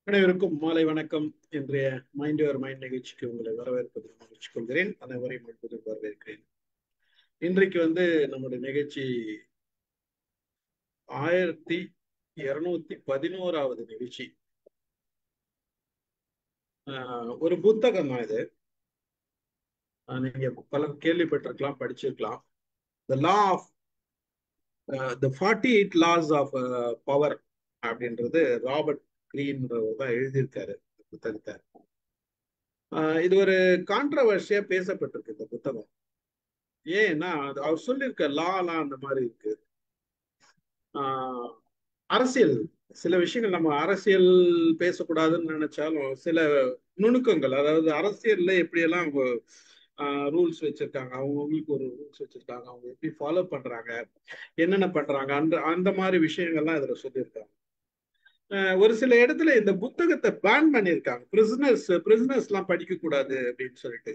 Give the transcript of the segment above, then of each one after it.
அனைவருக்கும் மாலை வணக்கம். இன்றைய மைண்ட் யுவர் மைண்ட் நிகழ்ச்சிக்கு உங்களை வரவேற்பதில் மகிழ்ச்சி கொள்கிறேன். அனைவரையும் முழுவதும் வரவேற்கிறேன். இன்றைக்கு நம்முடைய நிகழ்ச்சி 1211வது நிகழ்ச்சி. ஒரு புத்தகம் தான் இது. நீங்க பல கேள்விப்பட்டிருக்கலாம், படிச்சிருக்கலாம். The law of the 48 laws of power அப்படின்றது ராபர்ட் கிரீன்றவர் தான் எழுதியிருக்காரு இந்த புத்தகத்தை. இது ஒரு கான்ட்ரவர்சியா பேசப்பட்டிருக்கு இந்த புத்தகம். ஏன்னா அவர் சொல்லியிருக்க லாலாம் அந்த மாதிரி இருக்கு. அரசியல் சில விஷயங்கள் நம்ம அரசியல் பேசக்கூடாதுன்னு நினைச்சாலும் சில நுணுக்கங்கள், அதாவது அரசியல்ல எப்படியெல்லாம் ரூல்ஸ் வச்சிருக்காங்க, அவங்களுக்கு ஒரு ரூல்ஸ் வச்சிருக்காங்க, அவங்க எப்படி ஃபாலோ பண்றாங்க, என்னென்ன பண்றாங்க, அந்த அந்த மாதிரி விஷயங்கள்லாம் இதுல சொல்லியிருக்காங்க. ஒரு சில இடத்துல இந்த புத்தகத்தை பேன் பண்ணியிருக்காங்க. பிரிசனர்ஸ் எல்லாம் படிக்க கூடாது அப்படின்னு சொல்லிட்டு.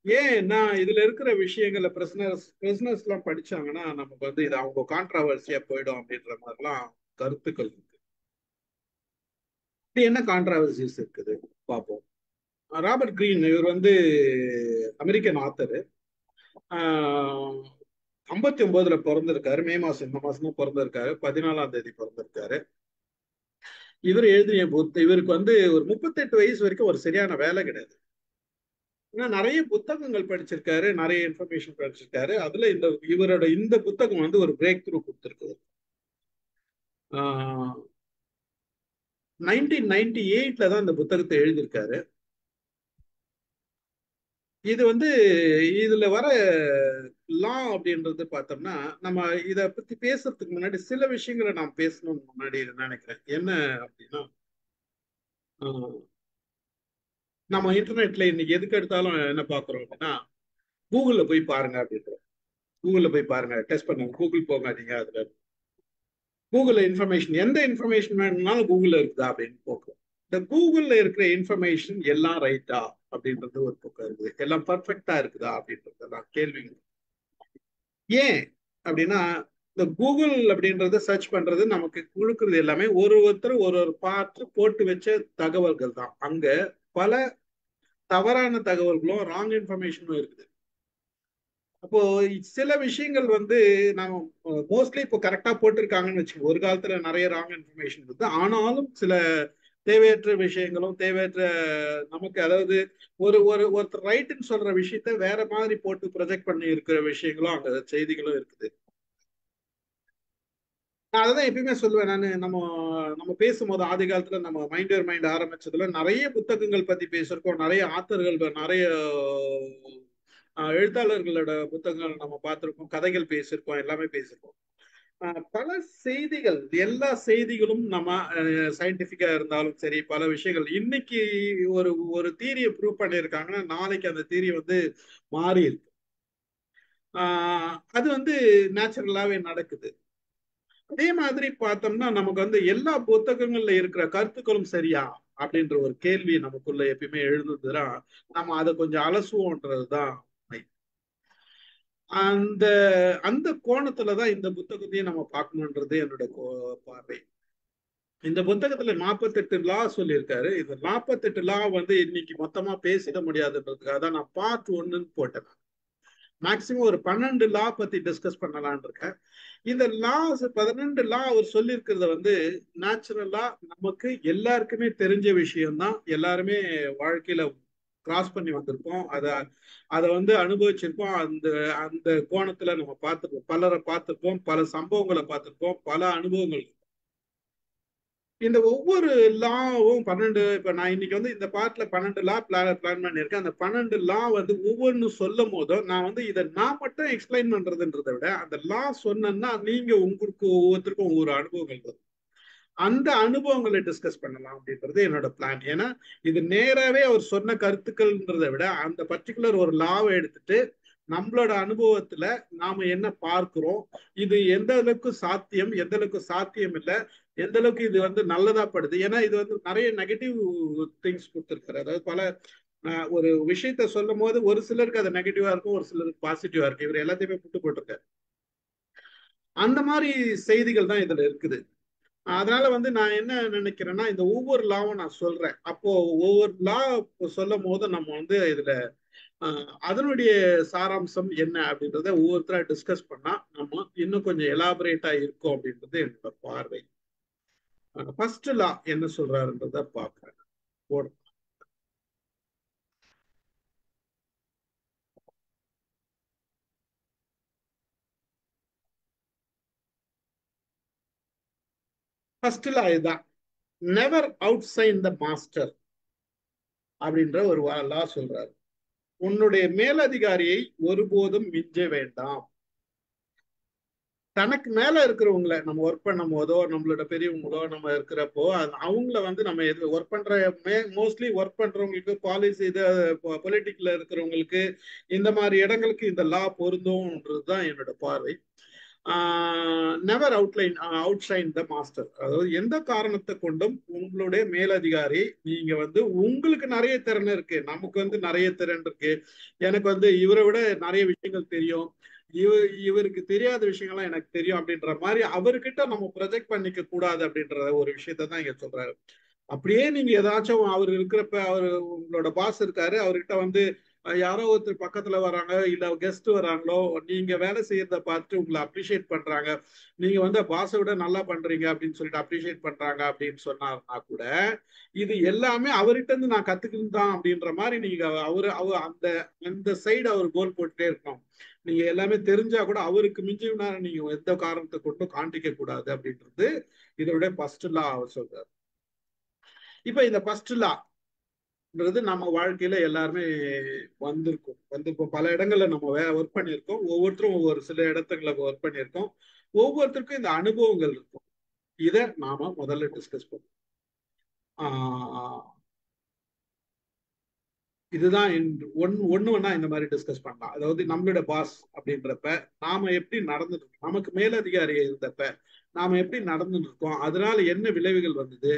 ஏன்னா இதுல இருக்கிற விஷயங்கள்ல பிரிசனர்ஸ் எல்லாம் படிச்சாங்கன்னா நமக்கு இது அவங்க கான்ட்ராவர்சியா போயிடும் அப்படின்ற மாதிரிலாம் கருத்துக்கள் இருக்கு. இது என்ன கான்ட்ராவர்சிஸ் இருக்குது பார்ப்போம். ராபர்ட் கிரீன் இவர் அமெரிக்கன் ஆத்தர். 59ல பிறந்திருக்காரு. மே மாசம் இந்த மாசம் தான் பிறந்திருக்காரு. 14ஆம் தேதி பிறந்திருக்காரு. இவர் எழுதிய இவருக்கு ஒரு 38 வயசு வரைக்கும் ஒரு சரியான வேலை கிடையாது. நிறைய புத்தகங்கள் படிச்சிருக்காரு, நிறைய இன்ஃபர்மேஷன் படிச்சிருக்காரு. அதுல இவரோட இந்த புத்தகம் ஒரு பிரேக் த்ரூ கொடுத்திருக்குது. 1998ல தான் இந்த புத்தகத்தை எழுதியிருக்காரு. இது இதுல வர லா அப்படின்றது பார்த்தோம்னா, நம்ம இத பத்தி பேசுறதுக்கு முன்னாடி சில விஷயங்களை நாம் பேசணும்னு முன்னாடி நினைக்கிறேன். என்ன அப்படின்னா, நம்ம இன்டர்நெட்ல இன்னைக்கு எதுக்கு எடுத்தாலும் என்ன பார்க்குறோம் அப்படின்னா, கூகுள்ல போய் பாருங்க அப்படின்றோம். கூகுள்ல போய் பாருங்க, டெஸ்ட் பண்ணுங்க. கூகுள் போகாதீங்க. அதுல கூகுள்ல இன்ஃபர்மேஷன், எந்த இன்ஃபர்மேஷன் வேணும்னாலும் கூகுள்ல இருக்குதா அப்படின்னு போக்குறோம். இந்த கூகுள்ல இருக்கிற இன்ஃபர்மேஷன் எல்லாம் ரைட்டா அப்படின்றது ஒரு பக்கம் இருக்குது. எல்லாம் பர்ஃபெக்டா இருக்குதா அப்படின்றதெல்லாம் கேள்விங்க. ஏன் அப்படின்னா, இந்த கூகுள் அப்படின்றத சர்ச் பண்றது நமக்கு கொடுக்குறது எல்லாமே ஒருத்தர் ஒரு பார்த்து போட்டு வச்ச தகவல்கள் தான். அங்க பல தவறான தகவல்களும் ராங் இன்ஃபர்மேஷனும் இருக்குது. அப்போ சில விஷயங்கள் நம்ம மோஸ்ட்லி இப்போ கரெக்டா போட்டிருக்காங்கன்னு வச்சுக்கோங்க. ஒரு காலத்துல நிறைய ராங் இன்ஃபர்மேஷன் இருக்கு. ஆனாலும் சில தேவையற்ற விஷயங்களும் தேவையற்ற நமக்கு, அதாவது ஒருத்தர் ரைட்டுன்னு சொல்ற விஷயத்த வேற மாதிரி போட்டு ப்ரொஜெக்ட் பண்ணி இருக்கிற விஷயங்களும் அங்க செய்திகளும் இருக்குது. நான் அதான் எப்பயுமே சொல்லுவேன். நம்ம பேசும்போது ஆதி காலத்துல நம்ம மைண்ட் யுவர் மைண்ட் ஆரம்பிச்சதுல நிறைய புத்தகங்கள் பத்தி பேசியிருக்கோம். நிறைய ஆத்தர்கள், நிறைய எழுத்தாளர்களோட புத்தகங்கள் நம்ம பார்த்திருக்கோம், கதைகள் பேசியிருக்கோம், எல்லாமே பேசியிருக்கோம். பல செய்திகள், எல்லா செய்திகளும் நம்ம சயின்டிபிக்கா இருந்தாலும் சரி, பல விஷயங்கள் இன்னைக்கு ஒரு ஒரு தியரியை ப்ரூவ் பண்ணியிருக்காங்கன்னா நாளைக்கு அந்த தியரி மாறி இருக்கு. அது நேச்சுரலாவே நடக்குது. அதே மாதிரி பார்த்தோம்னா நமக்கு எல்லா புத்தகங்கள்ல இருக்கிற கருத்துக்களும் சரியா அப்படின்ற ஒரு கேள்வி நமக்குள்ள எப்பயுமே எழுதுதுன்னா நம்ம அதை கொஞ்சம் அலசுவோன்றதுதான். அந்த அந்த கோணத்துலதான் இந்த புத்தகத்தையும் நம்ம பார்க்கணுன்றது என்னோட பார்வை. இந்த புத்தகத்துல 48 லா சொல்லியிருக்காரு. இந்த 48 லா இன்னைக்கு மொத்தமா பேசிட முடியாதுன்றதுக்காக தான் நான் பார்ட் 1ன்னு போட்டேன். மேக்சிமம் ஒரு 12 லா பத்தி டிஸ்கஸ் பண்ணலான் இருக்கேன். இந்த லாஸ் 12 லா அவர் சொல்லியிருக்கிறது நேச்சுரலா நமக்கு எல்லாருக்குமே தெரிஞ்ச விஷயம்தான். எல்லாருமே வாழ்க்கையில கிராஸ் பண்ணி வந்திருப்போம். அதை அனுபவிச்சிருப்போம். அந்த அந்த கோணத்துல நம்ம பார்த்துருப்போம், பலரை பார்த்துருப்போம், பல சம்பவங்களை பார்த்துருப்போம், பல அனுபவங்கள். இந்த ஒவ்வொரு லாவும் 12, இப்ப நான் இன்னைக்கு இந்த பார்ட்ல 12 லா பிளான் பண்ணியிருக்கேன். அந்த 12 லா ஒவ்வொன்னு சொல்லும் போதும் நான் இதை நான் மட்டும் எக்ஸ்பிளைன் பண்றதுன்றதை விட அந்த லா சொன்னா நீங்க உங்களுக்கு ஒவ்வொருத்தருக்கும் ஒவ்வொரு அனுபவங்கள் வரும். அந்த அனுபவங்களை டிஸ்கஸ் பண்ணலாம் அப்படின்றது என்னோட பிளான். ஏன்னா இது நேராவே அவர் சொன்ன கருத்துக்கள்ன்றதை விட அந்த பர்டிகுலர் ஒரு லாவை எடுத்துட்டு நம்மளோட அனுபவத்துல நாம என்ன பார்க்கிறோம், இது எந்த அளவுக்கு சாத்தியம், எந்த அளவுக்கு சாத்தியம் இல்லை, எந்த அளவுக்கு இது நல்லதா படுது. ஏன்னா இது நிறைய நெகட்டிவ் திங்ஸ் கொடுத்துருக்காரு. அதாவது பல ஒரு விஷயத்த சொல்லும் போது ஒரு சிலருக்கு அது நெகட்டிவா இருக்கும், ஒரு சிலருக்கு பாசிட்டிவா இருக்கு. இவர் எல்லாத்தையுமே புட்டு போட்டிருக்காரு. அந்த மாதிரி செய்திகள் தான் இதுல இருக்குது. அதனால வந்து நான் என்ன நினைக்கிறேன்னா, இந்த ஒவ்வொரு லாவும் நான் சொல்றேன். அப்போ ஒவ்வொரு லா சொல்லும் போது நம்ம வந்து இதுல அதனுடைய சாராம்சம் என்ன அப்படின்றத ஒவ்வொருத்தரா டிஸ்கஸ் பண்ணா நம்ம இன்னும் கொஞ்சம் எலாபரேட்டா இருக்கும் அப்படின்றது என்னோட பார்வை. ஃபர்ஸ்ட் லா என்ன சொல்றாருன்றத பாக்குறேன். ஃபர்ஸ்ட் லா இதுதான். Never outshine the master அப்படின்ற ஒரு லா சொல்றாரு. உன்னுடைய மேலதிகாரியை ஒருபோதும் மிஞ்ச வேண்டாம். தனக்கு மேல இருக்கிறவங்களை நம்ம ஒர்க் பண்ணும் போதோ, நம்மளோட பெரியவங்களோ நம்ம இருக்கிறப்போ அவங்கள வந்து நம்ம எது ஒர்க் பண்ற மோஸ்ட்லி ஒர்க் பண்றவங்களுக்கு பாலிசி இது பொலிட்டிக்ல இருக்கிறவங்களுக்கு இந்த மாதிரி இடங்களுக்கு இந்த லா பொருந்தும்ன்றதுதான் என்னோட பார்வை. Never outline outshine the master. அதாவது எந்த காரணத்தை கொண்டும் உங்களுடைய மேலதிகாரி நீங்க வந்து உங்களுக்கு நிறைய திறன் இருக்கு, நமக்கு வந்து நிறைய திறன் இருக்கு, எனக்கு வந்து இவரை விட நிறைய விஷயங்கள் தெரியும், இவருக்கு தெரியாத விஷயங்கள்லாம் எனக்கு தெரியும் அப்படின்ற மாதிரி அவர்கிட்ட நம்ம ப்ரொஜெக்ட் பண்ணிக்க கூடாது அப்படின்ற ஒரு விஷயத்த தான் இங்க சொல்றாரு. அப்படியே நீங்க ஏதாச்சும் அவர் இருக்கிறப்ப அவர் உங்களோட பாஸ் இருக்காரு, அவர்கிட்ட வந்து யாரோ ஒருத்தர் பக்கத்துல வராங்க இல்ல கெஸ்ட் வராங்களோ, நீங்க வேலை செய்யறத பார்த்துட்டு உங்களை அப்ரிஷியேட் பண்றாங்க, நீங்க வந்து பாஸை விட நல்லா பண்றீங்க அப்படின்னு சொல்லிட்டு அப்ரிஷியேட் பண்றாங்க அப்படின்னு சொன்னார்னா கூட இது எல்லாமே அவர்கிட்ட இருந்து நான் கத்துக்கிட்டு தான் அப்படின்ற மாதிரி நீங்க அவர் அந்த அந்த சைடு அவர் கோல் போட்டுட்டே இருக்கணும். நீங்க எல்லாமே தெரிஞ்சா கூட அவருக்கு மிஞ்சினா நீங்க எந்த காரணத்தை கொண்டும் காண்பிக்க கூடாது அப்படின்றது இதோட ஃபர்ஸ்ட் லா அவர் சொல்றாரு. இப்ப இந்த ஃபர்ஸ்ட் லான்றது நம்ம வாழ்க்கையில எல்லாருமே வந்திருக்கோம் பல இடங்கள்ல நம்ம ஒர்க் பண்ணியிருக்கோம், ஒவ்வொருத்தரும் ஒவ்வொரு சில இடத்துல ஒர்க் பண்ணியிருக்கோம், ஒவ்வொருத்தருக்கும் இந்த அனுபவங்கள் இருக்கும். இதை நாம முதல்ல டிஸ்கஸ் பண்ணுவோம். இதுதான் ஒண்ணு இந்த மாதிரி டிஸ்கஸ் பண்ணலாம். அதாவது நம்மளோட பாஸ் அப்படின்றப்ப நாம எப்படி நடந்துட்டு இருக்கோம், நமக்கு மேலதிகாரி இருந்தப்ப நாம எப்படி நடந்துட்டு இருக்கோம், அதனால என்ன விளைவுகள் வந்தது,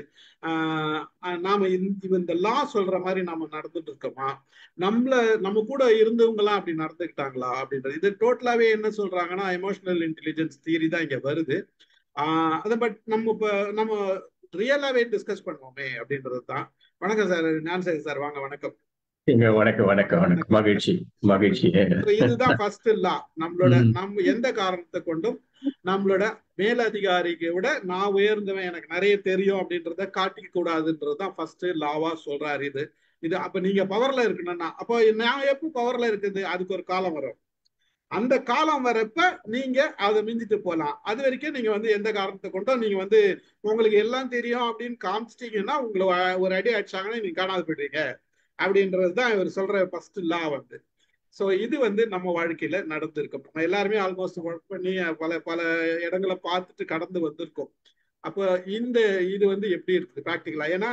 நாம இந்த லா சொல்ற மாதிரி நாம நடந்துட்டு இருக்கோமா, நம்ம கூட இருந்தவங்க எல்லாம் அப்படி நடந்துக்கிட்டாங்களா அப்படின்றது. இது டோட்டலாவே என்ன சொல்றாங்கன்னா எமோஷனல் இன்டெலிஜென்ஸ் தியரி தான் இங்க வருது. அதை பட் நம்ம இப்ப நம்ம ரியலாவே டிஸ்கஸ் பண்ணுவோமே அப்படின்றது தான். வணக்கம் சார், ஞானசேகர் சார், வாங்க. வணக்கம். வணக்கம் வணக்கம் வணக்கம். மகிழ்ச்சி மகிழ்ச்சி. இதுதான் ஃபர்ஸ்ட் லா. நம்ம எந்த காரணத்தை கொண்டும் நம்மளோட மேலதிகாரிக்கு விட நான் உயர்ந்தவன், எனக்கு நிறைய தெரியும் அப்படின்றத காட்டிக்க கூடாதுன்றதுதான் ஃபர்ஸ்ட் லாவா சொல்றாரு. இது இது அப்ப நீங்க பவர்ல இருக்கணும்னா அப்போ நான் எப்போ பவர்ல இருக்குது, அதுக்கு ஒரு காலம் வரும். அந்த காலம் வரப்ப நீங்க அதை மிஞ்சிட்டு போலாம். அது வரைக்கும் நீங்க வந்து எந்த காரணத்தை கொண்டும் நீங்க வந்து உங்களுக்கு எல்லாம் தெரியும் அப்படின்னு காமிச்சிட்டீங்கன்னா உங்களை ஒரு அடி அடிச்சாங்கன்னா நீங்க காணாது போயிடுறீங்க அப்படின்றதுதான் இவர் சொல்ற ஃபர்ஸ்ட் லா வந்து. ஸோ இது வந்து நம்ம வாழ்க்கையில நடந்திருக்கும். நம்ம எல்லாருமே ஆல்மோஸ்ட் ஒர்க் பண்ணி பல பல இடங்களை பார்த்துட்டு கடந்து வந்திருக்கோம். அப்போ இது வந்து எப்படி இருக்குது ப்ராக்டிக்கலா? ஏன்னா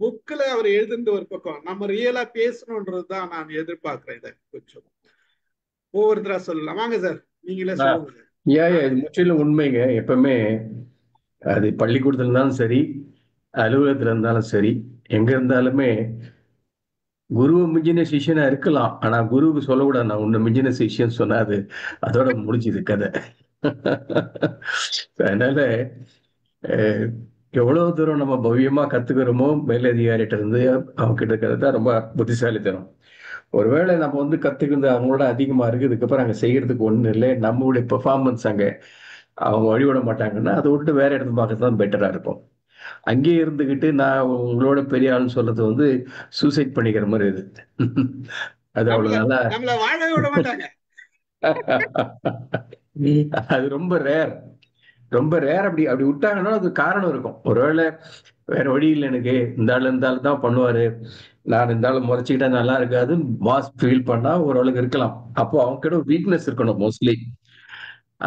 புக்கில் அவர் எழுதுன்ற ஒரு பக்கம், நம்ம ரியலா பேசணுன்றது தான் நான் எதிர்பார்க்கிறேன். இதை கொஞ்சம் ஒவ்வொருத்தரா சொல்லலாம். வாங்க சார், நீங்களே சொல்லுங்க சார். இது முற்றிலும் உண்மைங்க. எப்பவுமே அது பள்ளிக்கூடத்துல இருந்தாலும் சரி, அலுவலகத்துல இருந்தாலும் சரி, எங்க இருந்தாலுமே குருவை மிஞ்சின சிஷ்யனா இருக்கலாம். ஆனா குருவுக்கு சொல்லக்கூடாது நான் உன்னை மிஞ்சின சிஷ்யன்னு சொன்னா அதோட முடிஞ்சுது கதை. அதனால எவ்வளவு தூரம் நம்ம பவ்யமா கத்துக்கிறோமோ மேலதிகாரிட்ட இருந்து அவங்க கிட்ட இருக்கிறது தான் ரொம்ப புத்திசாலித்தனம். ஒருவேளை நம்ம வந்து கத்துக்கிறது அவங்களோட அதிகமா இருக்கு, இதுக்கப்புறம் அங்க செய்யறதுக்கு ஒண்ணு இல்லை, நம்மளுடைய பெர்ஃபார்மன்ஸ் அங்க அவங்க வழிவிட மாட்டாங்கன்னா அதை விட்டு வேற இடத்துல பார்க்கறது தான் பெட்டரா இருக்கும். அங்கேயே இருந்துகிட்டு நான் உங்களோட பெரிய ஆள்னு சொல்றது வந்து சூசைட் பண்ணிக்கிற மாதிரி இது. அது அவ்வளவு நல்லா நம்மள வாழ விட மாட்டாங்க. அது ரொம்ப ரேர், ரொம்ப ரேர். அப்படி அப்படி விட்டாங்கன்னா அது காரணம் இருக்கும். ஒருவேளை வேற வழி இல்லை, எனக்கு இந்த ஆள் தான் பண்ணுவாரு, நான் இந்த ஆள் முறைச்சிக்கிட்டா நல்லா இருக்காது பாஸ் ஃபீல் பண்ணா ஓரளவுக்கு இருக்கலாம். அப்போ அவங்க கிட்ட வீக்னஸ் இருக்கணும் மோஸ்ட்லி.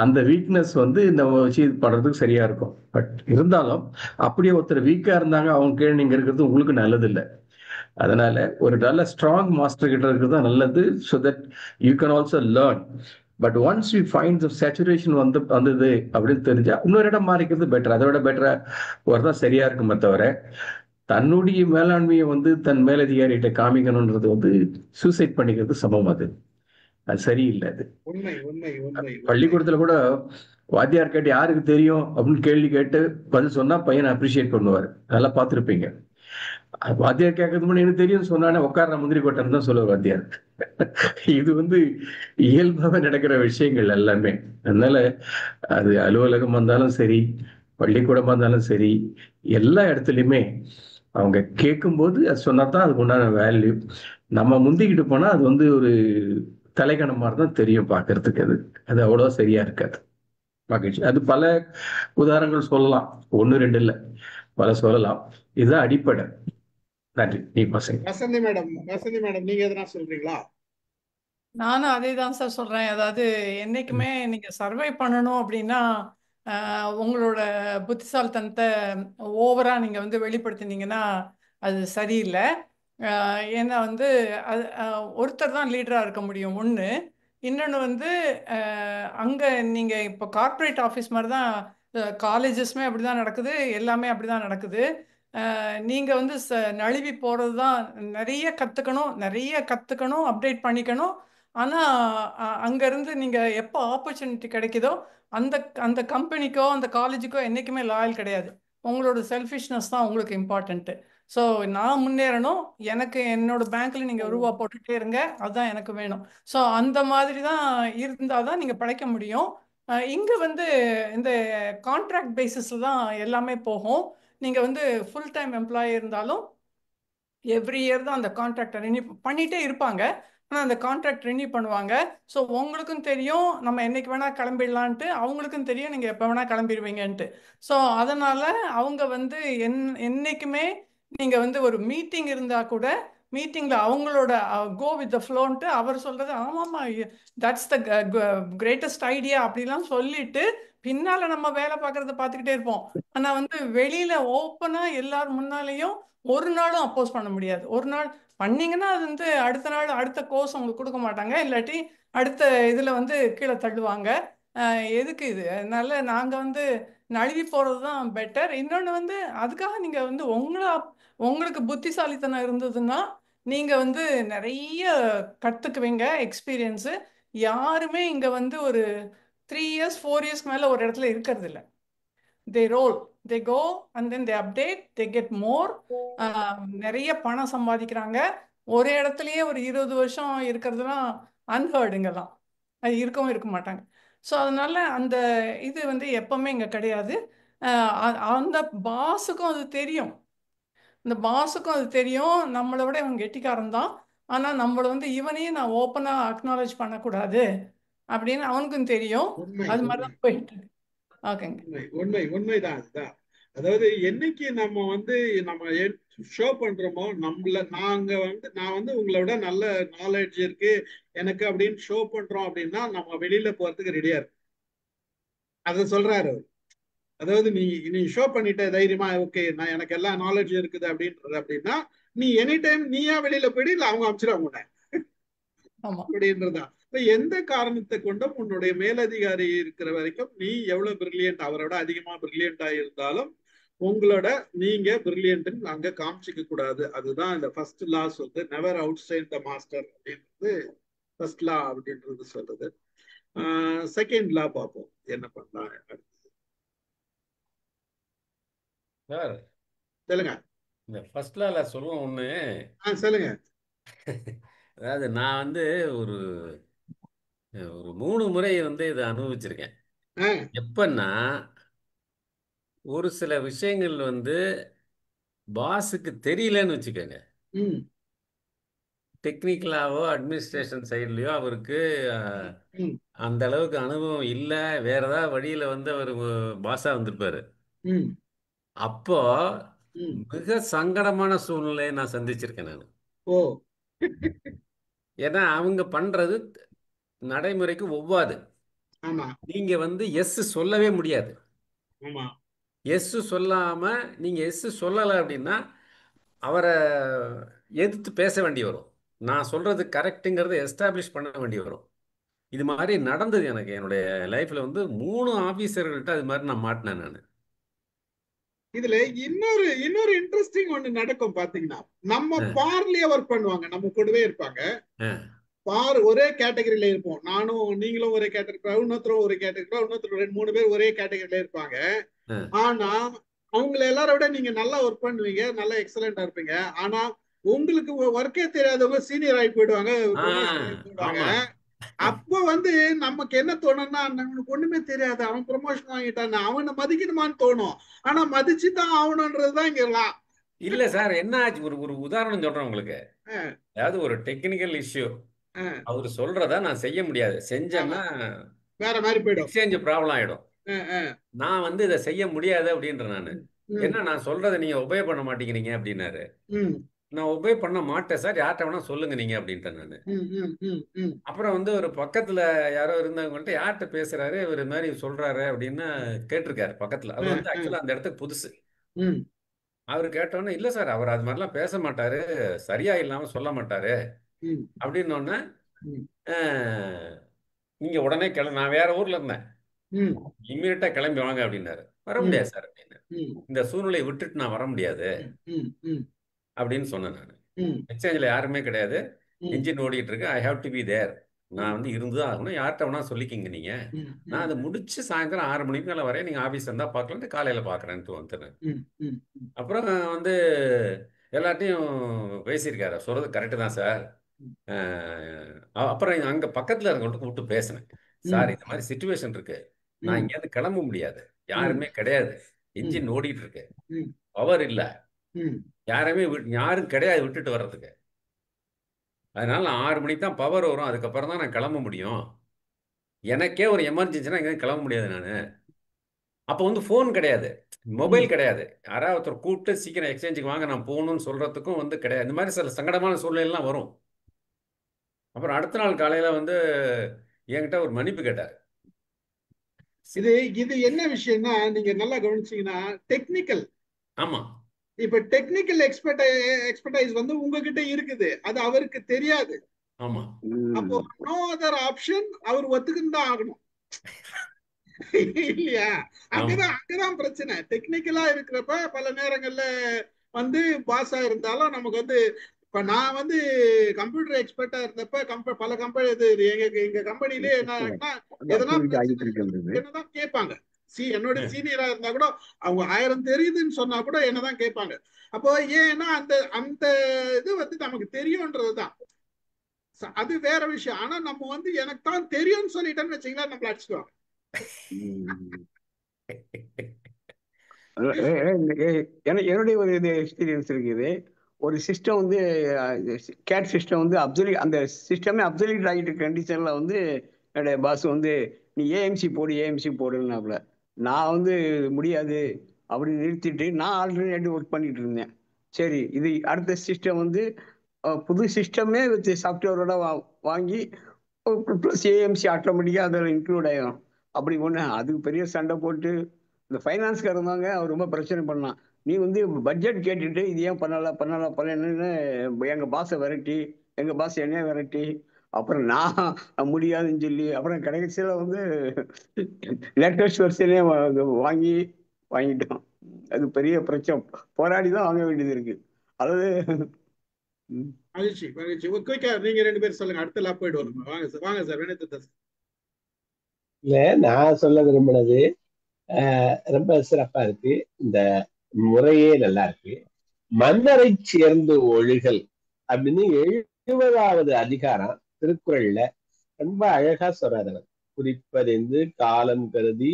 அந்த வீக்னஸ் வந்து நம்ம வச்சு இது பண்றதுக்கு சரியா இருக்கும். பட் இருந்தாலும் அப்படியே ஒருத்தர் வீக்கா இருந்தாங்க அவங்க கீழே நீங்க இருக்கிறது உங்களுக்கு நல்லது இல்லை. அதனால ஒரு நல்ல ஸ்ட்ராங் மாஸ்டர் கிட்ட இருக்கிறது தான் நல்லது. So that you can also learn. But once you find saturation வந்தது அப்படின்னு தெரிஞ்சா இன்னொரு இடம் மாறிக்கிறது பெட்டர். அதை விட பெட்டரா வரதான் சரியா இருக்குமே தவிர தன்னுடைய மேலாண்மையை வந்து தன் மேலதிகாரிகிட்ட காமிக்கணும்ன்றது வந்து சூசைட் பண்ணிக்கிறது சமம். அது சரியில்லை. அது உண்மை உண்மை உண்மை உண்மை. பள்ளிக்கூடத்துல கூட வாத்தியார் கேட்டு யாருக்கு தெரியும் அப்படின்னு கேள்வி கேட்டு பதில் சொன்னா பையனை அப்ரிஷியேட் பண்ணுவார். நல்லா பார்த்துருப்பீங்க. வாத்தியார் கேட்கறது முன்னாடி எனக்கு தெரியும் சொன்னானே உட்கார முந்திரி கொட்டைன்னு தான் சொல்லுவார் வாத்தியார். இது வந்து இயல்பாக நடக்கிற விஷயங்கள் எல்லாமே. அதனால அது அலுவலகம் வந்தாலும் சரி, பள்ளிக்கூடமா இருந்தாலும் சரி, எல்லா இடத்துலையுமே அவங்க கேட்கும்போது அது சொன்னா தான் அதுக்கு உண்டான வேல்யூ. நம்ம முந்திக்கிட்டு போனா அது வந்து ஒரு தலைகணம் மாதிரி தான் தெரியும் பார்க்கறதுக்கு. அது அது அவ்வளோ சரியா இருக்காது. மகிழ்ச்சி. அது பல உதாரணங்கள் சொல்லலாம். ஒன்று ரெண்டு இல்லை, பல சொல்லலாம். இதுதான் அடிப்படை. நன்றி. நீ பசங்க. வசந்தி மேடம் நீங்க எதனா சொல்றீங்களா? நானும் அதே தான் சார் சொல்கிறேன். அதாவது என்றைக்குமே நீங்கள் சர்வை பண்ணணும் அப்படின்னா உங்களோட புத்திசாலித்தனத்தை ஓவராக நீங்கள் வந்து வெளிப்படுத்தினீங்கன்னா அது சரியில்லை. ஏன்னா வந்து அது ஒருத்தர் தான் லீடராக இருக்க முடியும் ஒன்று. இன்னொன்று வந்து அங்கே நீங்கள் இப்போ கார்ப்பரேட் ஆஃபீஸ் மாதிரி தான் காலேஜஸ்மே அப்படி தான் நடக்குது, எல்லாமே அப்படி தான் நடக்குது. நீங்கள் வந்து நழுவி போகிறது தான். நிறைய கற்றுக்கணும், அப்டேட் பண்ணிக்கணும். ஆனால் அங்கேருந்து நீங்கள் எப்போ ஆப்பர்ச்சுனிட்டி கிடைக்குதோ அந்த அந்த கம்பெனிக்கோ அந்த காலேஜுக்கோ என்றைக்குமே லாயல் கிடையாது. உங்களோட செல்ஃபிஷ்னஸ் தான் உங்களுக்கு இம்பார்ட்டண்ட்டு. ஸோ நான் முன்னேறணும், எனக்கு என்னோட பேங்க்கில் நீங்கள் ரூபா போட்டுகிட்டே இருங்க, அதுதான் எனக்கு வேணும். ஸோ அந்த மாதிரி தான் இருந்தால் தான் நீங்கள் படைக்க முடியும். இங்கே வந்து இந்த கான்ட்ராக்ட் பேசிஸில் தான் எல்லாமே போகும். நீங்கள் வந்து ஃபுல் டைம் எம்ப்ளாயி இருந்தாலும் எவ்ரி இயர் தான் அந்த கான்ட்ராக்டை ரினியூ பண்ணிகிட்டே இருப்பாங்க. ஆனால் அந்த கான்ட்ராக்ட் ரினியூ பண்ணுவாங்க. ஸோ உங்களுக்கும் தெரியும் நம்ம என்றைக்கு வேணால் கிளம்பிடலான்ட்டு, அவங்களுக்கும் தெரியும் நீங்கள் எப்போ வேணால் கிளம்பிடுவீங்கன்ட்டு. ஸோ அதனால் அவங்க வந்து என்றைக்குமே நீங்கள் வந்து ஒரு மீட்டிங் இருந்தால் கூட மீட்டிங்கில் அவங்களோட கோ வித் த ஃப்ளோன்ட்டு அவர் சொல்கிறது ஆமாம்மா தட்ஸ் த கிரேட்டஸ்ட் ஐடியா அப்படிலாம் சொல்லிட்டு பின்னால் நம்ம வேலை பார்க்குறத பார்த்துக்கிட்டே இருப்போம். ஆனால் வந்து வெளியில் ஓப்பனாக எல்லார் முன்னாலேயும் ஒரு நாளும் அப்போஸ் பண்ண முடியாது. ஒரு நாள் பண்ணீங்கன்னா அது வந்து அடுத்த நாள் அடுத்த கோர்ஸ் உங்களுக்கு கொடுக்க மாட்டாங்க, இல்லாட்டி அடுத்த இதில் வந்து கீழே தள்ளுவாங்க. எதுக்கு இது? அதனால நாங்கள் வந்து நழுவி போகிறது தான் பெட்டர். இன்னொன்று வந்து அதுக்காக நீங்கள் வந்து உங்களுக்கு புத்திசாலித்தனம் இருந்ததுன்னா நீங்கள் வந்து நிறைய கற்றுக்குவீங்க, எக்ஸ்பீரியன்ஸு. யாருமே இங்கே வந்து ஒரு 3 இயர்ஸ் 4 இயர்ஸ்க்கு மேலே ஒரு இடத்துல இருக்கிறது இல்லை. they roll, they go and then they update, they get more. நிறைய பணம் சம்பாதிக்கிறாங்க. ஒரே இடத்துலயே ஒரு 20 வருஷம் இருக்கிறதுலாம் அன்ஹர்டுங்கெல்லாம் அது இருக்கவும் இருக்க மாட்டாங்க. ஸோ அதனால அந்த இது வந்து எப்பவுமே இங்கே கிடையாது. அந்த பாஸுக்கும் அது தெரியும். இந்த பாஸுக்கும் அது தெரியும் நம்மளை விட இவன் கெட்டிக்காரன் தான், ஆனால் நம்மளை வந்து இவனையும் நான் ஓப்பனாக அக்னாலேஜ் பண்ணக்கூடாது அப்படின்னு அவனுக்கும் தெரியும். அது மாதிரி தான் போயிட்டு இருக்கு. ஓகேங்க. உண்மைதான் அதுதான். அதாவது என்னைக்கு நம்ம வந்து நம்ம ஷோ பண்றோமோ நான் வந்து உங்களை விட நல்ல நாலேஜ் இருக்கு எனக்கு அப்படின்னு ஷோ பண்றோம் அப்படின்னா நம்ம வெளியில போறதுக்கு ரெடியா இருக்கு. அதை சொல்றாரு அவர். அதாவது நீ ஷோ பண்ணிட்ட தைரியமா ஓகே நான் எனக்கு எல்லா நாலேஜ் இருக்குது அப்படின்றது அப்படின்னா நீ எனி டைம் நீயா வெளியில போயிடு இல்ல அவங்க அமைச்சிருவாங்க அப்படின்றதா. இப்ப எந்த காரணத்தை கொண்டும் உன்னுடைய மேலதிகாரி இருக்கிற வரைக்கும் நீ எவ்வளவு பிரில்லியன்ட் அவரோட அதிகமா பிரில்லியண்டா இருந்தாலும் உங்களோட நீங்க பிரில்லியன்ட் அங்க காமிச்சிக்க கூடாது. அதுதான் இந்த ஃபர்ஸ்ட் லா சொல்றது. Never out side the master அப்படின்றது ஃபர்ஸ்ட் லா அப்படின்றது சொல்றது. செகண்ட் லா பார்ப்போம் என்ன பண்ணலாம். சார் சொல்லுங்க. இந்த ஃபர்ஸ்ட் லால சொல்லுவோம் ஒன்று. சொல்லுங்க. அதாவது நான் வந்து ஒரு ஒரு 3 முறை வந்து இதை அனுபவிச்சிருக்கேன். எப்பன்னா ஒரு சில விஷயங்கள் வந்து பாஸுக்கு தெரியலன்னு வச்சுக்கோங்க, டெக்னிக்கலாவோ அட்மினிஸ்ட்ரேஷன் சைட்லயோ அவருக்கு அந்த அளவுக்கு அனுபவம் இல்லை, வேற ஏதாவது வழியில வந்து அவர் பாஸா வந்திருப்பாரு. அப்போ மிக சங்கடமான சூழ்நிலையை நான் சந்திச்சிருக்கேன் நான். ஏன்னா அவங்க பண்றது நடைமுறைக்கு ஒவ்வாது. நீங்க வந்து எஸ் சொல்லவே முடியாது. எஸ் சொல்லாம நீங்க எஸ் சொல்லலை அப்படின்னா அவரை எதிர்த்து பேச வேண்டி வரும். நான் சொல்றது கரெக்டுங்கிறத எஸ்டாப்ளிஷ் பண்ண வேண்டி வரும். இது மாதிரி நடந்தது எனக்கு என்னுடைய லைஃப்ல வந்து 3 ஆபீசர்கள்ட்ட அது மாதிரி நான் மாட்டினேன் நான். இதுல இன்னொரு இன்ட்ரெஸ்டிங் ஒண்ணு நடக்கும் பாத்தீங்கன்னா, நம்ம பார்லயே ஒர்க் பண்ணுவாங்க, நம்ம கூடவே இருப்பாங்க. ஒரே கேட்டகரியில இருப்போம். நானும் நீங்களும் ஒரே கேட்டகரி, இன்னொருத்தரும் ஒரே கேட்டகரி, இன்னொருத்தர் 2-3 பேர் ஒரே கேட்டகரியில இருப்பாங்க. ஆனா அவங்களை எல்லாரை விட நீங்க நல்லா ஒர்க் பண்ணுவீங்க, நல்லா எக்ஸலண்டா இருப்பீங்க. ஆனா உங்களுக்கு ஒர்க்கே தெரியாதவங்க சீனியர் ஆகி போயிடுவாங்க, ப்ரொமோஷன் ஆகி போயிடுவாங்க. அப்போ நமக்கு என்ன தோணும்னா, நம்மளுக்கு ஒண்ணுமே தெரியாது, அவன் ப்ரொமோஷன் வாங்கிட்டான், அவனை மதிக்கணுமான்னு தோணும். ஆனா மதிச்சுதான் ஆகணும்ன்றதுதான் இங்க எல்லாம். இல்ல சார், என்ன ஆச்சு, ஒரு உதாரணம் சொல்றேன் உங்களுக்கு. அதாவது ஒரு டெக்னிக்கல் இஷ்யூ, அவர் சொல்றதா நான் செய்ய முடியாது, செஞ்சேன்னா வேற மாதிரி போயிடும், எக்ஸ்சேஞ்ச் ப்ராப்ளம் ஆயிடும். நான் இதை செய்ய முடியாது அப்படின்ற. என்ன நான் சொல்றதை நீங்க ஒபே பண்ண மாட்டேங்கிறீங்க அப்படின்னாரு. நான் ஒபே பண்ண மாட்டேன் சார், யார்கிட்ட வேணா சொல்லுங்க நீங்க அப்படின்ட்டேன் நானு. அப்புறம் ஒரு பக்கத்துல யாரோ இருந்தவங்கள்ட்ட யார்கிட்ட பேசுறாரு இவர் இது மாதிரி சொல்றாரு அப்படின்னு கேட்டிருக்காரு பக்கத்துல. அவர் ஆக்சுவலா அந்த இடத்துக்கு புதுசு. அவரு கேட்டோன்னே, இல்ல சார் அவர் அது மாதிரிலாம் பேச மாட்டாரு, சரியா இல்லாம சொல்ல மாட்டாரு அப்படின்னு. நீங்க உடனே நான் வேற ஊர்ல இருந்தேன், இம்மீடியட்டா கிளம்பி வாங்க அப்படின்னாரு. வர முடியாது சார் அப்படின்னு, இந்த சூழ்நிலையை விட்டுட்டு நான் வர முடியாது அப்படின்னு சொன்னேன் நான். எக்ஸ்சேஞ்சில் யாருமே கிடையாது, இன்ஜின் ஓடிட்டு இருக்கு, I have to be there, நான் இருந்துதான் ஆகணும், யார்கிட்ட வேணா சொல்லிக்கிங்க நீங்க, நான் அதை முடிச்சு சாயந்தரம் 6 மணிக்கு மேலே வரேன், நீங்க ஆபீஸ் இருந்தா பார்க்கலாம், காலையில பாக்குறேன்ட்டு வந்துட்டேன். அப்புறம் எல்லாத்தையும் பேசியிருக்காரு, சொல்றது கரெக்டு தான் சார். அப்புறம் அங்க பக்கத்துல இருக்கவங்கள்ட்ட கூப்பிட்டு பேசினேன், சார் இந்த மாதிரி சிச்சுவேஷன் இருக்கு, நான் இங்கேருந்து கிளம்ப முடியாது, யாருமே கிடையாது, இன்ஜின் ஓடிட்டு இருக்கு, பவர் இல்ல, யாரும் கிடையாது விட்டுட்டு வர்றதுக்கு, அதனால 6 மணிக்கு தான் பவர் வரும், அதுக்கப்புறம் தான் நான் கிளம்ப முடியும், எனக்கே ஒரு எமர்ஜென்சினா இங்கே கிளம்ப முடியாது நான். அப்போ ஃபோன் கிடையாது, மொபைல் கிடையாது, யாராவது ஒருத்தர் கூப்பிட்டு சீக்கிரம் எக்ஸ்சேஞ்சுக்கு வாங்க நான் போகணும்னு சொல்றதுக்கும் கிடையாது. இந்த மாதிரி சில சங்கடமான சூழ்நிலைலாம் வரும். அப்புறம் அடுத்த நாள் காலையில என்கிட்ட ஒரு மன்னிப்பு கேட்டார். இது என்ன விஷயம்னா, நீங்க நல்லா கவனிச்சீங்கன்னா டெக்னிக்கல். ஆமா, இப்ப டெக்னிக்கல் எக்ஸ்பர்டைஸ் உங்ககிட்ட இருக்குது, அது அவருக்கு தெரியாது. ஆமா, அப்போ நோ அதர் ஆப்ஷன், அவர் ஒத்துக்கிட்டு தான் ஆகணும் இல்லையா? அங்கதான் பிரச்சனை. டெக்னிக்கலா இருக்கிறப்ப பல நேரங்கள்ல பாஸா இருந்தாலும் நமக்கு இப்ப நான் கம்ப்யூட்டர் எக்ஸ்பர்ட்டா இருந்தப்ப பல கம்பெனி எங்க கம்பெனிலே என்னதான் கேட்பாங்க. என்னோட சீனியரா இருந்தா கூட அவங்க 1000 தெரியுதுன்னு சொன்னா கூட என்னதான் கேட்பாங்க. அப்போ ஏன்னா அந்த இது நமக்கு தெரியும்ன்றதுதான், அது வேற விஷயம். ஆனா நம்ம எனக்கு தான் தெரியும்னு சொல்லிட்டேன்னு வச்சீங்களா, நம்மள அடிச்சுடுவாங்க. என்னுடைய ஒரு இது எக்ஸ்பீரியன்ஸ் இருக்குது. ஒரு சிஸ்டம் கேட் சிஸ்டம் அந்த சிஸ்டமே அப்சல்யூட் ஆகிட்டு கண்டிஷன்ல என்னுடைய பாஸ் நீ ஏஎம்சி போடுன்னாப்புல. நான் முடியாது அப்படின்னு நிறுத்திட்டு நான் ஆல்டர்னேட்டிவ் ஒர்க் பண்ணிட்டு இருந்தேன். சரி, இது அடுத்த சிஸ்டம் புது சிஸ்டமே வித் சாஃப்ட்வேரோட வாங்கி ப்ளஸ் ஏஎம்சி ஆட்டோமேட்டிக்காக அதில் இன்க்ளூட் ஆகிடும். அப்படி ஒன்று அதுக்கு பெரிய சண்டை போட்டு இந்த ஃபைனான்ஸ்கார் இருந்தாங்க, அவர் ரொம்ப பிரச்சனை பண்ணான். நீ பட்ஜெட் கேட்டுட்டு இது ஏன் பண்ணலன்னு எங்கள் பாஸை விரட்டி, எங்கள் பாஸ் என்னைய விரட்டி, அப்புறம் நான் முடியாதுன்னு சொல்லி அப்புறம் கடைசியில் லேட்டஸ்ட் வெர்ஷனே வாங்கிட்டோம். அது பெரிய பிரச்சனை, போராடி தான் வாங்க வேண்டியது இருக்கு. அதாவது மகிழ்ச்சி. நீங்க 2 பேரும் சொல்லுங்க, அடுத்த லாப் போயிடுவோம். வாங்க சார், வினயதாஸ். இல்ல, நான் சொல்ல விரும்பினது ரொம்ப சிறப்பா இருக்கு, இந்த முறையே நல்லா இருக்கு. மன்னரை சேர்ந்து ஒழுகல் அப்படின்னு 70வது அதிகாரம் திருக்குறள்ல ரொம்ப அழகா சொல்றாரு. குறிப்பறிந்து காலம் கருதி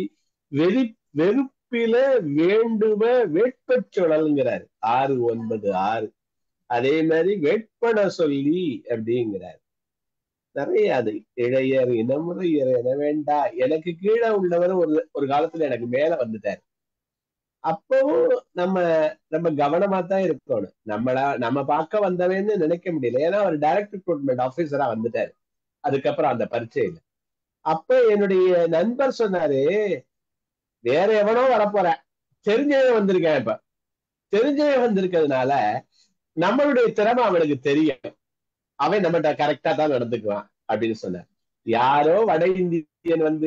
வெறுப்பில வேண்டுவ வேட்பச் சுழல்ங்கிறாரு 6:9. அதே மாதிரி வேட்பட சொல்லி அப்படிங்கிறாரு. நிறைய அது இளையர் இனமுறை என வேண்டா, எனக்கு கீழே உள்ளவர் ஒரு காலத்துல எனக்கு மேல வந்துட்டாரு. அப்பவும் நம்ம கவனமா தான் இருக்கணும். நம்ம பார்க்க வந்தவன்னு நினைக்க முடியல, ஏன்னா அவர் டைரக்ட் ரெக்ரூட்மெண்ட் ஆபீசரா வந்துட்டாரு அதுக்கப்புறம் அந்த பரீட்சையில. அப்ப என்னுடைய நண்பர் சொன்னாரு, வேற எவனோ வரப்போறேன், தெரிஞ்சவன் வந்திருக்கேன். இப்ப தெரிஞ்சவன் வந்திருக்கிறதுனால நம்மளுடைய திறமை அவனுக்கு தெரியும், அவன் நம்மகிட்ட கரெக்டா தான் நடந்துக்குவான் அப்படின்னு சொன்னார். யாரோ வட இந்தியன்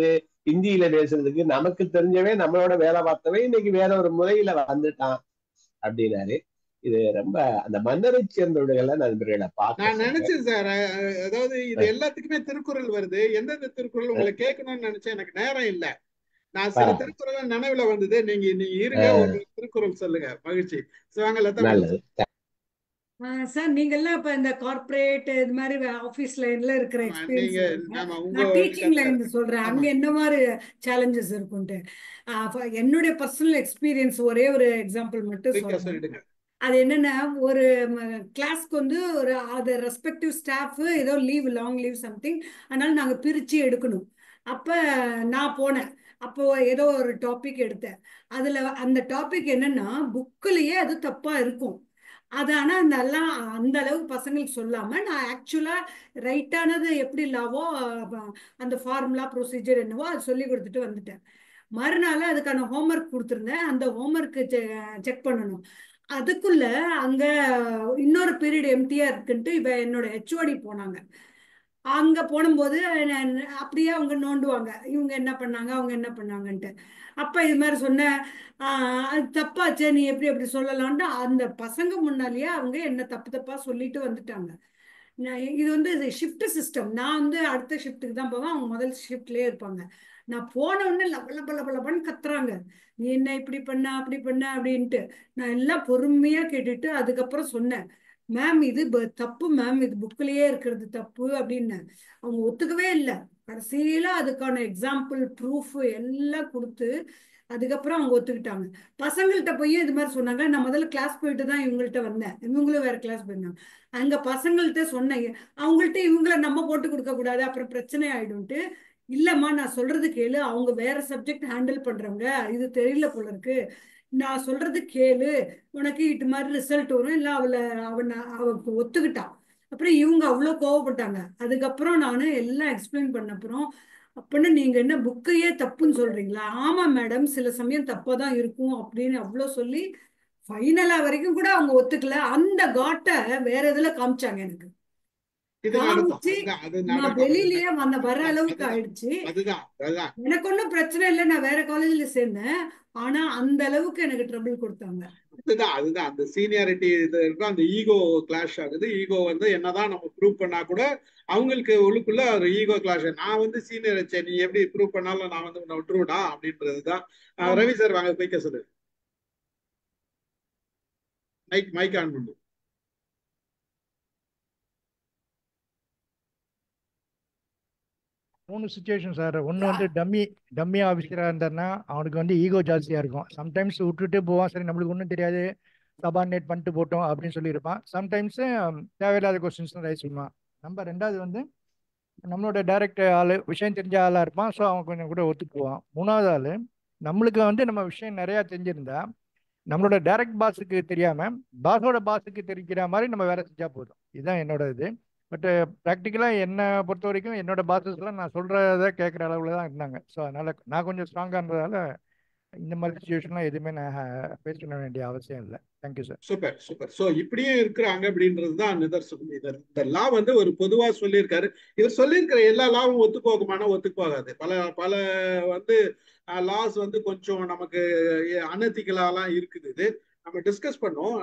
இந்தியில பேசுறதுக்கு நமக்கு தெரிஞ்சவன் நம்மளோட வேலை பார்த்தவன் இன்னைக்கு வேற ஒரு முறையில வந்துட்டான் அப்படின்னாரு. இது ரொம்ப அந்த மன்னரை சேர்ந்தவர்களை நண்பர்களை பார்க்க நான் நினைச்சேன் சார், அதாவது இது எல்லாத்துக்குமே திருக்குறள் வருது. எந்தெந்த திருக்குறள் உங்களை கேட்கணும்னு நினைச்சேன், எனக்கு நேரம் இல்ல. நான் சில திருக்குறள் நினைவுல வந்தது. நீங்க இருங்க, ஒரு திருக்குறள் சொல்லுங்க. மகிழ்ச்சி. வாங்க லதா. நல்லது. சார் நீங்க எல்லாம் இப்ப இந்த கார்ப்பரேட் இது மாதிரி ஆபீஸ் லைன்ல இருக்கிற எக்ஸ்பீரியன்ஸ், நான் டீச்சிங் லைன் சொல்றேன், அங்க என்ன மாதிரி சேலஞ்சஸ் இருக்கும்ட்டு. என்னுடைய பர்சனல் எக்ஸ்பீரியன்ஸ் ஒரே ஒரு எக்ஸாம்பிள் மட்டும் சொல்றேன். அது என்னன்னா, ஒரு கிளாஸ்க்கு வந்து ஒரு அது ரெஸ்பெக்டிவ் ஸ்டாஃப் ஏதோ லீவ், லாங் லீவ் சம்திங், அதனால நாங்க பிரிச்சு எடுக்கணும். அப்ப நான் போனேன். அப்போ ஏதோ ஒரு டாபிக் எடுத்தேன். அதுல அந்த டாபிக் என்னன்னா, புக்கிலேயே அது தப்பா இருக்கும். அது ஆனா நல்லா அந்த அளவுக்கு பசங்களுக்கு சொல்லாம நான் ஆக்சுவலா ரைட்டானது எப்படி லாவோ அந்த ஃபார்முலா ப்ரொசீஜர் என்னவோ அது சொல்லி கொடுத்துட்டு வந்துட்டேன். மறுநாள் அதுக்கான ஹோம்ஒர்க் கொடுத்துருந்தேன். அந்த ஹோம்ஒர்க் செக் பண்ணணும். அதுக்குள்ள அங்க இன்னொரு பீரியட் எம்டியா இருக்குன்ட்டு இவ என்னோட ஹெச்ஓடி போனாங்க. அங்க போனும்போது அப்படியே அவங்க நோண்டுவாங்க, இவங்க என்ன பண்ணாங்க அவங்க என்ன பண்ணாங்கன்ட்டு. அப்ப இது மாதிரி சொன்ன அது தப்பாச்சே, நீ எப்படி எப்படி சொல்லலாம்னு அந்த பசங்க முன்னாலேயே அவங்க என்ன தப்பு தப்பா சொல்லிட்டு வந்துட்டாங்க. இது வந்து ஷிஃப்ட் சிஸ்டம். நான் வந்து அடுத்த ஷிஃப்ட்டுக்கு தான் போவேன், அவங்க முதல் ஷிஃப்ட்லயே இருப்பாங்க. நான் போன உடனே லபலபலபலபன்னு கத்துறாங்க, நீ என்ன இப்படி பண்ண அப்படி பண்ண அப்படின்ட்டு. நான் எல்லாம் பொறுமையா கேட்டுட்டு அதுக்கப்புறம் சொன்னேன், மேம் இது தப்பு மேம், இது புக்கிலேயே இருக்கிறது தப்பு அப்படின்னு. அவங்க ஒத்துக்கவே இல்லை. கடைசியில அதுக்கான எக்ஸாம்பிள் ப்ரூஃப் எல்லாம் கொடுத்து அதுக்கப்புறம் அவங்க ஒத்துக்கிட்டாங்க. பசங்கள்கிட்ட போய் இது மாதிரி சொன்னாங்க. நான் முதல்ல கிளாஸ் போயிட்டு தான் இவங்கள்ட்ட வந்தேன், இவங்களும் வேற கிளாஸ் போயிருந்தாங்க. அங்க பசங்கள்கிட்ட சொன்னேன், அவங்கள்ட்ட இவங்கள நம்ம போட்டு கொடுக்க கூடாது, அப்புறம் பிரச்சனை ஆயிடும்ட்டு. இல்லம்மா நான் சொல்றது கேளு, அவங்க வேற சப்ஜெக்ட் ஹேண்டில் பண்றவங்க, இது தெரியல போல இருக்கு, நான் சொல்றது கேளு, உனக்கு இது மாதிரி ரிசல்ட் வரும். இல்ல அவளுக்கு ஒத்துக்கிட்டான். அப்புறம் இவங்க அவ்வளோ கோவப்பட்டாங்க. அதுக்கப்புறம் நான் எல்லாம் எக்ஸ்பிளைன் பண்ண அப்புறம், அப்படின்னு நீங்க என்ன புக்கையே தப்புன்னு சொல்றீங்களா? ஆமா மேடம், சில சமயம் தப்பா தான் இருக்கும் அப்படின்னு அவ்வளோ சொல்லி ஃபைனலா வரைக்கும் கூட அவங்க ஒத்துக்கல. அந்த காட்டை வேற இதுல காமிச்சாங்க எனக்கு. நான் வெளியிலயே வர அளவுக்கு ஆயிடுச்சு. எனக்கு ஒன்னும் பிரச்சனை இல்லை, நான் வேற காலேஜ்ல சேர்ந்தேன். ஆனா அந்த அளவுக்கு எனக்கு ட்ரபிள் கொடுத்தாங்க. அதுதான் அந்த சீனியாரிட்டி இது இருக்கும், அந்த ஈகோ கிளாஷ் ஆகுது. ஈகோ வந்து என்னதான் நம்ம ப்ரூவ் பண்ணா கூட அவங்களுக்கு உள்ளுக்குள்ள ஒரு ஈகோ கிளாஷ். நான் வந்து சீனியர் வச்சே, நீ எப்படி ப்ரூவ் பண்ணாலும் நான் வந்து உன்னை விட்டுருடா அப்படின்றதுதான். ரவி சார் வாங்க போய்க்க சொல்லு. மைக் ஆன் பண்ணு. 3 சிச்சுவேஷன் சார். ஒன்று வந்து டம்மி ஆஃபீஸராக இருந்தாருன்னா அவனுக்கு வந்து ஈகோ ஜாஸ்தியாக இருக்கும். சம்டைம்ஸ் விட்டுட்டு போவான், சரி நம்மளுக்கு ஒன்றும் தெரியாது சபார்டினேட் பண்ணிட்டு போட்டோம் அப்படின்னு சொல்லியிருப்பான். சம்டைம்ஸ் தேவையில்லாத கொஸ்டின்ஸ் ரைஸ் பண்ணுவான். ரெண்டாவது வந்து நம்மளோட டைரக்ட் ஆள், விஷயம் தெரிஞ்ச ஆளாக இருப்பான். ஸோ அவன் கொஞ்சம் கூட ஒத்துக்குவான். மூணாவது ஆள் நம்மளுக்கு வந்து நம்ம விஷயம் நிறையா தெரிஞ்சிருந்தா நம்மளோட டைரக்ட் பாஸுக்கு தெரியாமல் பாஸோட பாஸுக்கு தெரிவிக்கிற மாதிரி நம்ம வேலை செஞ்சால் போதும். இதுதான் என்னோட இது. பட் ப்ராக்டிக்கலாக என்னை பொறுத்த வரைக்கும் என்னோட பாசஸ்லாம் நான் சொல்கிறத கேட்குற அளவில் தான் இருந்தாங்க. ஸோ அதனால் நான் கொஞ்சம் ஸ்ட்ராங்காக இருந்ததால் இந்த மாதிரி சுச்சுவேஷன்லாம் எதுவுமே நான் ஃபேஸ் பண்ண வேண்டிய அவசியம் இல்லை. Thank you sir. Super super. So இப்படியும் இருக்கிறாங்க அப்படின்றது தான் நிதர்சனம். இந்த லா வந்து ஒரு பொதுவாக சொல்லியிருக்காரு. இவர் சொல்லியிருக்கிற எல்லா லாவும் ஒத்துப்போகுமானா ஒத்துப்போகாது. பல வந்து லாஸ் வந்து கொஞ்சம் நமக்கு அனதிக்கலாலாம் இருக்குது. இது நம்ம டிஸ்கஸ் பண்ணோம்,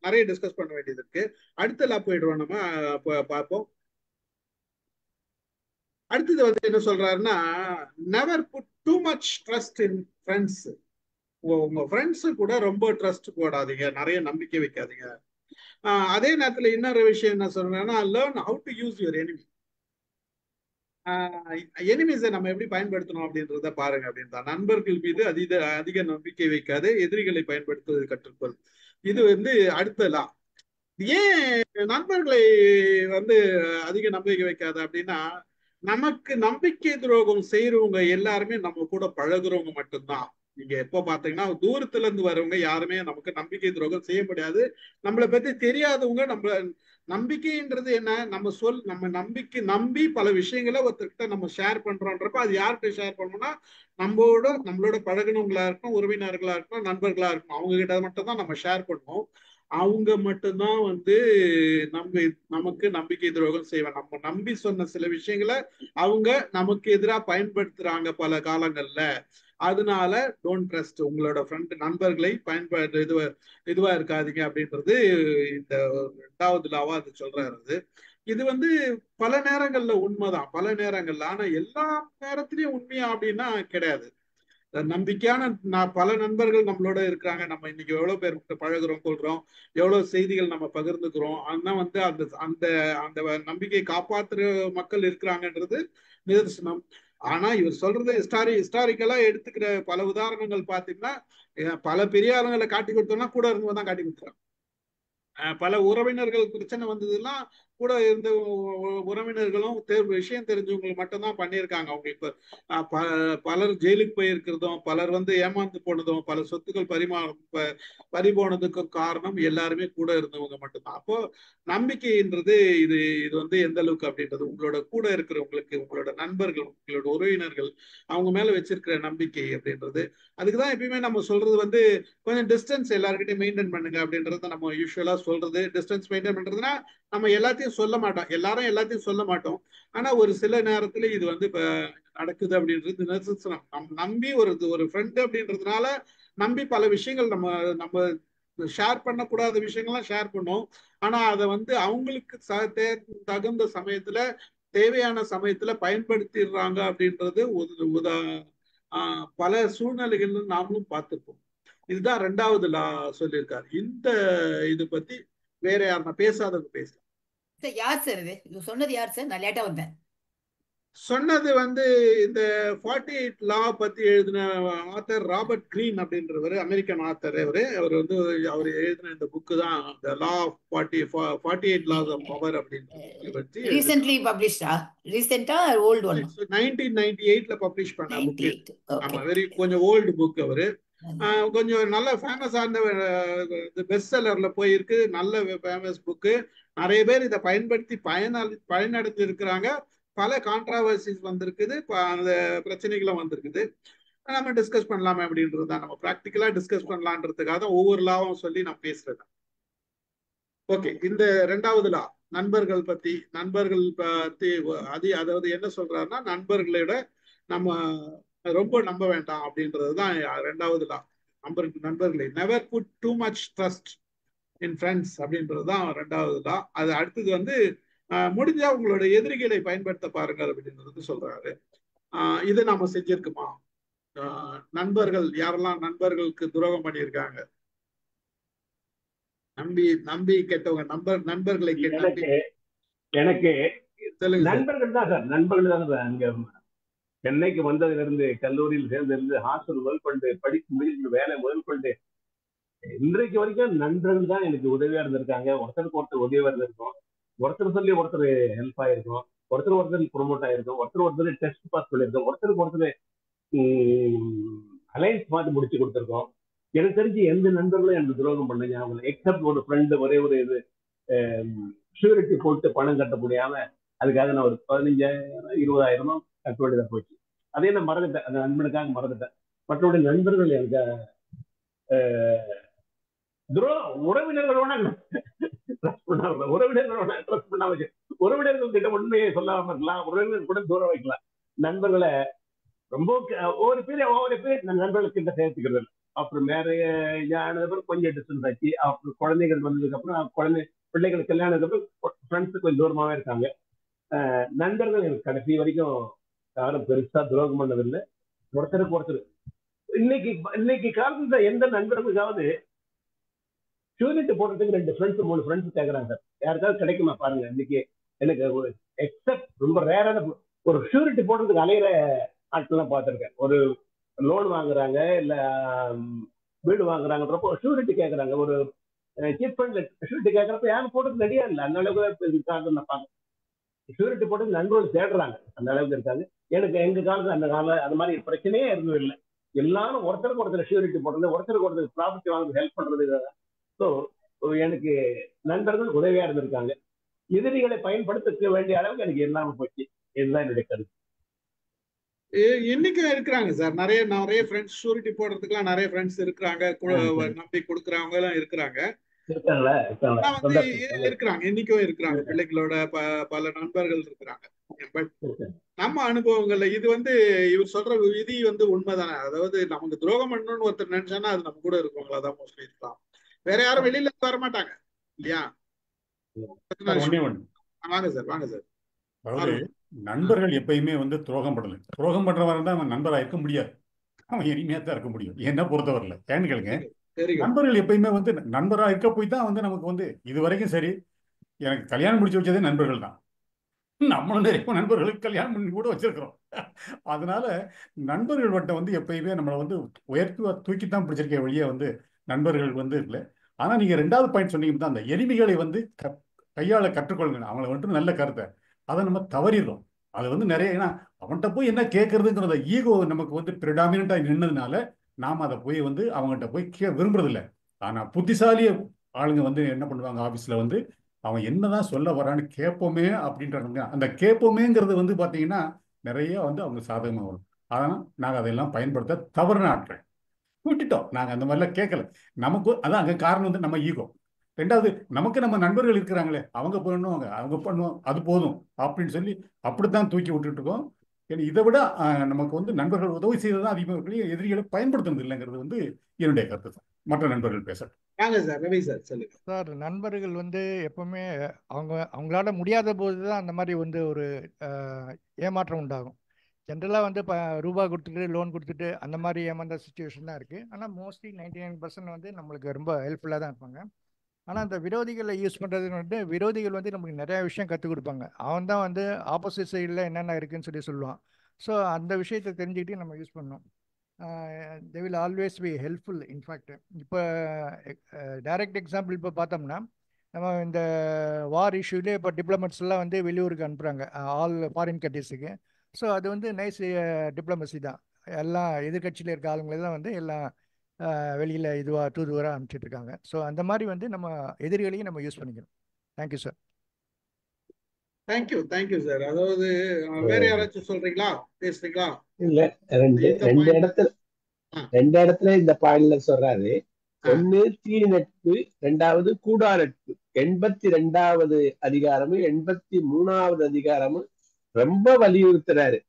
நிறைய டிஸ்கஸ் பண்ண வேண்டியது இருக்கு. அடுத்த லா போயிடுவோம், நம்ம பார்ப்போம். அடுத்தது வந்து என்ன சொல்றாருன்னா, never put too much trust in friends. உங்க ஃப்ரெண்ட்ஸு கூட ரொம்ப ட்ரஸ்ட் போடாதீங்க, நிறைய நம்பிக்கை வைக்காதீங்க. அதே நேரத்துல இன்னொரு விஷயம் என்ன சொல்றேன்னா, learn how to use your enemy. எனிமீஸை நம்ம எப்படி பயன்படுத்தணும் அப்படின்றத பாருங்க அப்படின்னு தான். நண்பர்கள் மீது அதிக நம்பிக்கை வைக்காது, எதிரிகளை பயன்படுத்துவது கற்றுக்கொள். இது வந்து அடுத்த லா. ஏன் நண்பர்களை வந்து அதிக நம்பிக்கை வைக்காது அப்படின்னா, நமக்கு நம்பிக்கை துரோகம் செய்யறவங்க எல்லாருமே நம்ம கூட பழகுறவங்க மட்டும்தான். நீங்க எப்போ பாத்தீங்கன்னா தூரத்துல இருந்து வரவங்க யாருமே நமக்கு நம்பிக்கை துரோகம் செய்ய முடியாது. நம்மளை பத்தி தெரியாதவங்க நம்ம நம்பிக்கைன்றது என்ன, நம்ம நம்பி பல விஷயங்களை ஒருத்தர்கிட்ட நம்ம ஷேர் பண்றோன்றப்ப அது யார்கிட்ட ஷேர் பண்ணணும்னா நம்மளோட பழகினவங்களா இருக்கணும், உறவினர்களா இருக்கணும், நண்பர்களா இருக்கணும், அவங்க கிட்ட மட்டும் தான் நம்ம ஷேர் பண்ணுவோம். அவங்க மட்டும்தான் வந்து நமக்கு நம்பிக்கை துரோகம் செய்வாங்க. நம்ம நம்பி சொன்ன சில விஷயங்களை அவங்க நமக்கு எதிராக பயன்படுத்துறாங்க பல காலங்கள்ல. அதனால டோன்ட் ட்ரஸ்ட், உங்களோட ஃப்ரெண்ட் நண்பர்களை இதுவா இருக்காதீங்க அப்படின்றது இந்த 2வது லாவா அது சொல்றாரு. இது வந்து பல நேரங்கள்ல உண்மைதான், பல நேரங்கள்ல. ஆனா எல்லா நேரத்திலயும் உண்மையா அப்படின்னா கிடையாது. நம்பிக்கையான பல நண்பர்கள் நம்மளோட இருக்கிறாங்க. நம்ம இன்னைக்கு எவ்வளவு பேர் பழகுறோம், கொள்றோம், எவ்வளவு செய்திகள் நம்ம பகிர்ந்துக்கிறோம். ஆனா வந்து அந்த அந்த அந்த நம்பிக்கையை காப்பாற்றுற மக்கள் இருக்கிறாங்கன்றது நிதர்சனம். ஆனா இவர் சொல்றது ஹிஸ்டாரிக்கலா எடுத்துக்கிற பல உதாரணங்கள் பாத்தீங்கன்னா, பல பெரிய ஆளுங்களை காட்டி கொடுத்தோம்னா கூட இருந்தவங்க தான் காட்டி கொடுத்துறாங்க. பல உறவினர்கள் பிரச்சனை வந்ததுன்னா கூட இருந்த உறவினர்களும் விஷயம் தெரிஞ்சவங்களுக்கு மட்டும்தான் பண்ணியிருக்காங்க. அவங்க இப்ப பலர் ஜெயிலுக்கு போயிருக்கிறதும், பலர் வந்து ஏமாந்து போனதும், பல சொத்துக்கள் பறிபோனதுக்கும் காரணம் எல்லாருமே கூட இருந்தவங்க மட்டும்தான். அப்போ நம்பிக்கைன்றது இது வந்து எந்த அளவுக்கு அப்படின்றது உங்களோட கூட இருக்கிறவங்களுக்கு, உங்களோட நண்பர்கள், உங்களோட உறவினர்கள் அவங்க மேல வச்சிருக்கிற நம்பிக்கை அப்படின்றது. அதுக்குதான் எப்பயுமே நம்ம சொல்றது வந்து கொஞ்சம் டிஸ்டன்ஸ் எல்லாருக்கிட்டையும் மெயின்டைன் பண்ணுங்க அப்படின்றத நம்ம யூஸ்வலா சொல்றது. டிஸ்டன்ஸ் மெயின்டைன் பண்றதுன்னா நம்ம எல்லாத்தையும் சொல்ல மாட்டோம், எல்லாரும் எல்லாத்தையும் சொல்ல மாட்டோம். ஆனா ஒரு சில நேரத்துல இது வந்து இப்ப நடக்குது அப்படின்றது நிதர்சனம். நம்பி ஒரு ஃப்ரெண்ட் அப்படின்றதுனால நம்பி பல விஷயங்கள் நம்ம நம்ம ஷேர் பண்ணக்கூடாத விஷயங்கள்லாம் ஷேர் பண்ணோம். ஆனா அதை வந்து அவங்களுக்கு தகுந்த சமயத்துல, தேவையான சமயத்துல பயன்படுத்திடுறாங்க அப்படின்றது பல சூழ்நிலைகள் நாமளும் பார்த்திருப்போம். இதுதான் 2வது லா சொல்லியிருக்காரு. இந்த இது பத்தி வேற யாருன்னா பேசாதவங்க பேசலாம். யார் சார் இது சொன்னது? யார் சார்? நான் லேட்டா வந்தேன். சொன்னது வந்து இந்த 48 லா பத்தி எழுதின ஆத்தர் ராபர்ட் கிரீன் அப்படின்றவர், அமெரிக்கன் ஆத்தர். அவர் வந்து அவர் எழுதின இந்த புக்கு தான் The Law of 48 Laws of Power அப்படின்ற பத்தி ரீசென்ட்லி பப்ளிஷ்டா? ரீசென்ட்டா ஓல்ட் ஒன்? 1998ல பப்ளிஷ் பண்ண புக். ஆமா, கொஞ்சம் ஓல்டு புக். அவரு கொஞ்சம் நல்ல ஃபேமஸ் ஆன பெஸ்ட் செல்லர்ல போயிருக்கு. நல்ல ஃபேமஸ் புக்கு. நிறைய பேர் இதை பயன்படுத்தி பயனடைஞ்சு இருக்கிறாங்க. பல கான்ட்ராவர்சிஸ் வந்திருக்குது, அந்த பிரச்சனைகளும் வந்திருக்குது. நம்ம டிஸ்கஸ் பண்ணலாமே அப்படின்றது தான், நம்ம ப்ராக்டிக்கலா டிஸ்கஸ் பண்ணலான்றதுக்காக தான் ஒவ்வொரு லாவும் சொல்லி நான் பேசுறேன். ஓகே, இந்த 2வது லா நண்பர்கள் பத்தி அதாவது என்ன சொல்றாருன்னா, நண்பர்களோட நம்ம ரொம்ப நம்ப வேண்டாம் அப்படின்றதுதான் 2வது லா. நண்பர்களை never put too much trust in friends அப்படின்றதுதான் 2வது லா. அது அடுத்தது வந்து முடிஞ்சா உங்களோட எதிரிகளை பயன்படுத்த பாருங்கள் அப்படின்றது சொல்றாரு. இது நாம செஞ்சிருக்குமா? நண்பர்கள் யாரெல்லாம் நண்பர்களுக்கு துரோகம் பண்ணியிருக்காங்க, நம்பி கெட்டவங்க நண்பர்களை எனக்கு நண்பர்கள் தான் சார். நண்பர்கள் தான் சார். அங்க சென்னைக்கு வந்ததுல இருந்து, கல்லூரியில் சேர்ந்திருந்து, ஹாஸ்டல் முதல் கொண்டு, படிப்பு முடிஞ்சு வேலை முதல் கொண்டு இன்றைக்கு வரைக்கும் நண்பர்கள் தான் எனக்கு உதவியா இருந்திருக்காங்க. ஒருத்தருக்கு ஒருத்தர் உதவியா இருந்திருக்கோம். ஒருத்தர் சொல்லி ஒருத்தர் ஹெல்ப் ஆயிருக்கும், ஒருத்தர் ப்ரொமோட் ஆயிருக்கும், ஒருத்தர் டெஸ்ட் பாஸ் பண்ணிருக்கோம், ஒருத்தருக்கு ஒருத்தர் அலைன்ஸ் பார்த்து முடிச்சு கொடுத்துருக்கோம். எனக்கு தெரிஞ்சு எந்த நண்பர்களும் எனக்கு துரோகம் பண்ணீங்க அவங்க, எக்ஸப்ட் ஒரு ஃப்ரெண்டு ஒரே ஒரு இது ஷூரிட்டி போட்டு பணம் கட்ட முடியாம அதுக்காக நான் ஒரு 15,000 20,000 கட்ட வேண்டியதா போச்சு. அதே நான் மறந்துட்டேன், அந்த நண்பனுக்காக மறந்துட்டேன். மற்றபடி நண்பர்கள் எனக்கு உறவினர்களோட உறவினர்கள் கிட்ட உண்மையை சொல்லாம இருக்கலாம், உறவினர்கள் கூட தூரம் வைக்கலாம். நண்பர்களை ரொம்ப ஒவ்வொரு பேர் நண்பர்களுக்கு கிட்ட சேர்த்துக்கிறது. அப்புறம் மேரேஜ் ஆனதுக்கு கொஞ்சம் டிஸ்டன்ஸ் ஆச்சு. அப்புறம் குழந்தைகள் வந்ததுக்கு அப்புறம் பிள்ளைகள் கல்யாணத்துக்கு அப்புறம் ஃப்ரெண்ட்ஸ் கொஞ்சம் தூரமாவே இருக்காங்க. நண்பர்கள் எனக்கு கடைசி வரைக்கும் யாரும் பெருசா துரோகம் பண்ணதில்லை. ஒருத்தருக்கு ஒருத்தர் இன்னைக்கு காலத்துல எந்த நண்பர்களுக்காவது ஷூரிட்டி போடுறதுக்கு 2 ஃப்ரெண்ட்ஸ் 3 ஃப்ரெண்ட்ஸ் கேட்கறாங்க சார். யாருக்காவது கிடைக்குமா பாருங்க. இன்னைக்கு எனக்கு எக்ஸப்ட் ரொம்ப ரேரான ஒரு ஷூரிட்டி போடுறதுக்கு அலையிற ஆட்கள்லாம் பார்த்துருக்கேன். ஒரு லோன் வாங்குறாங்க, இல்ல வீடு வாங்குறாங்கன்றப்போ ஷூரிட்டி கேட்கறாங்க. ஒரு சீட் ஃபண்ட்ல ஷூரிட்டி கேட்கறப்ப யாரும் போடுறது ரெடியா இல்லை. அந்த அளவுக்கு இருக்காங்க. நான் பார்க்கறேன் ஷூரிட்டி போட்டு நண்பர்கள் தேடுறாங்க, அந்த அளவுக்கு இருக்காங்க. எனக்கு எங்க காலத்துல அந்த காலம் அது மாதிரி பிரச்சனையே இருந்தது இல்லை. எல்லாரும் ஒருத்தருக்கு ஒருத்தர் ஷூரிட்டி போடுறது, ஒருத்தருக்கு ஒருத்தர் ப்ராப்பர்ட்டி வாங்க ஹெல்ப் பண்றது. ஸோ எனக்கு நண்பர்கள் உதவியா இருந்திருக்காங்க. எதிரிகளை பயன்படுத்த வேண்டிய அளவுக்கு எனக்கு இல்லாம போச்சு. இதுதான் என்னுடைய கருத்து. இன்னைக்கும் இருக்கிறாங்க சார், நிறைய ஃப்ரெண்ட்ஸ் ஷூரிட்டி போடுறதுக்குலாம் நிறைய ஃப்ரெண்ட்ஸ் இருக்கிறாங்க, நம்பி கொடுக்குறவங்க எல்லாம் இருக்கிறாங்க. இருக்காங்களா இருக்காங்களா நான் வந்து தொண்டர்கள் இருக்கிறாங்க, இன்னைக்கும் இருக்கிறாங்க, பிள்ளைகளோட பல நண்பர்கள் இருக்கிறாங்க. பட் நம்ம அனுபவங்கள்ல இது வந்து இவர் சொல்ற விதி வந்து உண்மைதானே. அதாவது நமக்கு துரோகம் பண்ணணும்னு ஒருத்தர் நினைச்சானா அது நம்ம கூட இருக்கவங்களா தான் மோஸ்ட்லி இருக்கலாம், வேற யாரும் வெளியில இருந்து வர மாட்டாங்க இல்லையா. ஒண்ணே ஒண்ணு. வாங்க சார், வாங்க சார். அதாவது நண்பர்கள் எப்பயுமே வந்து துரோகம் பண்ணல. துரோகம் பண்றவன் தான் அவன் நண்பராக இருக்க முடியாது, அவன் இனிமையா தான் இருக்க முடியும் என்ன பொறுத்தவரையில. ஏன்னு கேளுங்க, நண்பர்கள் எப்பயுமே வந்து நண்பராக இருக்க போய் தான் வந்து நமக்கு வந்து இது வரைக்கும் சரி, எனக்கு கல்யாணம் முடிச்சு வச்சதே நண்பர்கள் தான். நம்மளும் நிறைய நண்பர்களுக்கு கல்யாணம் பண்ணி கூட வச்சிருக்கிறோம். அதனால நண்பர்கள் வட்டம் வந்து எப்பயுமே நம்மளை வந்து உயர்த்தி தூக்கி தான் பிடிச்சிருக்க வழியே வந்து நண்பர்கள் வந்து இல்லை. ஆனா நீங்க ரெண்டாவது பாயிண்ட் சொன்னீங்க தான், அந்த எளிமைகளை வந்து கையாள கற்றுக்கொள்ளுங்க. அவங்களை வந்துட்டு நல்ல கருத்தை அதை நம்ம தவறிடுறோம். அது வந்து நிறைய, ஏன்னா அவன்கிட்ட போய் என்ன கேட்கறதுங்கிறத ஈகோ நமக்கு வந்து பிரிடாமினா நின்னதுனால நாம அதை போய் வந்து அவங்ககிட்ட போய் விரும்புறதில்லை. ஆனா புத்திசாலிய ஆளுங்க வந்து என்ன பண்ணுவாங்க, ஆபீஸ்ல வந்து அவன் என்னதான் சொல்ல வரான்னு கேட்போமே அப்படின்றாங்க. அந்த கேட்போமேங்கிறது வந்து பாத்தீங்கன்னா நிறைய வந்து அவங்க சாதகமாக வரும். அதனால் நாங்கள் அதெல்லாம் பயன்படுத்த தவறுன ஆட்கள் விட்டுட்டோம். நாங்கள் அந்த மாதிரிலாம் கேட்கல. நமக்கு அதான் அங்கே காரணம் வந்து நம்ம ஈகோ. ரெண்டாவது, நமக்கு நம்ம நண்பர்கள் இருக்கிறாங்களே, அவங்க பண்ணுவாங்க, அவங்க பண்ணுவோம், அது போதும் அப்படின்னு சொல்லி அப்படித்தான் தூக்கி விட்டுட்டு இருக்கோம். ஏன்னா இதை விட நமக்கு வந்து நண்பர்கள் உதவி செய்ததான் அதிகமாக எதிரிகளை பயன்படுத்துறது இல்லைங்கிறது வந்து என்னுடைய கருத்து தான். மற்ற நண்பர்கள் பேசட்டும். சார், நண்பர்கள் வந்து எப்பவுமே அவங்களால முடியாத போது தான் அந்த மாதிரி வந்து ஒரு ஏமாற்றம் உண்டாகும். ஜென்ரலாக வந்து இப்போ ரூபா கொடுத்துட்டு லோன் கொடுத்துட்டு அந்த மாதிரி ஏமாந்த சுச்சுவேஷன் தான் இருக்குது. ஆனால் மோஸ்ட்லி 99% வந்து நம்மளுக்கு ரொம்ப ஹெல்ப்ஃபுல்லாக தான் இருப்பாங்க. ஆனால் அந்த விரோதிகளை யூஸ் பண்ணுறதுன்னு வந்து விரோதிகள் வந்து நமக்கு நிறையா விஷயம் கற்றுக் கொடுப்பாங்க. அவன் தான் வந்து ஆப்போசிட் சைடில் என்னென்ன இருக்குன்னு சொல்லி சொல்லுவான். ஸோ அந்த விஷயத்தை தெரிஞ்சுக்கிட்டு நம்ம யூஸ் பண்ணணும். They will always be helpful. In fact இப்போ டைரக்ட் எக்ஸாம்பிள் இப்போ பார்த்தோம்னா, நம்ம இந்த வார் இஷ்யூலேயே இப்போ டிப்ளமேட்ஸ்லாம் வந்து வெளியூருக்கு அனுப்புகிறாங்க, ஆல் ஃபாரின் கண்ட்ரீஸுக்கு. ஸோ அது வந்து நைஸ் டிப்ளமசி தான். எல்லாம் எதிர்கட்சியில் இருக்க ஆளுங்களெல்லாம் வந்து எல்லாம் வெளியில் தூதுவராக அனுப்பிச்சிட்டு இருக்காங்க. ஸோ அந்த மாதிரி வந்து நம்ம எதிரிகளையும் நம்ம யூஸ் பண்ணிக்கணும். Thank you sir. Thank you sir. அதாவது வேற யாராச்சும் சொல்றீங்களா, பேசுறீங்களா? இல்ல, ரெண்டு இடத்துல இந்த பாடல சொல்றாரு. ஒண்ணு தீ நட்பு, ரெண்டாவது கூடா நட்பு. 82வது அதிகாரமும் 83வது அதிகாரமும் ரொம்ப வலியுறுத்துறாரு.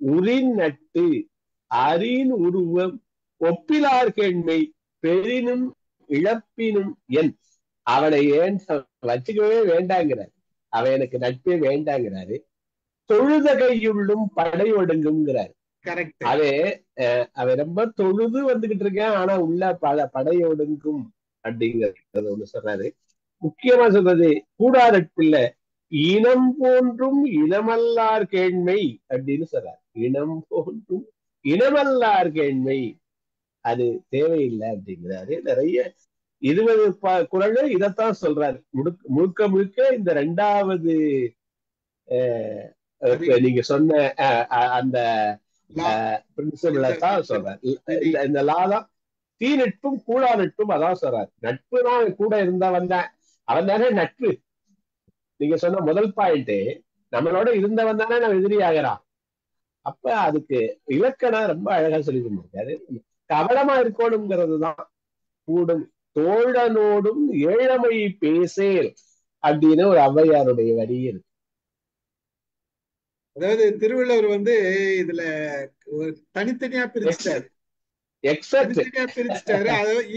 உரின் நட்பு அரின் உருவம் ஒப்பிலார் கேண்மை பெரினும் இழப்பினும் என் அவனை ஏன் வச்சுக்கவே வேண்டாங்கிறார். அவன் எனக்கு நட்பே வேண்டாங்கிறாரு. தொழுத கையுள்ளும் படை ஒடுங்குங்கிறாரு. அவன் ரொம்ப தொழுது வந்துகிட்டு இருக்கேன், ஆனா உள்ள படை ஒடுங்கும் அப்படிங்கறது ஒண்ணு சொல்றாரு. முக்கியமா சொல்றது கூடா நட்புல இனம் போன்றும் இனமல்லார் கேண்மை அப்படின்னு சொல்றாரு. இனம் போன்றும் இனமல்லார் கேண்மை அது தேவையில்லை அப்படிங்கிறாரு. நிறைய 20 குறள் இதைத்தான் சொல்றாரு. முழுக்க முழுக்க இந்த 2வது நீங்க சொன்ன அந்த பிரின்சிபிள தான் சொல்றாரு. இந்த லா தான் தீ நட்பும் கூடா நட்பும் அதான் சொல்றாரு. நட்பு தான் கூட இருந்தா வந்தேன், அவன் தானே நட்பு. நீங்க சொன்ன முதல் பாயிண்ட், நம்மளோட இருந்தவன் தானே நம்ம எதிரி ஆகிறான். அப்ப அதுக்கு இலக்கணம் ரொம்ப அழகா சொல்லி கொடுத்திருக்காரு. கவனமா இருக்கணுங்கிறது தான். கூடும் தோழனோடும் ஏழமை பேசேல் அப்படின்னு ஒரு ஔவையாருடைய வரி இருக்கு. அதாவது திருவள்ளுவர் வந்து இதுல தனித்தனியா பிரிச்சுட்டாரு.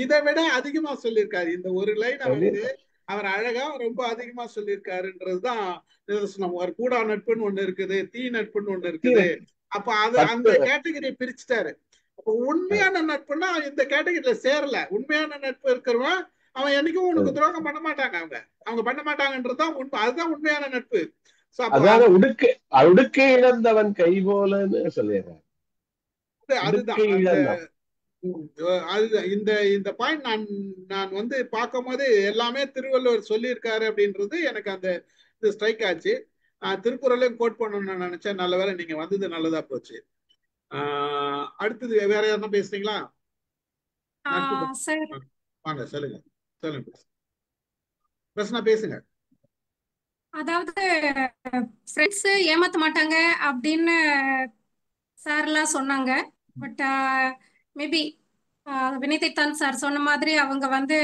இதை விட அதிகமா சொல்லியிருக்காரு. இந்த ஒரு லைனை வந்து அவர் அழகா ரொம்ப அதிகமா சொல்லியிருக்காருன்றதுதான் நிதர்சனம். ஒரு கூடா நட்புன்னு ஒண்ணு இருக்குது, தீ நட்புன்னு ஒண்ணு இருக்குது. அப்ப அது அந்த கேட்டகரியை பிரிச்சுட்டாரு. அப்ப உண்மையான நட்புன்னா இந்த கேட்டகரியில சேரல. உண்மையான நட்பு இருக்கிறவன் அவன் என்னைக்கும் உனக்கு துரோகம் பண்ண மாட்டாங்க, அவங்க பண்ண மாட்டாங்கன்றதுதான் உண்மை. அதுதான் உண்மையான நட்பு. உடுக்கை இழந்தவன் கை போலன்னு சொல்லிடுறான். அதுதான் இந்த பாயிண்ட் நான் வந்து பார்க்கும் போது எல்லாமே திருவள்ளுவர் சொல்லியிருக்காரு அப்படின்றது எனக்கு அந்த இது ஸ்ட்ரைக் ஆச்சு. திருக்குறளையும் கோட் பண்ணணும்னு நினைச்சேன். நல்ல வேலை நீங்க வந்தது நல்லதா போச்சு. அடுத்தது வேற யாருன்னா பேசுறீங்களா? வாங்க, சொல்லுங்க பிரச்சனை பேசுங்க. அதாவது ஃப்ரெண்ட்ஸ் ஏமாத்த மாட்டாங்க அப்படின்னு சார்லாம் சொன்னாங்க. பட் மேபி வினிதைத்தான் சார் சொன்ன மாதிரி அவங்க வந்து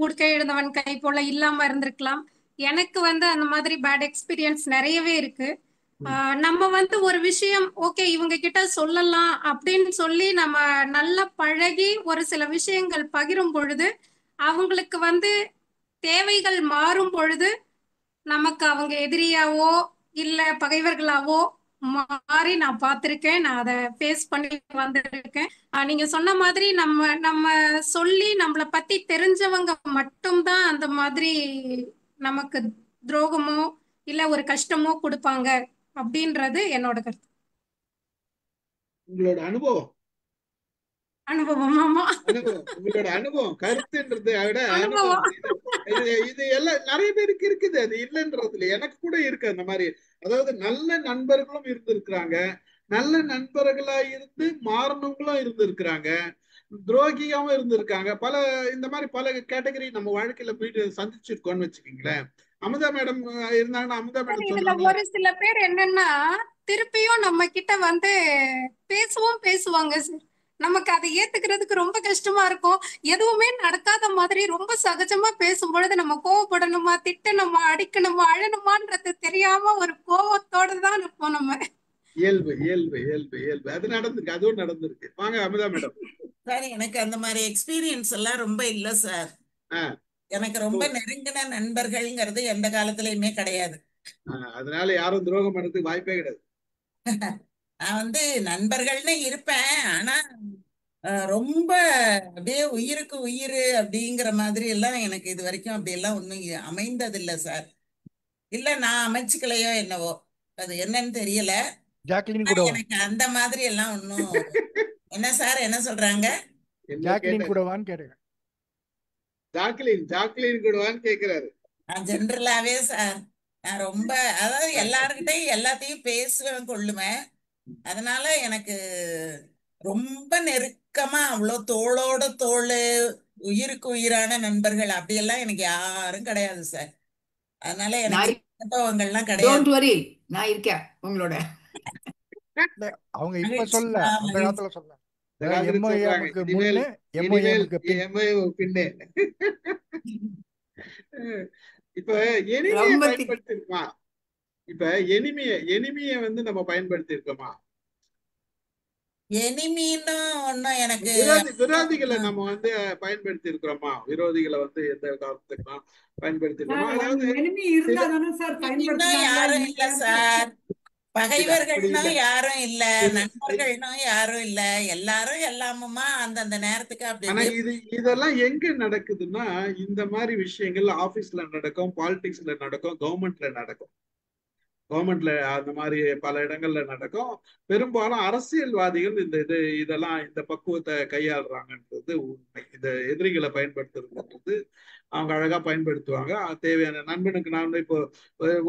உடுக்கை இழந்தவன் கை போல இல்லாம இருந்திருக்கலாம். எனக்கு வந்து அந்த மாதிரி பேட் எக்ஸ்பீரியன்ஸ் நிறையவே இருக்கு. நம்ம வந்து ஒரு விஷயம் ஓகே இவங்க கிட்ட சொல்லலாம் அப்படின்னு சொல்லி நம்ம நல்லா பழகி ஒரு சில விஷயங்கள் பகிரும் பொழுது அவங்களுக்கு வந்து தேவைகள் மாறும் பொழுது நமக்கு அவங்க எதிரியாவோ இல்ல பகைவர்களாவோ மாறி நான் பார்த்திருக்கேன். நான் அதை ஃபேஸ் பண்ணி வந்திருக்கேன். நீங்க சொன்ன மாதிரி நம்ம நம்ம சொல்லி நம்மளை பத்தி தெரிஞ்சவங்க மட்டும்தான் அந்த மாதிரி நமக்கு துரோகமோ இல்ல ஒரு கஷ்டமோ கொடுப்பாங்க அப்படின்றது என்னோட கருத்து. உங்களோட அனுபவம் ஆமா உங்களோட அனுபவம் கருத்துன்றதை விட அனுபவம் இது எல்லாம் நிறைய பேருக்கு இருக்குது. அது இல்லைன்றதுல எனக்கு கூட இருக்கு அந்த மாதிரி. அதாவது நல்ல நண்பர்களும் இருந்திருக்கிறாங்க, நல்ல நண்பர்களா இருந்து மாறினவங்களும் இருந்திருக்கிறாங்க, துரோகியாவும் இருந்திருக்காங்க. இந்த மாதிரி பல கேட்டகரி நம்ம வாழ்க்கையில போயிட்டு சந்திச்சிருக்கோம்னு வச்சுக்கீங்களேன். அமுதா மேடம் இருந்தாங்கன்னா அமுதா மேடம் இதுல சொல்றாங்க. ஒரு சில பேர் என்னன்னா திருப்பியும் நம்ம கிட்ட வந்து பேசுவாங்க சார். நமக்கு அதை ஏத்துக்கிறதுக்கு ரொம்ப கஷ்டமா இருக்கும். எதுவுமே நடக்காத மாதிரி ரொம்ப சகஜமா பேசும்பொழுது நம்ம கோவப்படணுமா, திட்டணுமா, அடிக்கணுமா, அழணுமான்றது தெரியாம ஒரு கோவத்தோட தான் இருப்போம் நம்ம. இயல்பு இயல்பு இயல்பு இயல்பு அது நடந்திருக்கு, அதுவும் நடந்திருக்கு. வாங்க அமுதா மேடம். சார் எனக்கு அந்த மாதிரி எக்ஸ்பீரியன்ஸ் எல்லாம் ரொம்ப இல்ல சார். எனக்கு ரொம்ப நெருங்கின நண்பர்கள்ங்கிறது எந்த காலத்திலயுமே கிடையாது. அதனால யாரும் துரோகம் பண்றதுக்கு வாய்ப்பே கிடையாது. நான் வந்து நண்பர்கள்னு இருப்பேன், ஆனா ரொம்ப அப்படியே உயிருக்கு உயிர் அப்படிங்கிற மாதிரி எல்லாம் எனக்கு இது வரைக்கும் அப்படி எல்லாம் ஒண்ணும் அமைந்ததில்லை சார். இல்ல நான் அமைச்சுக்கலையோ என்னவோ, அது என்னன்னு தெரியல. எனக்கு அந்த மாதிரி எல்லாம் ஒண்ணும். என்ன சார் என்ன சொல்றாங்க? ஜாக்லின் கூடவான்னு கேட்டேன். ஜாக்லின் கூடவான்னு கேக்குறாரு. ஜென்ரலாவே சார் நான் ரொம்ப அதாவது எல்லாருக்கிட்டையும் எல்லாத்தையும் பேசுவேன் கொள்ளுவேன். அதனால எனக்கு ரொம்ப நெருக்கமா அவ்வளோ தோளோட தோள் உயிருக்கு உயிரான நண்பர்கள் அப்படியெல்லாம் எனக்கு யாரும் கிடையாது சார். அதனால எனக்கு அனுபவங்கள்லாம் கிடையாது. நான் இருக்கேன் உங்களோட. அவங்க இப்ப சொல்ல அந்த காலத்துல சொல்ல எம்ஓஎம்க்கு முன்னே எம்ஓஎம்க்கு பின்னே. இப்ப எனிமையை பயன்படுத்தி இருக்கோமா? இப்ப எனிமையை வந்து நம்ம பயன்படுத்தி இருக்கோமா? எனக்கு விரோதிகளை நம்ம வந்து பயன்படுத்தி இருக்கிறோமா? விரோதிகளை வந்து எந்த காலத்துக்கும் பயன்படுத்தி இருக்கோமா? அதாவது யாரும் இல்ல சார், பகைவர்கள்னும் யாரும் இல்ல, நண்பர்கள்னும் யாரும் இல்ல, எல்லாரும் எல்லாமுமா அந்தந்த நேரத்துக்கு அப்படி. இதெல்லாம் எங்க நடக்குதுன்னா இந்த மாதிரி விஷயங்கள் ஆபீஸ்ல நடக்கும், பாலிடிக்ஸ்ல நடக்கும், கவர்மெண்ட்ல நடக்கும். கவர்மெண்ட்ல அந்த மாதிரி பல இடங்கள்ல நடக்கும். பெரும்பாலும் அரசியல்வாதிகள் இதெல்லாம் இந்த பக்குவத்தை கையாளுறாங்கன்றது உண்மை. இந்த எதிரிகளை பயன்படுத்துறதுன்றது அவங்க அழகா பயன்படுத்துவாங்க. தேவையான நண்பனுக்கு நான் இப்போ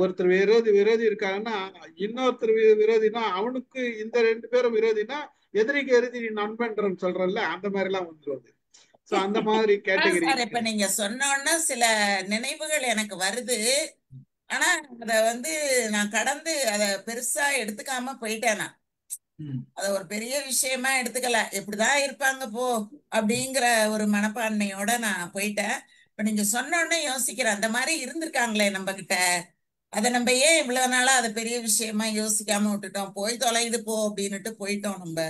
ஒருத்தர் விரோதி இருக்காங்கன்னா இன்னொருத்தர் விரோதினா அவனுக்கு இந்த 2 பேரும் விரோதினா எதிரிக்கு எதிரி நண்பன்றன்னு சொல்றோம்ல, அந்த மாதிரி எல்லாம் வந்துருவது. சோ அந்த மாதிரி கேட்டகரி. இப்ப நீங்க சொன்னோன்னா சில நினைவுகள் எனக்கு வருது. ஆனா அத வந்து நான் கடந்து அத பெருசா எடுத்துக்காம போயிட்டேனா, அத ஒரு பெரிய விஷயமா எடுத்துக்கல. எப்படிதான் இருப்பாங்க போ அப்படிங்கிற ஒரு மனப்பான்மையோட நான் போயிட்டேன். இப்ப நீங்க சொன்னோன்னே யோசிக்கிறேன், அந்த மாதிரி இருந்திருக்காங்களே நம்ம கிட்ட, அதை நம்ம ஏன் இவ்வளவு நாளா அதை பெரிய விஷயமா யோசிக்காம விட்டுட்டோம், போய் தொலைது போ அப்படின்னுட்டு போயிட்டோம் நம்ம.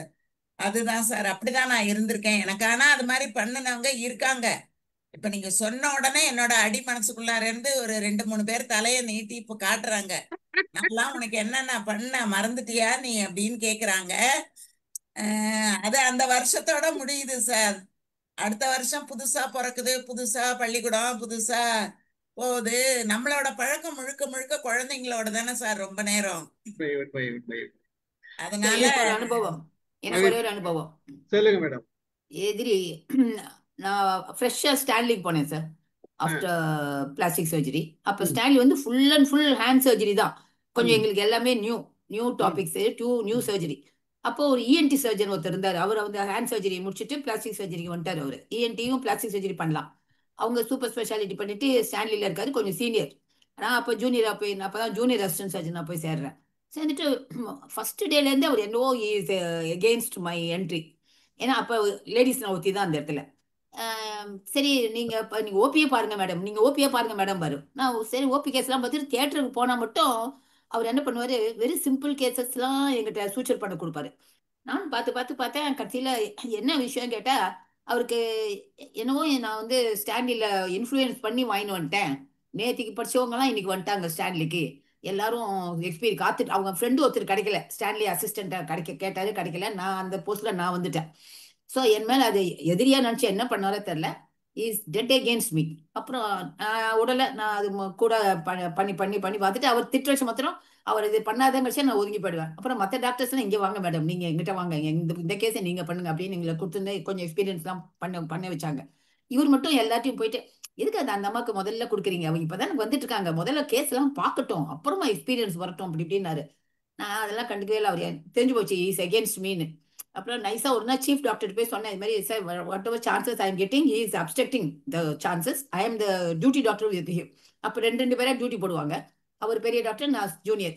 அதுதான் சார், அப்படிதான் நான் இருந்திருக்கேன். எனக்கு ஆனா அது மாதிரி பண்ணினவங்க இருக்காங்க. இப்ப நீங்க சொன்ன உடனே என்னோட அடி மனசுக்குள்ளார இருந்து ஒரு 2-3 பேர் தலைய நீட்டி இப்ப காட்டுறாங்க, நான்லாம் உனக்கு என்னென்ன பண்ண மறந்துட்டியா நீ அப்படின்னு கேக்குறாங்க. அது அந்த வருஷத்தோட முடியுது சார். அடுத்த வருஷம் புதுசா பிறக்குது, புதுசா பள்ளிக்கூடம் புதுசா போகுது. நம்மளோட பழக்கம் முழுக்க முழுக்க குழந்தைங்களோட தானே சார் ரொம்ப நேரம். அதனால அனுபவம் எனக்கு ஒரே ஒரு அனுபவம் சொல்லுங்க மேடம். எதிரி நான் ஃப்ரெஷ்ஷாக ஸ்டான்லிக்கு போனேன் சார் ஆஃப்டர் பிளாஸ்டிக் சர்ஜரி. அப்போ ஸ்டான்லி வந்து full and full hand surgery தான். கொஞ்சம் எங்களுக்கு எல்லாமே நியூ டாபிக்ஸ், நியூ சர்ஜரி. அப்போ ஒரு இஎன்டி சர்ஜன் ஒருத்தர் இருந்தார். அவர் வந்து ஹேண்ட் சர்ஜரி முடிச்சுட்டு பிளாஸ்டிக் சர்ஜரிக்கு வந்துட்டார். அவர் இஎன்டியும் பிளாஸ்டிக் சர்ஜரி பண்ணலாம். அவங்க சூப்பர் ஸ்பெஷாலிட்டி பண்ணிட்டு ஸ்டான்லியில் இருக்காரு, கொஞ்சம் சீனியர். நான் அப்போ ஜூனியராக போய் நான் அப்போ தான் ஜூனியர் அசிஸ்டன்ட் சர்ஜன் நான் போய் சேர்றேன். சேர்ந்துட்டு ஃபர்ஸ்ட் டேலேருந்து அவர் என்னவோ இஸ் எகெயின்ஸ்ட் மை என்ட்ரி. ஏன்னா அப்போ லேடிஸ் நான் ஒத்தி தான் அந்த இடத்துல. சரி நீங்கள் ஓபியே பாருங்க மேடம், நீங்கள் ஓபியே பாருங்க மேடம் வரும். நான் சரி ஓபி கேஸ்லாம் பார்த்துட்டு தியேட்டருக்கு போனால் மட்டும் அவர் என்ன பண்ணுவார், வெரி சிம்பிள் கேசஸ்லாம் எங்கிட்ட சூச்சர் பண்ண கொடுப்பாரு. நான் பார்த்தேன். கடைசியில் என்ன விஷயம் கேட்டால், அவருக்கு என்னவோ நான் வந்து ஸ்டான்லியில் இன்ஃப்ளூயன்ஸ் பண்ணி வாங்கிட்டு வந்துட்டேன். நேற்றுக்கு படித்தவங்கலாம் இன்னைக்கு வந்துட்டாங்க ஸ்டான்லிக்கு. எல்லாரும் எக்ஸ்பீரியன்ஸ் காத்துட்டு, அவங்க ஃப்ரெண்டு ஒருத்தர் கிடைக்கல, ஸ்டான்லி அசிஸ்டண்ட்டாக கேட்டாரு, கிடைக்கல. நான் அந்த போஸ்ட்டில் நான் வந்துட்டேன். ஸோ என் மேலே அது எதிரியாக நினச்சி என்ன பண்ணாரோ தெரில, இஸ் டெட் அகேன்ஸ்ட் மீ. அப்புறம் உடலை நான் அது கூட பண்ணி பார்த்துட்டு, அவர் திட்டுறச்சு மாத்திரம் அவர் இது பண்ணாதங்க வச்சு நான் ஒதுங்கி போயிடுவேன். அப்புறம் மற்ற டாக்டர்ஸ்லாம் இங்கே வாங்க மேடம், நீங்கள் எங்கிட்ட வாங்க, இந்த கேஸை நீங்கள் பண்ணுங்க அப்படின்னு எங்களை கொடுத்துருந்து கொஞ்சம் எக்ஸ்பீரியன்ஸ்லாம் பண்ண வச்சாங்க. இவர் மட்டும் எல்லாத்தையும் போயிட்டு, எதுக்கு அந்த அம்மாவுக்கு முதல்ல கொடுக்குறீங்க, அவங்க இப்போ தான் வந்துட்டு இருக்காங்க, முதல்ல கேஸ்லாம் பார்க்கட்டும், அப்புறமா எக்ஸ்பீரியன்ஸ் வரட்டும் அப்படி இப்படின்னாரு. நான் அதெல்லாம் கண்டுக்கவே இல்லை, அவர் தெரிஞ்சு போச்சு இஸ் அகேன்ஸ்ட் மீன்னு. அப்புறம் நைஸாக ஒரு நாள் சீஃப் டாக்டர் போய் சொன்னேன், இது மாதிரி sir what ever chances I am getting, he is obstructing the chances, I am the duty doctor with him. அப்போ ரெண்டு பேரா டியூட்டி போடுவாங்க, அவர் பெரிய டாக்டர், நான் ஜூனியர்.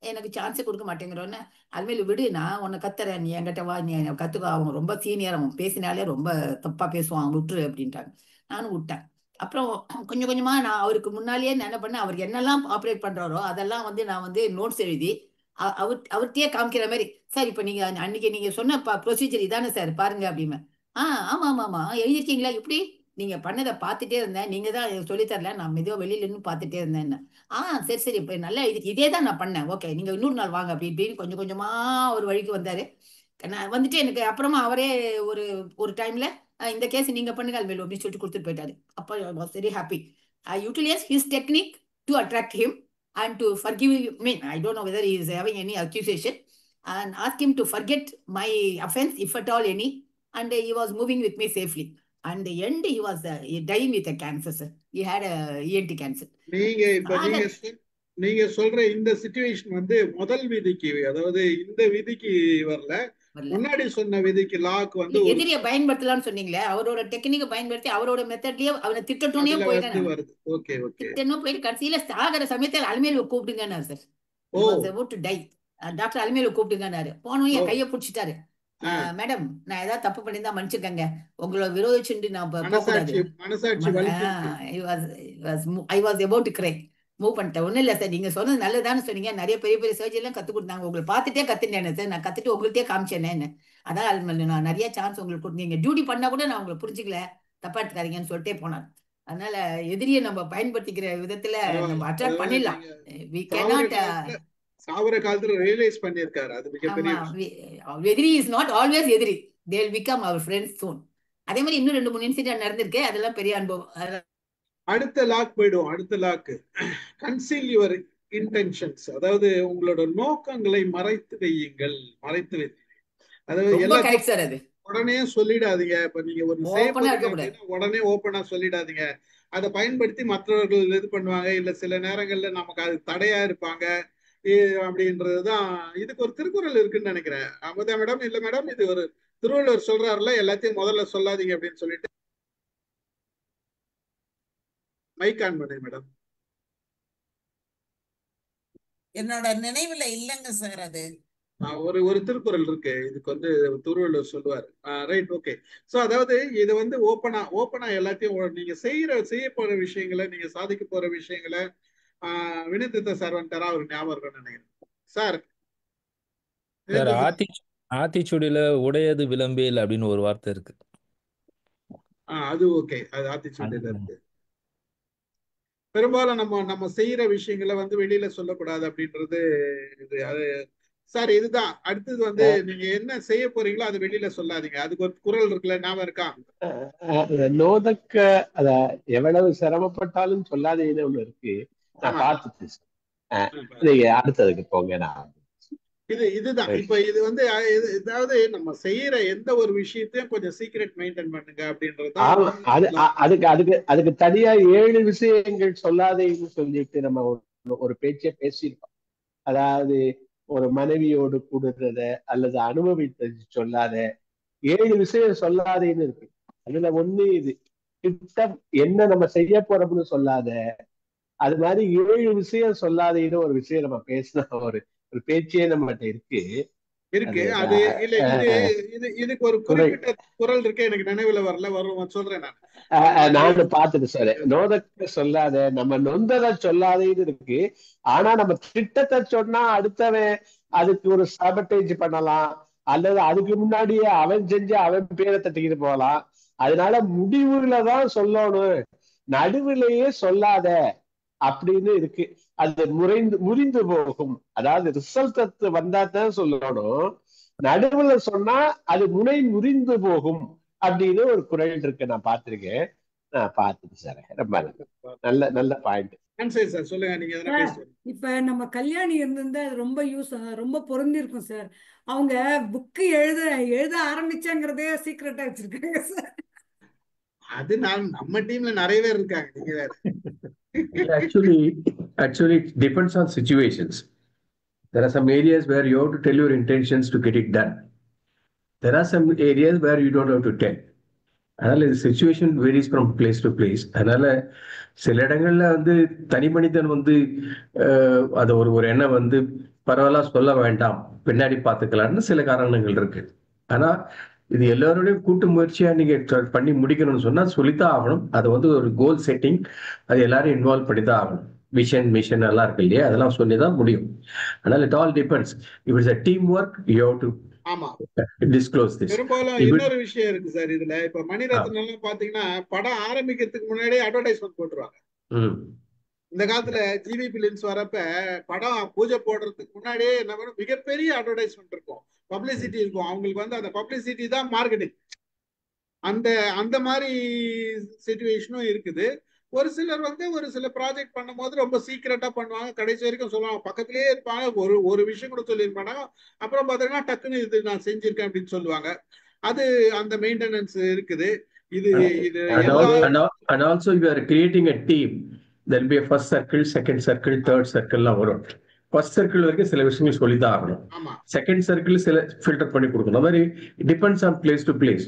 எனக்கு சான்ஸே கொடுக்க மாட்டேங்கிறோன்னு, அதுமாரி விடு, நான் உன்னை கத்துறேன், நீ என்கிட்ட வா, நீ கற்றுக்கோ, அவங்க ரொம்ப சீனியர், அவன் பேசினாலே ரொம்ப தப்பாக பேசுவான், விட்டுரு அப்படின்ட்டாங்க. நானும் விட்டேன். அப்புறம் கொஞ்சம் கொஞ்சமாக நான் அவருக்கு முன்னாலேயே என்ன பண்ணேன், அவர் என்னெல்லாம் ஆப்ரேட் பண்ணுறாரோ அதெல்லாம் வந்து நான் வந்து நோட்ஸ் எழுதி அவர்கிட்டயே காமிக்கிற மாதிரி, சார் இப்போ நீங்கள் அன்னைக்கு நீங்கள் சொன்ன ப்ரொசீஜர் இதானே சார் பாருங்க அப்படிமே. ஆமாம் எழுதிருக்கீங்களா, எப்படி நீங்கள் பண்ணதை பார்த்துட்டே இருந்தேன், நீங்கள் தான் சொல்லித்தரல, நான் மெதுவாக வெளியில இருந்து பார்த்துட்டே இருந்தேன். சரி இப்போ நல்லா இதே தான் நான் பண்ணேன், ஓகே நீங்கள் இன்னொரு நாள் வாங்க அப்படி இப்படின்னு கொஞ்சம் கொஞ்சமாக ஒரு வழிக்கு வந்தார். நான் வந்துட்டு எனக்கு அப்புறமா அவரே ஒரு டைமில் இந்த கேஸ் நீங்கள் பண்ணுங்க அல்வேலு அப்படின்னு சொல்லிட்டு கொடுத்துட்டு போயிட்டாரு. அப்போ I was very happy. I utilise his technique to attract him and to forgive me. I don't know whether he is having any accusation, and ask him to forget my offense, if at all any, and he was moving with me safely. And the end he was dying with a cancer, sir. He had a ENT cancer. நீங்க சொல்ற இந்த situation வந்து முதல் விதிக்கு, அதாவது இந்த விதிக்கு வரல, முன்னாடி சொன்ன விதிக்கு லாக்கு வந்து எதிரியை பயன்படுத்தலாம்னு சொன்னீங்களே, அவரோட டெக்னிக்கை பயன்படுத்தி அவரோட மெத்தட்லயே அவனை திட்டட்டோனே போயிட்டேன். ஓகே ஓகே திட்டணும் போயிட்டு கடைசியில சாகர சமயத்தில் அலுமையில கூப்பிடுங்கன்னாரு sir. About to die. Doctor அலுமையில கூப்பிடுங்கன்னாரு. போனோம் என் கையை பிடிச்சிட்டாரு. மேடம் நான் ஏதாவது தப்பு பண்ணியிருந்தா மன்னிச்சுக்கங்க, உங்களை விரோதிச்சுட்டு நான் போகக்கூடாது. I was about to cry. Move பண்ணிட்டேன். ஒன்றும் இல்லை சார், நீங்கள் சொன்னது நல்லதானு சொன்னீங்க, நிறைய பெரிய பெரிய சர்ஜரிலாம் கற்றுக் கொடுத்தாங்க, உங்களை பார்த்துட்டே கற்றுட்டேன் சார், நான் கற்றுட்டு உங்கள்கிட்டே காமிச்சேன்னு. அதான் நான் நிறைய சான்ஸ் உங்களுக்கு கொடுத்தீங்க, டியூட்டி பண்ணால் கூட நான் உங்களை புரிஞ்சிக்கல, தப்பா எடுத்துக்காதீங்கன்னு சொல்லிட்டே போனார். அதனால எதிரியை நம்ம பயன்படுத்திக்கிற விதத்துல நம்ம அட்ராக்ட் பண்ணிடலாம். we cannot சாவர காலத்துல ரியலைஸ் பண்ணிருக்காரு, அது மிகப்பெரிய எதிரி இஸ் நாட் ஆல்வேஸ் எதிரி, they will become our friends soon. அதே மாதிரி இன்னும் 2-3 இன்சிடென்ட் நடந்திருக்கு, அதெல்லாம் பெரிய அனுபவம். அடுத்த லாக் போயிடும். அடுத்த லாக் கன்சீல் யுவர் இன்டென்ஷன்ஸ், அதாவது உங்களோட நோக்கங்களை மறைத்து வையுங்கள். அதாவது உடனே சொல்லிடாதீங்க. இப்ப நீங்க ஒரு உடனே ஓப்பனா சொல்லிடாதீங்க. அதை பயன்படுத்தி மற்றவர்கள் இது பண்ணுவாங்க, இல்ல சில நேரங்கள்ல நமக்கு அது தடையா இருப்பாங்க அப்படின்றதுதான். இதுக்கு ஒரு திருக்குறள் இருக்குன்னு நினைக்கிறேன். அமுதா மேடம், இல்ல மேடம், இது ஒரு திருவள்ளுவர் சொல்றாருல, எல்லாத்தையும் முதல்ல சொல்லாதீங்க அப்படின்னு சொல்லிட்டு. மைக் ஆன் பண்ணு மேடம். என்னோட நினைவுல இல்லங்க சார். அது ஒரு திருக்குறள் இருக்கு, இதுக்கு வந்து திருவள்ளுவர் சொல்லுவார். Right, okay. சோ அதாவது இது வந்து ஓப்பனா எல்லாத்தையும் நீங்க செய்ய போற விஷயங்களை, நீங்க சாதிக்க போற விஷயங்களை வினிதித்த சார் வந்துட்டாரா, அவர் ஞாபகம் இருக்குன்னு நினைக்கிறேன். சார் ஆத்திச்சூடியில உடையது விளம்பேல் அப்படின்னு ஒரு வார்த்தை இருக்கு. அது ஓகே, அது ஆத்திச்சூடியில இருக்கு. பெரும்பாலும் நம்ம செய்யற விஷயங்களை வந்து வெளியில சொல்லக்கூடாது அப்படின்றது இது. அது சார் இதுதான். அடுத்தது வந்து நீங்க என்ன செய்ய போறீங்களோ அது வெளியில சொல்லாதீங்க. அதுக்கு ஒரு குறள் இருக்குல்ல, ஞாபகம் இருக்கா? நோதக்க அத எவ்வளவு சிரமப்பட்டாலும் சொல்லாதீங்கன்னு ஒண்ணு இருக்கு, நான் பார்த்துட்டு. நீங்க அடுத்ததுக்கு போங்க. நான் இதுதான் இப்ப இது வந்து ஏதாவது நம்ம செய்யற எந்த ஒரு விஷயத்தையும் கொஞ்சம் சீக்ரெட் மெயின்டைன் பண்ணுங்க அப்படின்றது. அதுக்கு தனியா 7 விஷயங்கள் சொல்லாதேன்னு சொல்லிட்டு நம்ம ஒரு பேச்சே பேசியிருக்கோம். அதாவது ஒரு மனைவியோடு கூடுறத அல்லது அனுபவித்தது சொல்லாத 7 விஷயம் சொல்லாதேன்னு இருக்கு. அதுல ஒண்ணு இது திட்டம் என்ன நம்ம செய்ய போறோம்னு சொல்லாத. அது மாதிரி 7 விஷயம் சொல்லாதேன்னு ஒரு விஷயம் நம்ம பேசின ஒரு பேச்சே நம்மகிட்ட இருக்கு. இருக்கு. அது இல்ல, இதுக்கு ஒரு குறிப்பிட்ட குரல் இருக்கு, எனக்கு நினைவுல வரல, வரும் சொல்றேன் நான். நானும் பார்த்துட்டு சொல்றேன். நோதக்க சொல்லாத, நம்ம நொந்ததை சொல்லாதேன்னு இருக்கு. ஆனா நம்ம திட்டத்தை சொன்னா அடுத்தவன் அதுக்கு ஒரு சாபட்டேஜ் பண்ணலாம், அல்லது அதுக்கு முன்னாடியே அவன் செஞ்சு அவன் பேரை தட்டிக்கிட்டு போகலாம். அதனால முடிவுல தான் சொல்லணும், நடுவிலேயே சொல்லாத அப்படின்னு இருக்கு. அது முறிந்து போகும். அதாவது ரிசல்ட் வந்தா தான் சொல்லணும், நடுவுல சொன்னா அது முறிந்து போகும் அப்படின்னு ஒரு குரல் இருக்கு. நான் பார்த்திருக்கேன், நான் பார்த்துட்டு சார். ரொம்ப நல்ல நல்ல பாயிண்ட். இப்ப நம்ம கல்யாணி இருந்திருந்தா அது ரொம்ப ரொம்ப பொருந்திருக்கும் சார். அவங்க புக்கு எழுத ஆரம்பிச்சாங்கிறதே சீக்ரெட்டா வச்சிருக்காங்க சார். அது நம்ம டீம்ல நிறைய பேர் இருக்காங்க, நீங்க வேற. Actually it depends on situations. There are some areas where you have to tell your intentions to get it done. There are some areas where you don't have to tell. அதனால இது situation varies from place to place. அதனால சில இடங்கள்ல வந்து தனி மனிதன் வந்து அதை ஒரு எண்ணம் வந்து பரவாயில்ல சொல்ல வேண்டாம், பின்னாடி பார்த்துக்கலாம்னு சில காரணங்கள் இருக்கு. ஆனா இது எல்லாரோடையும் கூட்டு முயற்சியா நீங்க பண்ணி முடிக்கணும்னு சொன்னா சொல்லித்தான் ஆகணும். அது வந்து ஒரு கோல் செட்டிங், அது எல்லாரும் இன்வால்வ் பண்ணி தான் ஆகணும். விஷன் மிஷன் எல்லாம் இருக்கு இல்லையா, அதெல்லாம் சொல்லிதான் முடியும். அதனால it all depends. If it's a team work you have to disclose this. பெரும்பாலும் இன்னொரு விஷயம் இருக்கு சார் இதுல. இப்ப மணிரத்னம் எல்லாம் பாத்தீங்கன்னா படம் ஆரம்பிக்கிறதுக்கு முன்னாடியே அட்வர்டைஸ்மெண்ட் போட்டுருவாங்க. இந்த காலத்துல ஜிவி பிலிம்ஸ் வரப்ப படம் பூஜை போடுறதுக்கு முன்னாடியே என்ன பண்ணும், மிகப்பெரிய அட்வர்டைஸ்மெண்ட் இருக்கும், பப்ளிசிட்டி இருக்கும். அவங்களுக்கு வந்து அந்த பப்ளிசிட்டி தான் மார்க்கெட்டிங். அந்த மாதிரி சிச்சுவேஷனும் இருக்குது. ஒரு சிலர் வந்து ஒரு சில ப்ராஜெக்ட் பண்ணும் போது ரொம்ப சீக்கிரட்டா பண்ணுவாங்க, கடைசி வரைக்கும் சொல்லுவாங்க, பக்கத்திலேயே இருப்பாங்க, ஒரு விஷயம் கூட சொல்லியிருப்பாங்க. அப்புறம் பாத்தீங்கன்னா டக்குன்னு இது நான் செஞ்சிருக்கேன் அப்படின்னு சொல்லுவாங்க. அது அந்த மெயின்டெனன்ஸ் இருக்குது. இது and also you are creating a team. There will be a first circle, second circle, third circle வரும். ஃபர்ஸ்ட் சர்க்கிள் வரைக்கும் சில விஷயங்கள் சொல்லிதான் ஆகணும். செகண்ட் சர்க்கிள் சில ஃபில்டர் பண்ணி கொடுக்கணும். அந்த மாதிரி depends on place to place.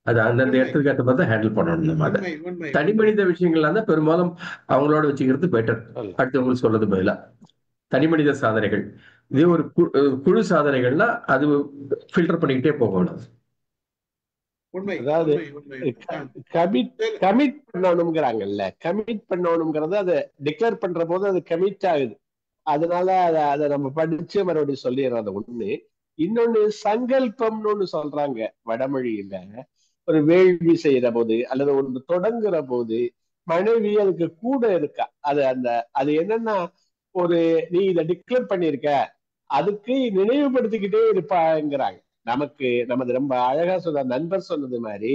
அது அந்தந்த இடத்துக்கு ஏற்ற மாதிரி தான் ஹேண்டில் பண்ணணும். நம்ம அதை தனி மனித விஷயங்கள்லாம் தான் பெரும்பாலும் அவங்களோட வச்சுக்கிறது பெட்டர், அடுத்தவங்களுக்கு சொல்றது பதிலா. தனி மனித சாதனைகள், இதே ஒரு குழு சாதனைகள்னா அது ஃபில்டர் பண்ணிக்கிட்டே போகணும். அதாவது கமிட் பண்ணணுங்கிறாங்கல்ல, கமிட் பண்ணணுங்கிறது அதை டிக்ளேர் பண்ற போது அது கமிட் ஆகுது. அதனால அதை நம்ம படிச்சு மறுபடியும் சொல்லிடுறோம். ஒண்ணு. இன்னொன்னு சங்கல்பம்னு ஒண்ணு சொல்றாங்க வடமொழியில. ஒரு வேள்வி செய்யற போது அல்லது ஒன்று தொடங்குற போது மனைவி அதுக்கு கூட இருக்கா. அது என்னன்னா, ஒரு நீ இதை டிக்ளேர் பண்ணிருக்க, அதுக்கு நினைவுபடுத்திக்கிட்டே இருப்பாங்கிறாங்க. நமது ரொம்ப அழகா சொன்ன நண்பர் சொன்னது மாதிரி,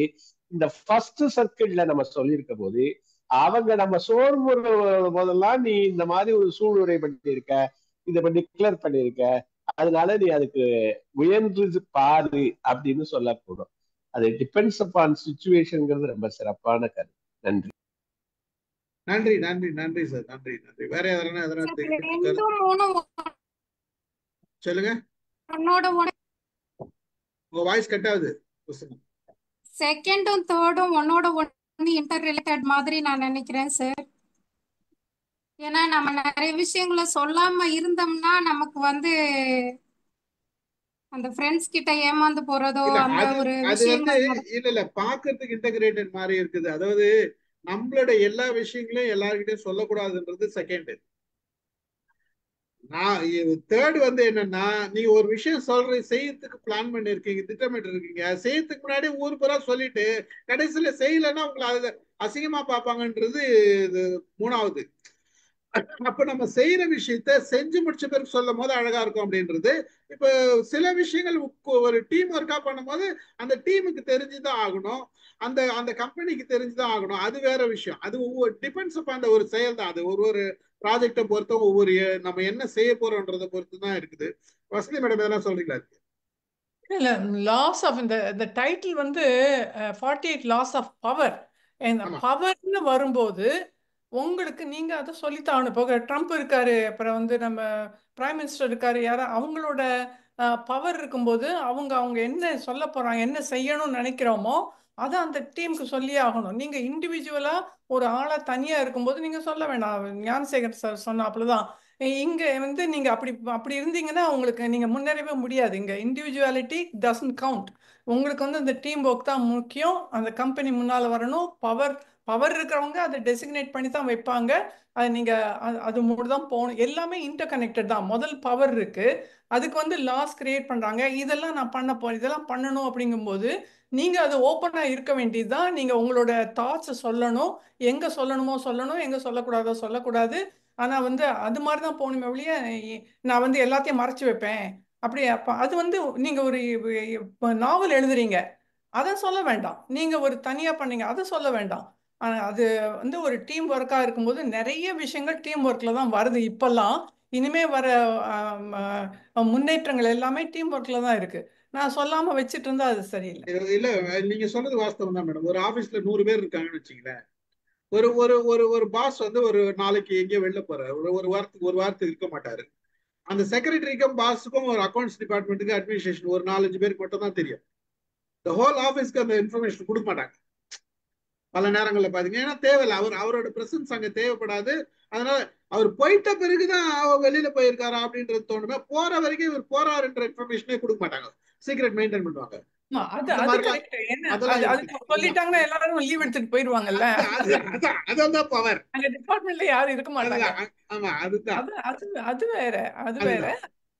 இந்த ஃபர்ஸ்ட் சர்க்கிள்ல நம்ம சொல்லியிருக்க போது அவங்க நம்ம சோர்வு போதெல்லாம் நீ இந்த மாதிரி ஒரு சூழ்நிலை பண்ணிருக்க, இதை டிக்ளேர் பண்ணிருக்க, அதனால நீ அதுக்கு முயன்று பாரு அப்படின்னு சொல்லக்கூடும். அது டிபெண்ட்ஸ் அப்பான் சிச்சுவேஷன்ங்கிறது ரொம்ப சிறப்பான கருத்து. நன்றி நன்றி நன்றி நன்றி சார். நன்றி நன்றி. வேற எதனா சொல்லுங்க. உங்க வாய்ஸ் கட் ஆகுது. செகண்டும் தேர்டும் ஒன்னோட ஒன்னு இன்டர் ரிலேட்டட் மாதிரி நான் நினைக்கிறேன் சார். ஏன்னா நம்ம நிறைய விஷயங்களை சொல்லாம இருந்தோம்னா நமக்கு வந்து அந்த ஃப்ரெண்ட்ஸ் கிட்ட ஏமாந்து போறதோ அந்த ஒரு விஷயங்கள் இல்ல பாக்குறதுக்கு இன்டகிரேட்டட் மாதிரி இருக்குது. அதாவது நம்மளோட எல்லா விஷயங்களையும் எல்லார்கிட்டையும் சொல்லக்கூடாதுன்றது செகண்ட். தேர்ட் வந்து என்னன்னா, நீங்க ஒரு விஷயம் செய்யறதுக்கு பிளான் பண்ணிருக்கீங்க, திட்டமிட்டு இருக்கீங்க, செய்யறதுக்கு முன்னாடி ஊர் பூரா சொல்லிட்டு கடைசியில செய்யலன்னா உங்களை அது அசிங்கமா பார்ப்பாங்கன்றது மூணாவது. அப்ப நம்ம செய்யற விஷயத்த செஞ்சு முடிச்ச பிறகு சொல்லும் போது அழகா இருக்கும் அப்படின்றது. இப்ப சில விஷயங்கள் ஒரு டீம் ஒர்க்கா பண்ணும் போது அந்த டீமுக்கு தெரிஞ்சுதான் ஆகணும், அந்த கம்பெனிக்கு தெரிஞ்சுதான் ஆகணும். அது வேற விஷயம். அது டிபெண்ட்ஸ் அப் அந்த ஒரு செயல் தான். அது ஒரு ப்ராஜெக்டை பொறுத்தும் ஒவ்வொரு நம்ம என்ன செய்ய போறோம்ன்றதை பொறுத்து தான் இருக்குது. வசதி மேடம் எதனா சொல்றீங்களா? இல்ல, லாஸ் ஆஃப் இந்த டைட்டில் வந்து 48 லாஸ் ஆஃப் பவர். இந்த பவர்னு வரும்போது உங்களுக்கு நீங்க அதை சொல்லித்தான். இப்போ ட்ரம்ப் இருக்காரு, அப்புறம் வந்து நம்ம பிரைம் மினிஸ்டர் இருக்காரு, யாரும் அவங்களோட பவர் இருக்கும்போது அவங்க என்ன சொல்ல போறாங்க, என்ன செய்யணும்னு நினைக்கிறோமோ அதை அந்த டீமுக்கு சொல்லியே ஆகணும். நீங்க இண்டிவிஜுவலா ஒரு ஆளா தனியா இருக்கும்போது நீங்க சொல்ல வேண்டாம். ஞானசேகர் சார் சொன்னாப்புலதான் இங்க வந்து நீங்க அப்படி அப்படி இருந்தீங்கன்னா உங்களுக்கு நீங்க முன்னேறவே முடியாது. இங்க இண்டிவிஜுவாலிட்டி டசன்ட் கவுண்ட். உங்களுக்கு வந்து அந்த டீம் ஒர்க் தான் முக்கியம். அந்த கம்பெனி முன்னால வரணும். பவர் இருக்கிறவங்க அதை டெசிக்னேட் பண்ணி தான் வைப்பாங்க. அது நீங்க அது மட்டும் தான் போகணும். எல்லாமே இன்டர் கனெக்டட் தான். முதல் பவர் இருக்கு, அதுக்கு வந்து லாஸ் கிரியேட் பண்றாங்க. இதெல்லாம் நான் பண்ண போறேன், இதெல்லாம் பண்ணணும் அப்படிங்கும்போது நீங்க அது ஓப்பனா இருக்க வேண்டியதுதான். நீங்க உங்களோட தாட்ஸை சொல்லணும். எங்க சொல்லணுமோ சொல்லணும், எங்க சொல்லக்கூடாதோ சொல்லக்கூடாது. ஆனா வந்து அது மாதிரி தான் போகணுமே ஒழிய நான் வந்து எல்லாத்தையும் மறைச்சு வைப்பேன் அப்படி. அப்ப அது வந்து நீங்க ஒரு நாவல் எழுதுறீங்க, அதை சொல்ல வேண்டாம். நீங்க ஒரு தனியா பண்ணீங்க, அதை சொல்ல வேண்டாம். ஆனா அது வந்து ஒரு டீம் ஒர்க்கா இருக்கும்போது நிறைய விஷயங்கள் டீம் ஒர்க்ல தான் வருது இப்பெல்லாம். இனிமே வர முன்னேற்றங்கள் எல்லாமே டீம் ஒர்க்ல தான் இருக்கு. நான் சொல்லாம வச்சுட்டு இருந்தா அது சரியில்லை. இல்ல, நீங்க சொன்னது வாஸ்தவம் தான் மேடம். ஒரு ஆபீஸ்ல 100 பேர் இருக்காங்கன்னு வச்சுங்களேன். ஒரு ஒரு ஒரு ஒரு பாஸ் வந்து ஒரு நாளைக்கு எங்கேயோ வெளில போறாரு, ஒரு வாரத்துக்கு இருக்க மாட்டாரு. அந்த செக்ரட்டரிக்கும் பாஸுக்கும் ஒரு அக்கௌண்ட்ஸ் டிபார்ட்மெண்ட்டுக்கு அட்மினிஸ்ட்ரேஷன் ஒரு 4-5 பேருக்கு மட்டும் தான் தெரியும். இந்த ஹோல் ஆபீஸ்க்கு அந்த இன்ஃபர்மேஷன் கொடுக்க மாட்டாங்க பல நேரங்களில் பாத்தீங்க. ஏன்னா தேவையில்லை, அவரோட பிரசன்ஸ் அங்க தேவைப்படாது. அதனால அவர் போயிட்ட பிறகுதான் வெளியில போயிருக்காரா அப்படின்றது தோணுமே. போற வரைக்கும் இவர் போறாருன்ற இன்ஃபர்மேஷனே கொடுக்க மாட்டாங்க, சீக்ரெட் மெயின்டைன் பண்ணுவாங்க. சொல்லிட்டாங்கன்னா எல்லாரும் லீவ் எடுத்துட்டு போயிருவாங்கல்ல. அதான் பவர். அங்க டிபார்ட்மெண்ட்ல யாரும் இருக்க மாட்டாங்க. அது வேற, அது வேற.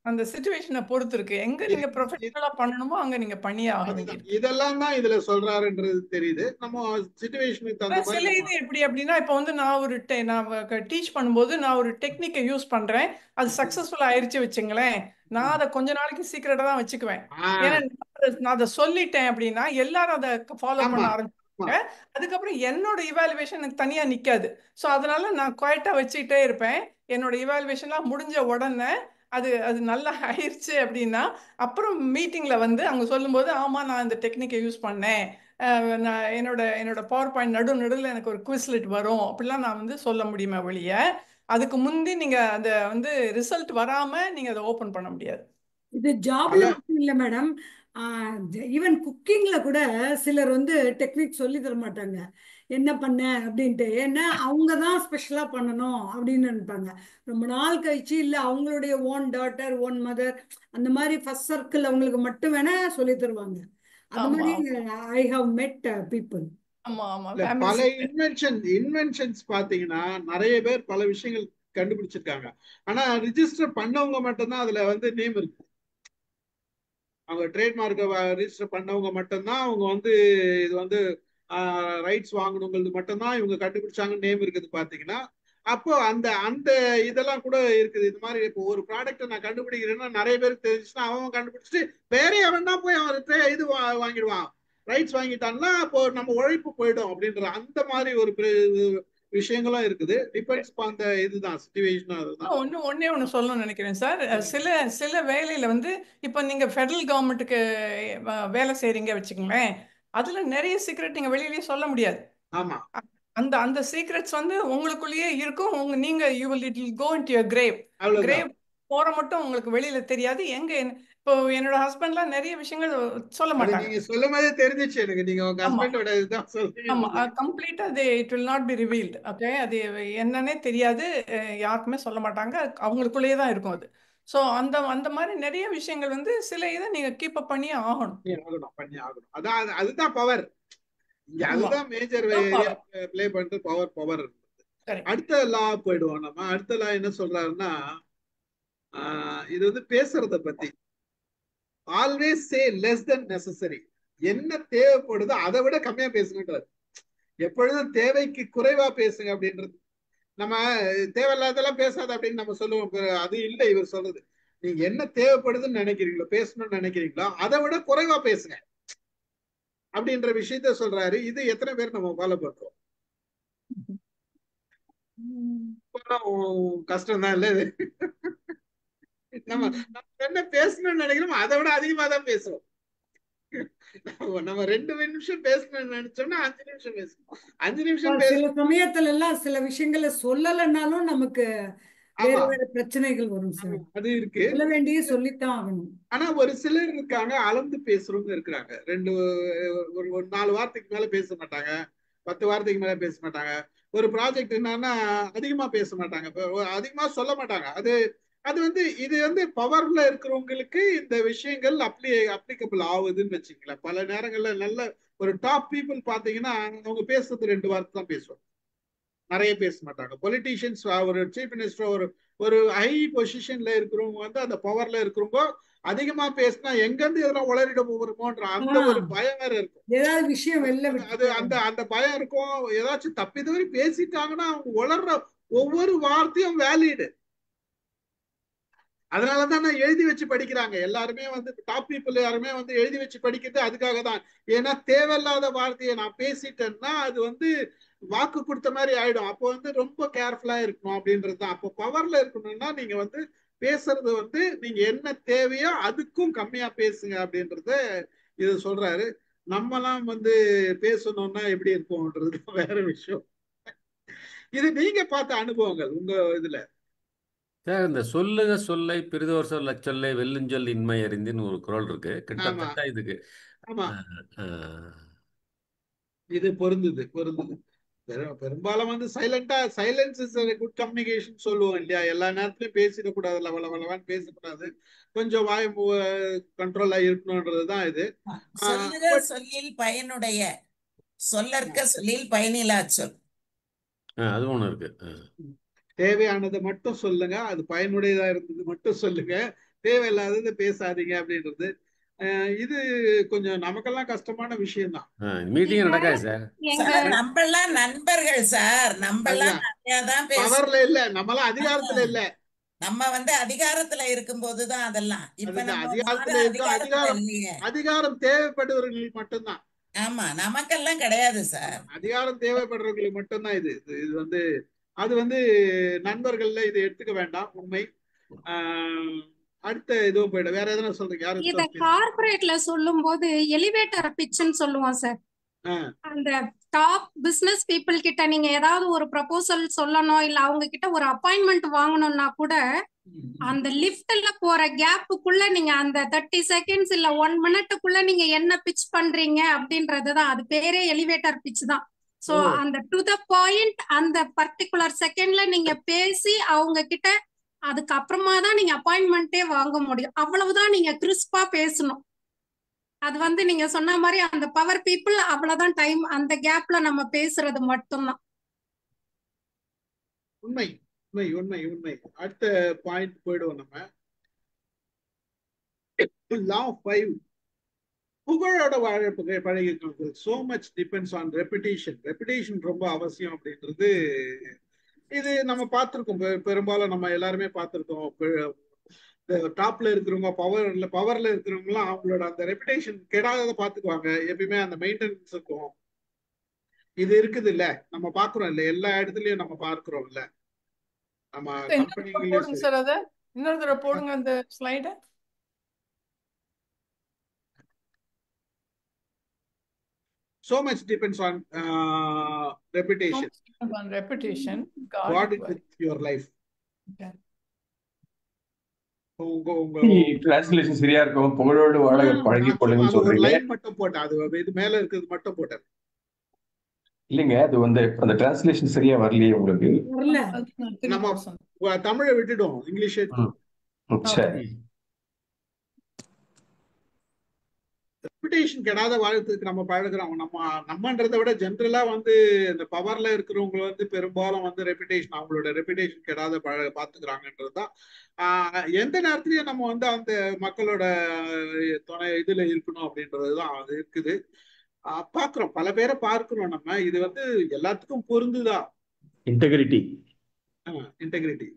அந்த சிச்சுவேஷனை பொறுத்து இருக்கு. எங்க நீங்க ப்ரொஃபஷனலா பண்ணணுமோ அங்க நீங்க பண்ணியே ஆக வேண்டியது. இதெல்லாம் தான் இதுல சொல்றாருன்றது தெரியுது. நம்ம சிச்சுவேஷனுக்கு தகுந்த மாதிரி சில இது எப்படி அப்படின்னா, இப்ப வந்து நான் டீச் பண்ணும்போது நான் ஒரு டெக்னிக்கை யூஸ் பண்றேன், அது சக்சஸ்ஃபுல் ஆயிருச்சு வச்சுங்களேன், நான் அதை கொஞ்ச நாளைக்கு சீக்கிரட்டா தான் வச்சுக்குவேன். ஏன்னா நான் அதை சொல்லிட்டேன் அப்படின்னா எல்லாரும் அதை ஃபாலோ பண்ண ஆரம்பிச்சாங்க. அதுக்கப்புறம் என்னோட இவாலுவேஷன் எனக்கு தனியா நிக்காது. ஸோ அதனால நான் குவைட்டா வச்சுக்கிட்டே இருப்பேன். என்னோட இவாலுவேஷன்லாம் முடிஞ்ச உடனே அது அது நல்லா ஆயிடுச்சு அப்படின்னா அப்புறம் மீட்டிங்ல வந்து அவங்க சொல்லும்போது ஆமா நான் இந்த டெக்னிக்கை யூஸ் பண்ணேன், நான் என்னோட பவர் பாயிண்ட் நடுவில் எனக்கு ஒரு குவிஸ்லெட் வரும் அப்படிலாம் நான் வந்து சொல்ல முடியுமா வெளிய. அதுக்கு முந்தி நீங்க அந்த வந்து ரிசல்ட் வராம நீங்க அதை ஓபன் பண்ண முடியாது. இது ஜாப்ல மட்டும் இல்ல மேடம், ஈவன் குக்கிங்ல கூட சிலர் வந்து டெக்னிக் சொல்லி தர மாட்டாங்க என்ன பண்ண அப்படின்ட்டு. ஏன்னா அவங்க தான் ஸ்பெஷலா பண்ணணும் அப்படின்னு நினைப்பாங்க. ரொம்ப நாள் கழிச்சு இல்ல அவங்களுடைய ஓன் டாட்டர் ஓன் மதர் அந்த மாதிரி ஃபர்ஸ்ட் சர்க்கிள் அவங்களுக்கு மட்டும் வேணா சொல்லி தருவாங்க. அந்த மாதிரி ஐ ஹவ் மெட் பீப்புள். பல இன்வென்ஷன்ஸ் பாத்தீங்கன்னா நிறைய பேர் பல விஷயங்கள் கண்டுபிடிச்சிருக்காங்க. ஆனா ரிஜிஸ்டர் பண்ணவங்க மட்டும்தான் அதுல வந்து நேம் இருக்கு. அவங்க ட்ரேட்மார்க்கை ரிஜிஸ்டர் பண்ணவங்க மட்டும்தான் அவங்க வந்து இது வந்து ரைட்ஸ் வாங்கணுங்கிறது மட்டும்தான் இவங்க கண்டுபிடிச்சாங்கன்னு நேம் இருக்குது பாத்தீங்கன்னா. அப்போ அந்த அந்த இதெல்லாம் கூட இருக்குது. இது மாதிரி இப்போ ஒரு ப்ராடக்ட்டை நான் கண்டுபிடிக்கிறேன்னா நிறைய பேருக்கு தெரிஞ்சுன்னா அவன் கண்டுபிடிச்சிட்டு வேற அவன் தான் போய் அவன் இது வாங்கிடுவான், ரைட்ஸ் வாங்கிட்டான்னா அப்போ நம்ம உழைப்பு போயிடும் அப்படின்ற அந்த மாதிரி ஒரு விஷயங்களும் இருக்குது. டிபெண்ட்ஸ் ஆன் தி இதுதான் சிச்சுவேஷன். அதுதான் ஒண்ணே ஒன்று சொல்லணும்னு நினைக்கிறேன் சார். சில வேலையில வந்து இப்போ நீங்க ஃபெடரல் கவர்மெண்ட்டுக்கு வேலை செய்றீங்க வச்சுக்கோங்களேன், அதுல நிறைய சீக்ரெட் நீங்க வெளியிலேயே சொல்ல முடியாது. ஆமா, அந்த அந்த சீக்ரெட்ஸ் வந்து உங்களுக்குள்ளேயே இருக்கும். நீங்க you will it will go into your grave போற மட்டும் உங்களுக்கு வெளியில தெரியாது. இப்போ என்னோட ஹஸ்பண்ட்லாம் நிறைய விஷயங்கள் சொல்ல மாட்டாங்க. நீங்க சொல்லும் போதே தெரிஞ்சிச்சு எனக்கு நீங்க உங்க ஹஸ்பண்டோட இதுதான் சொல்றீங்க. ஆமா, கம்ப்ளீட்டா it will not be revealed. Okay, அது என்னன்னே தெரியாது, யாருக்குமே சொல்ல மாட்டாங்க, அவங்களுக்குள்ளேயே தான் இருக்கும் அது. ஸோ அந்த அந்த மாதிரி நிறைய விஷயங்கள் வந்து சில இதை நீங்க கீப் அப் பண்ணியே ஆகணும். அதான் அதுதான் பவர். அதுதான் மேஜர் பிளே பண்றது பவர். அடுத்த லா போயிடுவோம். நம்ம அடுத்த லா என்ன சொல்றாருன்னா, இது வந்து பேசுறத பத்தி always say less than necessary. என்ன தேவைப்படுதோ அதை விட கம்மியா பேசுங்கன்றாரு. எப்பொழுதும் தேவைக்கு குறைவா பேசுங்க அப்படின்றது. நம்ம தேவையில்லாதெல்லாம் பேசாத அப்படின்னு நம்ம சொல்லுவோம், அது இல்லை இவர் சொல்றது. நீங்க என்ன தேவைப்படுதுன்னு நினைக்கிறீங்களோ, பேசணும்னு நினைக்கிறீங்களோ அதை விட குறைவா பேசுங்க அப்படின்ற விஷயத்த சொல்றாரு. இது எத்தனை பேர் நம்ம ஃபாலோ பண்றோம்? கஷ்டம் தான் இல்ல இது. நம்ம என்ன பேசணும்னு நினைக்கிறோம் அதை விட அதிகமா தான் பேசுறோம். நம்ம 2 நிமிஷம் பேசணும்னு நினைச்சோம்னா 5 நிமிஷம் பேசணும். 5 நிமிஷம் சில சமயத்துல எல்லாம் சில விஷயங்களை சொல்லலைன்னாலும் நமக்கு வேற வேற பிரச்சனைகள் வரும் சார். அது இருக்கு, சொல்ல வேண்டிய சொல்லித்தான் ஆகணும். ஆனா ஒரு சிலர் இருக்காங்க அளந்து பேசுறவங்க இருக்கிறாங்க. ஒரு 4 வாரத்துக்கு மேல பேச மாட்டாங்க, 10 வாரத்துக்கு மேல பேச மாட்டாங்க. ஒரு ப்ராஜெக்ட் என்னன்னா அதிகமா பேச மாட்டாங்க, அதிகமா சொல்ல மாட்டாங்க. அது வந்து இது வந்து பவர்ல இருக்கிறவங்களுக்கு இந்த விஷயங்கள் அப்ளிகபிள் ஆகுதுன்னு வச்சுக்கலாம். பல நேரங்கள்ல நல்ல ஒரு டாப் பீப்புள் பாத்தீங்கன்னா அவங்க பேசுறது 2 வார்த்தை தான் பேசுவாங்க, நிறைய பேச மாட்டாங்க. பொலிட்டீஷியன்ஸ், ஒரு சீஃப் மினிஸ்டர், ஒரு ஹை பொசிஷன்ல இருக்கிறவங்க வந்து அந்த பவர்ல இருக்கிறவங்க அதிகமா பேசினா எங்க இருந்து இதெல்லாம் உளறிட போகிறோமோன்ற அந்த ஒரு பயம் வேற இருக்கும். ஏதாவது விஷயம் அது அந்த பயம் இருக்கும். ஏதாச்சும் தப்பி தவறி பேசிட்டாங்கன்னா அவங்க உளர்ற ஒவ்வொரு வார்த்தையும் வேலிடு. அதனாலதான் நான் எழுதி வச்சு படிக்கிறாங்க எல்லாருமே வந்து, டாப் பீப்புள் யாருமே வந்து எழுதி வச்சு படிக்கிறது அதுக்காக தான். ஏன்னா தேவையில்லாத வார்த்தையை நான் பேசிட்டேன்னா அது வந்து வாக்கு கொடுத்த மாதிரி ஆயிடும். அப்போ வந்து ரொம்ப கேர்ஃபுல்லா இருக்கணும் அப்படின்றது தான். அப்போ பவர்ல இருக்கணும்னா நீங்க வந்து பேசுறது வந்து நீங்க என்ன தேவையோ அதுக்கும் கம்மியா பேசுங்க அப்படின்றத இது சொல்றாரு. நம்மலாம் வந்து பேசணும்னா எப்படி இருப்போம்ன்றது வேற விஷயம். இது நீங்க பார்த்த அனுபவங்கள் உங்க இதுல. சார், இந்த சொல்லுக சொல்லை பிரிதோர் சொல்ல சொல்லை வெல்லுஞ்சொல் இன்மை அறிந்துன்னு ஒரு குறள் இருக்கு. கிட்டத்தட்ட இதுக்கு இது பொருந்தது. பெரும்பாலும் வந்து சைலன்ஸ் இஸ் குட் கம்யூனிகேஷன் சொல்லுவோம் இல்லையா. எல்லா நேரத்திலயும் பேசிடக்கூடாது, லவலவான்னு பேசக்கூடாது, கொஞ்சம் வாய் கண்ட்ரோலா இருக்கணும்ன்றதுதான் இது. சொல்லுக சொல்லில் பயனுடைய, சொல்லற்க சொல்லில் பயனிலா சொல், அது ஒண்ணு இருக்கு. தேவையானதை மட்டும் சொல்லுங்க, அது பயனுடையதா இருந்தது மட்டும் சொல்லுங்க, தேவையில்லாதது பேசாதீங்க அப்படின்றது. இது கொஞ்சம் நமக்கெல்லாம் கஷ்டமான விஷயம் தான். மீட்டிங் நடக்காது சார். நம்மெல்லாம் நண்பர்கள் சார், நம்மெல்லாம் நிறையாதான் பவர்ல இல்ல, நம்மளாம் அதிகாரத்துல இல்ல. நம்ம வந்து அதிகாரத்துல இருக்கும் போதுதான் அதெல்லாம். இப்ப நம்ம அதிகாரத்துல இருக்க அதிகாரம் தேவைப்படுவர்களுக்கு மட்டும்தான். ஆமா, நமக்கெல்லாம் கிடையாது சார். அதிகாரம் தேவைப்படுறவங்களுக்கு மட்டும்தான் இது. இது வந்து அது வந்து நண்பர்கள்ல இதை எடுத்துக்க வேண்டாம், உண்மை. அடுத்த இதுவும் போயிடும். வேற எதனா சொல்றீங்க? இத கார்ப்பரேட்ல சொல்லும் போது எலிவேட்டர் பிட்ச்னு சொல்லுவோம் சார். அந்த டாப் பிசினஸ் பீப்புள் கிட்ட நீங்க ஏதாவது ஒரு ப்ரொபோசல் சொல்லணும், இல்ல அவங்க கிட்ட ஒரு அப்பாயின்மெண்ட் வாங்கணும்னா கூட அந்த லிஃப்ட்ல போற கேப்புக்குள்ள நீங்க அந்த 30 செகண்ட்ஸ் இல்ல 1 மினிட்டுக்குள்ள நீங்க என்ன பிட்ச் பண்றீங்க அப்படின்றதுதான். அது பேரே எலிவேட்டர் பிட்ச் தான். சோ அந்த டு த பாயிண்ட் அந்த பர்டிகுலர் செகண்ட்ல நீங்க பேசி அவங்க கிட்ட அதுக்கப்புறமா தான் நீங்க அப்பாயின்மெண்டே வாங்க முடியும். அவ்வளவுதான் நீங்க கிறிஸ்பா பேசணும். அது வந்து நீங்க சொன்ன மாதிரி அந்த பவர் பீப்புள் அவ்வளவுதான் டைம், அந்த கேப்ல நம்ம பேசுறது மட்டும்தான். உண்மை உண்மை உண்மை உண்மை. அடுத்த பாயிண்ட் போயிடுவோம் நம்ம. லா ஆஃப் 5, புகழோட வாழ பழகிக்கணும். So much depends on reputation. Reputation ரொம்ப அவசியம் அப்படின்றது இது நம்ம பார்த்திருக்கோம். பெரும்பாலும் நம்ம எல்லாருமே பார்த்திருக்கோம். டாப்ல இருக்கிறவங்க, பவர்ல இருக்கிறவங்க எல்லாம் அவங்களோட அந்த ரெப்புடேஷன் கெடாததை பாத்துக்குவாங்க. எப்பயுமே அந்த மெயின்டெனன்ஸ் இருக்கும். இது இருக்குது இல்ல, நம்ம பாக்குறோம் இல்ல, எல்லா இடத்துலயும் நம்ம பார்க்கிறோம் இல்ல. நம்ம போடுங்க சார், அத இன்னொரு தடவை போடுங்க அந்த ஸ்லைட. So much depends on reputation. On reputation. God it with your life. Okay. Translation சரியா இருக்கும். புகழோடு வாழ பழகி கொள்ளுங்கன்னு சொல்றீங்க. லைன் மட்டும் போட்டா, அது இது மேல இருக்கிறது மட்டும் போட்டேன். இல்லைங்க, அது வந்து அந்த டிரான்ஸ்லேஷன் சரியா வரலையே உங்களுக்கு. நம்ம தமிழை விட்டுடும், இங்கிலீஷ். சரி. ரெப்புடேஷன் கெடாத வாழ்த்துக்கு நம்ம பழகுறோம். நம்மன்றதை விட ஜென்ரலா வந்து இந்த பவர்ல இருக்கிறவங்க வந்து பெரும்பாலும் வந்து ரெப்புடேஷன், அவங்களோட ரெப்புடேஷன் கெடாத பாத்துக்கிறாங்கன்றதுதான். எந்த நேரத்திலயும் நம்ம வந்து அந்த மக்களோட துணை இதுல இருக்கணும் அப்படின்றதுதான் அது இருக்குது. பாக்குறோம், பல பேரை பார்க்கிறோம் நம்ம. இது வந்து எல்லாத்துக்கும் பொருந்துதா? இன்டெகிரிட்டி. இன்டெகிரிட்டி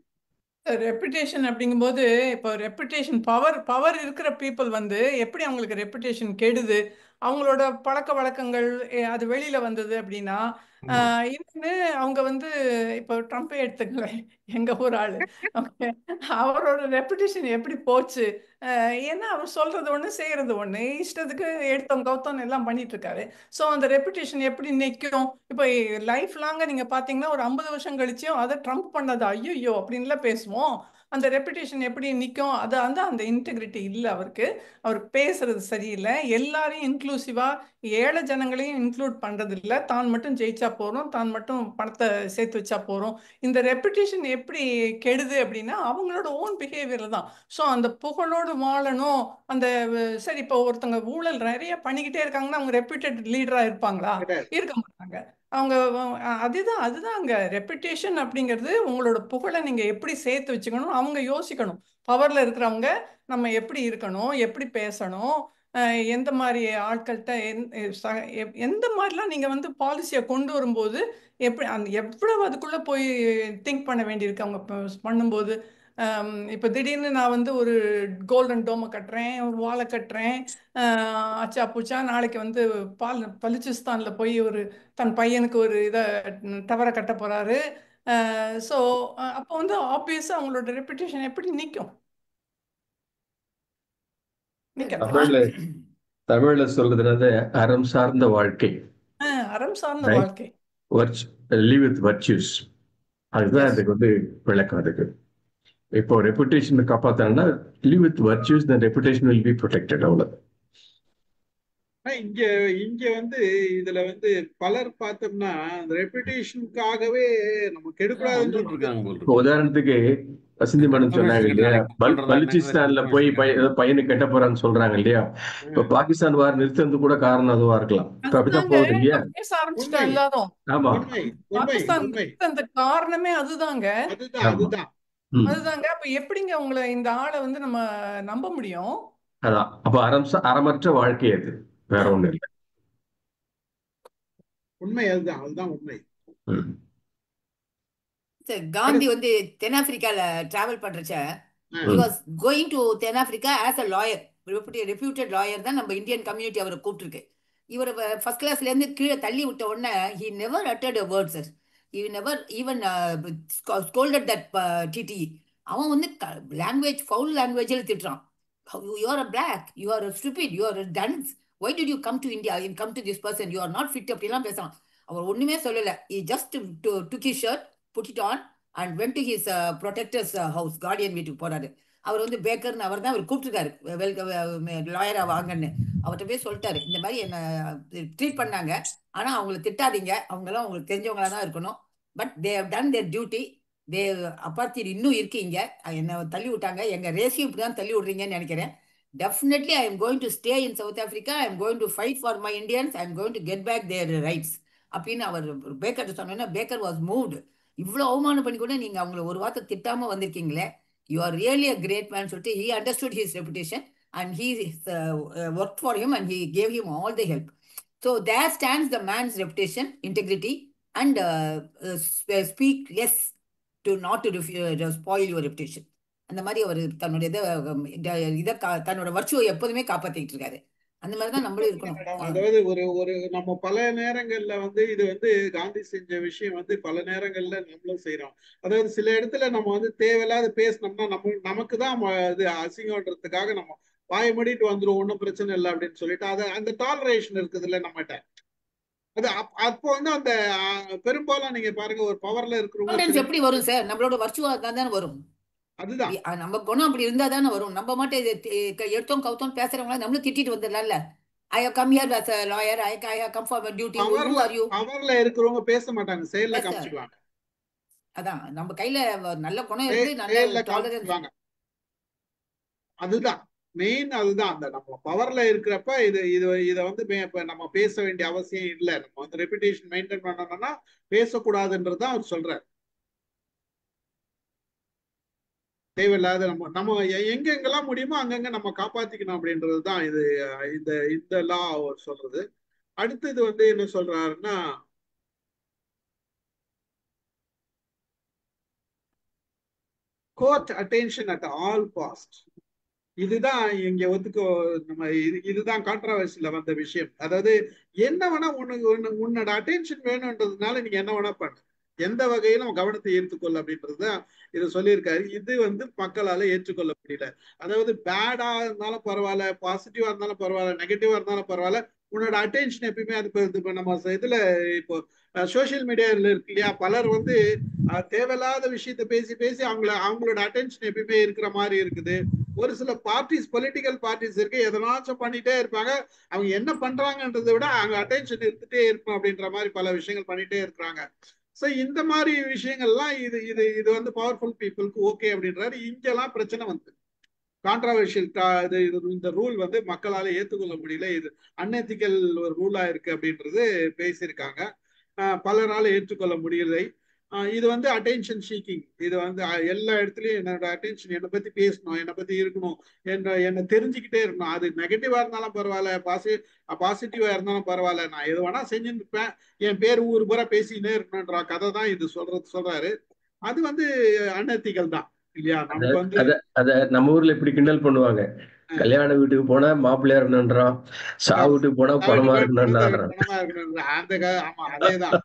ரெப்புடேஷன் அப்படிங்கும்போது, இப்போ ரெப்புடேஷன் பவர் இருக்கிற பீப்புள் வந்து எப்படி அவங்களுக்கு ரெப்புடேஷன் கெடுது, அவங்களோட பழக்க வழக்கங்கள் அது வெளியில வந்தது அப்படின்னா, இன்னொன்று அவங்க வந்து இப்போ ட்ரம்ப்பே எடுத்துக்கலேன், எங்க ஊர் ஆளு. ஓகே, அவரோட ரெப்புடேஷன் எப்படி போச்சு? ஏன்னா அவர் சொல்றது ஒண்ணு, செய்யறது ஒண்ணு, இஷ்டத்துக்கு எடுத்தோம் கவுத்தோம் எல்லாம் பண்ணிட்டு இருக்காரு. ஸோ அந்த ரெப்புடேஷன் எப்படி நிற்கும்? இப்போ லைஃப் லாங்க நீங்க பாத்தீங்கன்னா ஒரு 50 வருஷம் கழிச்சும் அதை ட்ரம்ப் பண்ணது ஐயோ அப்படின்லாம் பேசுவோம். அந்த ரெப்புடேஷன் எப்படி நிற்கும்? அது வந்து அந்த இன்டெகிரிட்டி இல்லை அவருக்கு. அவருக்கு பேசுறது சரியில்லை. எல்லாரையும் இன்க்ளூசிவா ஏழை ஜனங்களையும் இன்க்ளூட் பண்றது இல்லை. தான் மட்டும் ஜெயிச்சா போறோம், தான் மட்டும் பணத்தை சேர்த்து வச்சா போறோம். இந்த ரெப்புடேஷன் எப்படி கெடுது அப்படின்னா அவங்களோட ஓன் பிஹேவியர் தான். ஸோ அந்த புகழோடு வாழணும். அந்த சரி, இப்போ ஒருத்தவங்க ஊழல் நிறைய பண்ணிக்கிட்டே இருக்காங்கன்னா அவங்க ரெப்யூட்டட் லீடரா இருப்பாங்களா? இருக்க மாட்டாங்க. அவங்க அதுதான் அங்க ரெப்புடேஷன் அப்படிங்கிறது. உங்களோட புகழை நீங்க எப்படி சேர்த்து வச்சுக்கணும் அவங்க யோசிக்கணும். பவர்ல இருக்கிறவங்க நம்ம எப்படி இருக்கணும், எப்படி பேசணும், எந்த மாதிரி ஆட்கள்கிட்ட எந்த மாதிரிலாம் நீங்க வந்து பாலிசியை கொண்டு வரும்போது எப்படி அந்த எவ்வளவு அதுக்குள்ள போய் திங்க் பண்ண வேண்டியிருக்கு அவங்க பண்ணும்போது. இப்போ திடீர்னு நான் வந்து ஒரு கோல்டன் டோமை கட்டுறேன், ஒரு வாழை கட்டுறேன், அச்சா பூச்சா நாளைக்கு வந்து பலுச்சிஸ்தானில் போய் ஒரு தன் பையனுக்கு ஒரு இதை டவரை கட்ட போறாரு. ஸோ அப்போ வந்து ஆப்வியஸாக அவங்களோட ரெப்புடேஷன் எப்படி நிற்கும்? தமிழ்ல சொல்றதுனால அறம் சார்ந்த வாழ்க்கை, அறம் சார்ந்த வாழ்க்கை, live with virtues. அதுதான் அதுக்கு வந்து விளக்கம். அதுக்கு இப்போ reputation காப்பாத்தனா live with virtues, then reputation will be protected. அவ்வளவு. இங்க வந்து இதுல வந்து பலர் பார்த்தோம்னா ரெப்புடேஷனுக்காகவே நம்ம கெடுக்கூடாதுன்னு. உதாரணத்துக்கு வசந்தி மேடம் சொன்னாங்க இல்லையா, பலுச்சிஸ்தான்ல போய் பையனுக்கு கட்ட போறான்னு சொல்றாங்க இல்லையா. இப்ப பாகிஸ்தான் வார் நிறுத்தது கூட காரணம் அதுவா இருக்கலாம். இப்ப அப்படிதான் போகுது இல்லையா. ஆமா, அந்த காரணமே அதுதாங்க. அப்ப எப்படிங்க உங்களை இந்த ஆளை வந்து நம்ம நம்ப முடியும்? அதான் அப்ப அறமற்ற வாழ்க்கை அது, வேற ஒண்ணு இல்லை. உண்மை அதுதான் உண்மை. காந்தி வந்து தென்னாப்பிரிக்கால travel பண்றச்ச he was going to தென்னாப்பிரிக்கா as a lawyer, reputed lawyer தான் நம்ம இந்தியன் கம்யூனிட்டி அவரை கூப்பிட்டுருக்கு. இவர் ஃபர்ஸ்ட் கிளாஸ்ல இருந்து கீழே தள்ளி விட்ட உடனே he never uttered a word, sir. he never even scolded that TTE. அவன் வந்து லாங்குவேஜ் ஃபவுல் லாங்குவேஜில் திட்டுறான். You are a black, you are a stupid, you are a dunce, why did you come to India and come to this person, you are not fit அப்படிலாம் பேசுறான். அவர் ஒண்ணுமே சொல்லல. he just took his shirt, put it on and went to his protector's house, guardian வீட்டுக்கு போறாரு. அவர் வந்து பேக்கர்னு அவர் தான் அவர் கூப்பிட்டுருக்காரு, லாயரா வாங்கன்னு. அவர்கிட்ட போய் சொல்லிட்டாரு, இந்த மாதிரி என்ன ட்ரீட் பண்ணாங்க, ஆனா அவங்களை திட்டாதீங்க, அவங்களாம் அவங்களுக்கு தெரிஞ்சவங்களா தான் இருக்கணும். But they have done their duty. தே அப்பார்த்தி இன்னும் இருக்கீங்க, என்னை தள்ளி விட்டாங்க, எங்க ரேஸையும் இப்படி தான் தள்ளி விடுறீங்கன்னு நினைக்கிறேன். Definitely I am going to stay in South Africa, I am going to fight for my Indians, I am going to get back their rights அப்படின்னு அவர் பேக்கர் சொன்னா. Baker was moved. இவ்வளோ அவமானம் பண்ணி கூட நீங்க அவங்கள ஒரு வார்த்தை திட்டாம வந்திருக்கீங்களே, you are really a great man சொல்லிட்டு he understood his reputation and he worked for him and he gave him all the help. So there stands the man's reputation, integrity and speak less to not to spoil your reputation. அந்த மாதிரி அவர் தன்னுடைய இதை தன்னோட வர்ச்சுவை எப்போதுமே காப்பாத்திட்டு இருக்காரு. அந்த மாதிரிதான் நம்மளும் இருக்கணும். அதாவது ஒரு நம்ம பல நேரங்கள்ல வந்து இது வந்து காந்தி செஞ்ச விஷயம் வந்து பல நேரங்கள்ல நம்மளும் செய்யறோம். அதாவது சில இடத்துல நம்ம வந்து தேவையில்லாத பேசினோம்னா நமக்கு தான் இது அசிங்கன்றதுக்காக நம்ம வாய மூடிட்டு வந்துடும், ஒன்றும் பிரச்சனை இல்லை அப்படின்னு சொல்லிட்டு அது அந்த டாலரேஷன் இருக்குது இல்லை நம்மகிட்ட. அது அப்போ வந்து அந்த பெரும்பாலும் நீங்க பாருங்க, ஒரு பவர்ல இருக்கிறவங்க எப்படி வரும் சார், நம்மளோட வர்ச்சுவா தானே வரும். அதுதான் நம்ம குணம் அப்படி இருந்தா தானே வரும். நம்ம மட்டும் எடுத்தோம் கவுத்தோம் பேசுறவங்களா நம்மளும் திட்டிட்டு வந்துடலாம்ல. I have come here as a lawyer, I have come for my duty. Who are you? பவர்ல இருக்கிறவங்க பேச மாட்டாங்க, செயல்ல காமிச்சுவாங்க. அதான் நம்ம கையில நல்ல குணம் இருக்கு, நல்ல டாலரன்ஸ். அதுதான் மெயின். அதுதான் அந்த நம்ம பவர்ல இருக்கிறப்ப இதை வந்து நம்ம பேச வேண்டிய அவசியம் இல்லை. நம்ம வந்து ரெப்புடேஷன் மெயின்டைன் பண்ணணும்னா பேசக்கூடாதுன்றதுதான் அவர் சொல்றாரு. தேவையில்லாத நம்ம எங்கெங்கெல்லாம் முடியுமோ அங்கங்க நம்ம காப்பாத்திக்கணும் அப்படின்றதுதான் இது இந்த லா அவர் சொல்றது. அடுத்தது வந்து என்ன சொல்றாருன்னா, court attention at all cost. இதுதான் இங்க நம்ம இதுதான் கான்ட்ரவர்சியில வந்த விஷயம். அதாவது என்ன வேணா உன்னோட அட்டென்ஷன் வேணும்ன்றதுனால நீங்க என்ன வேணா பண்ணு, எந்த வகையிலும் கவனத்தை ஏற்றுக்கொள்ள அப்படின்றதுதான் இதை சொல்லியிருக்காரு. இது வந்து மக்களால ஏற்றுக்கொள்ள முடியல. அதாவது பேடா இருந்தாலும் பரவாயில்ல, பாசிட்டிவா இருந்தாலும் பரவாயில்ல, நெகட்டிவா இருந்தாலும் பரவாயில்ல, உன்னோட அட்டென்ஷன் எப்பயுமே அது இப்போ நம்ம இதுல இப்போ சோசியல் மீடியாவில் இருக்கு இல்லையா, பலர் வந்து தேவையில்லாத விஷயத்த பேசி பேசி அவங்களோட அட்டென்ஷன் எப்பயுமே இருக்கிற மாதிரி இருக்குது. ஒரு சில பார்ட்டிஸ், பொலிட்டிக்கல் பார்ட்டிஸ் இருக்கு, எதனாச்சும் பண்ணிட்டே இருப்பாங்க. அவங்க என்ன பண்றாங்கன்றதை விட அவங்க அட்டென்ஷன் இருந்துட்டே இருக்கும் அப்படின்ற மாதிரி பல விஷயங்கள் பண்ணிட்டே இருக்கிறாங்க. ஸோ இந்த மாதிரி விஷயங்கள்லாம் இது இது இது வந்து பவர்ஃபுல் பீப்புளுக்கு ஓகே அப்படின்றாரு. இங்கெல்லாம் பிரச்சனை வந்து கான்ட்ராவர்ஷியல் இந்த ரூல் வந்து மக்களால ஏற்றுக்கொள்ள முடியல, இது அன்எத்திக்கல் ஒரு ரூலா இருக்கு அப்படின்றது பேசியிருக்காங்க. பலரால ஏற்றுக்கொள்ள முடியலை. இது வந்து அட்டென்ஷன் ஷீக்கிங். இது வந்து எல்லா இடத்துலயும் என்னோட அட்டென்ஷன், என்னை பத்தி பேசணும், என்னை பத்தி இருக்கணும், என்னை தெரிஞ்சுக்கிட்டே இருக்கணும். அது நெகட்டிவா இருந்தாலும் பரவாயில்ல, பாசிட்டிவா இருந்தாலும் பரவாயில்ல, நான் எது வேணா செஞ்சுன்னு இருப்பேன், என் பேர் ஊர் பூரா பேசிக்கிட்டே இருக்கணும்ன்ற கதை தான் இது சொல்றாரு. அது வந்து அன்எத்திக்கல் தான் இல்லையா. நமக்கு வந்து அத நம்ம ஊர்ல இப்படி கிண்டல் பண்ணுவாங்க, கல்யாண வீட்டுக்கு போனா மாப்பிள்ளையா இருக்கணும்ன்றான், சாவு வீட்டுக்கு போனா பணமா இருக்கணும்ன்றான். அதேதான்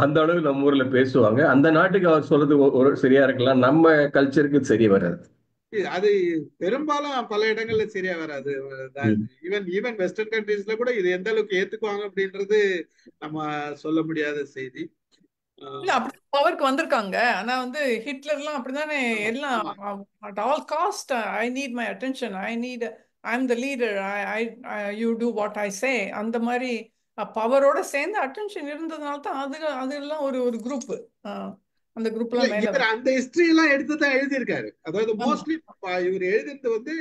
அந்த அளவு நம்ம ஊர்ல பேசுவாங்க. அந்த நாட்டுக்கு அவர் சொல்றது ஒரு சரியா இருக்கலாம், நம்ம கல்ச்சருக்கு சரி வராது. அது பெரும்பாலும் பல இடங்கள்ல சரியா வராது. ஈவன் வெஸ்டர்ன் கண்ட்ரீஸ்ல கூட இது எந்த அளவுக்கு ஏத்துக்குவாங்க அப்படின்றது நம்ம சொல்ல முடியாத செய்தி. இல்ல அப்படி பவருக்கு வந்திருக்காங்க. ஆனா வந்து ஹிட்லர்லாம் அப்படிதானே, எல்லாம் at all cost I need my attention, I am the leader, you do what I say, அந்த மாதிரி பவரோட சேர்ந்து அட்டென்ஷன் இருந்ததுனால தான் அதெல்லாம் ஒரு குரூப், அந்த குரூப்லாம் மேல அந்த ஹிஸ்டரி எல்லாம் எடுத்து தான் எழுதியிருக்காரு. அதாவது மோஸ்ட்லி இவர் எழுதினது வந்து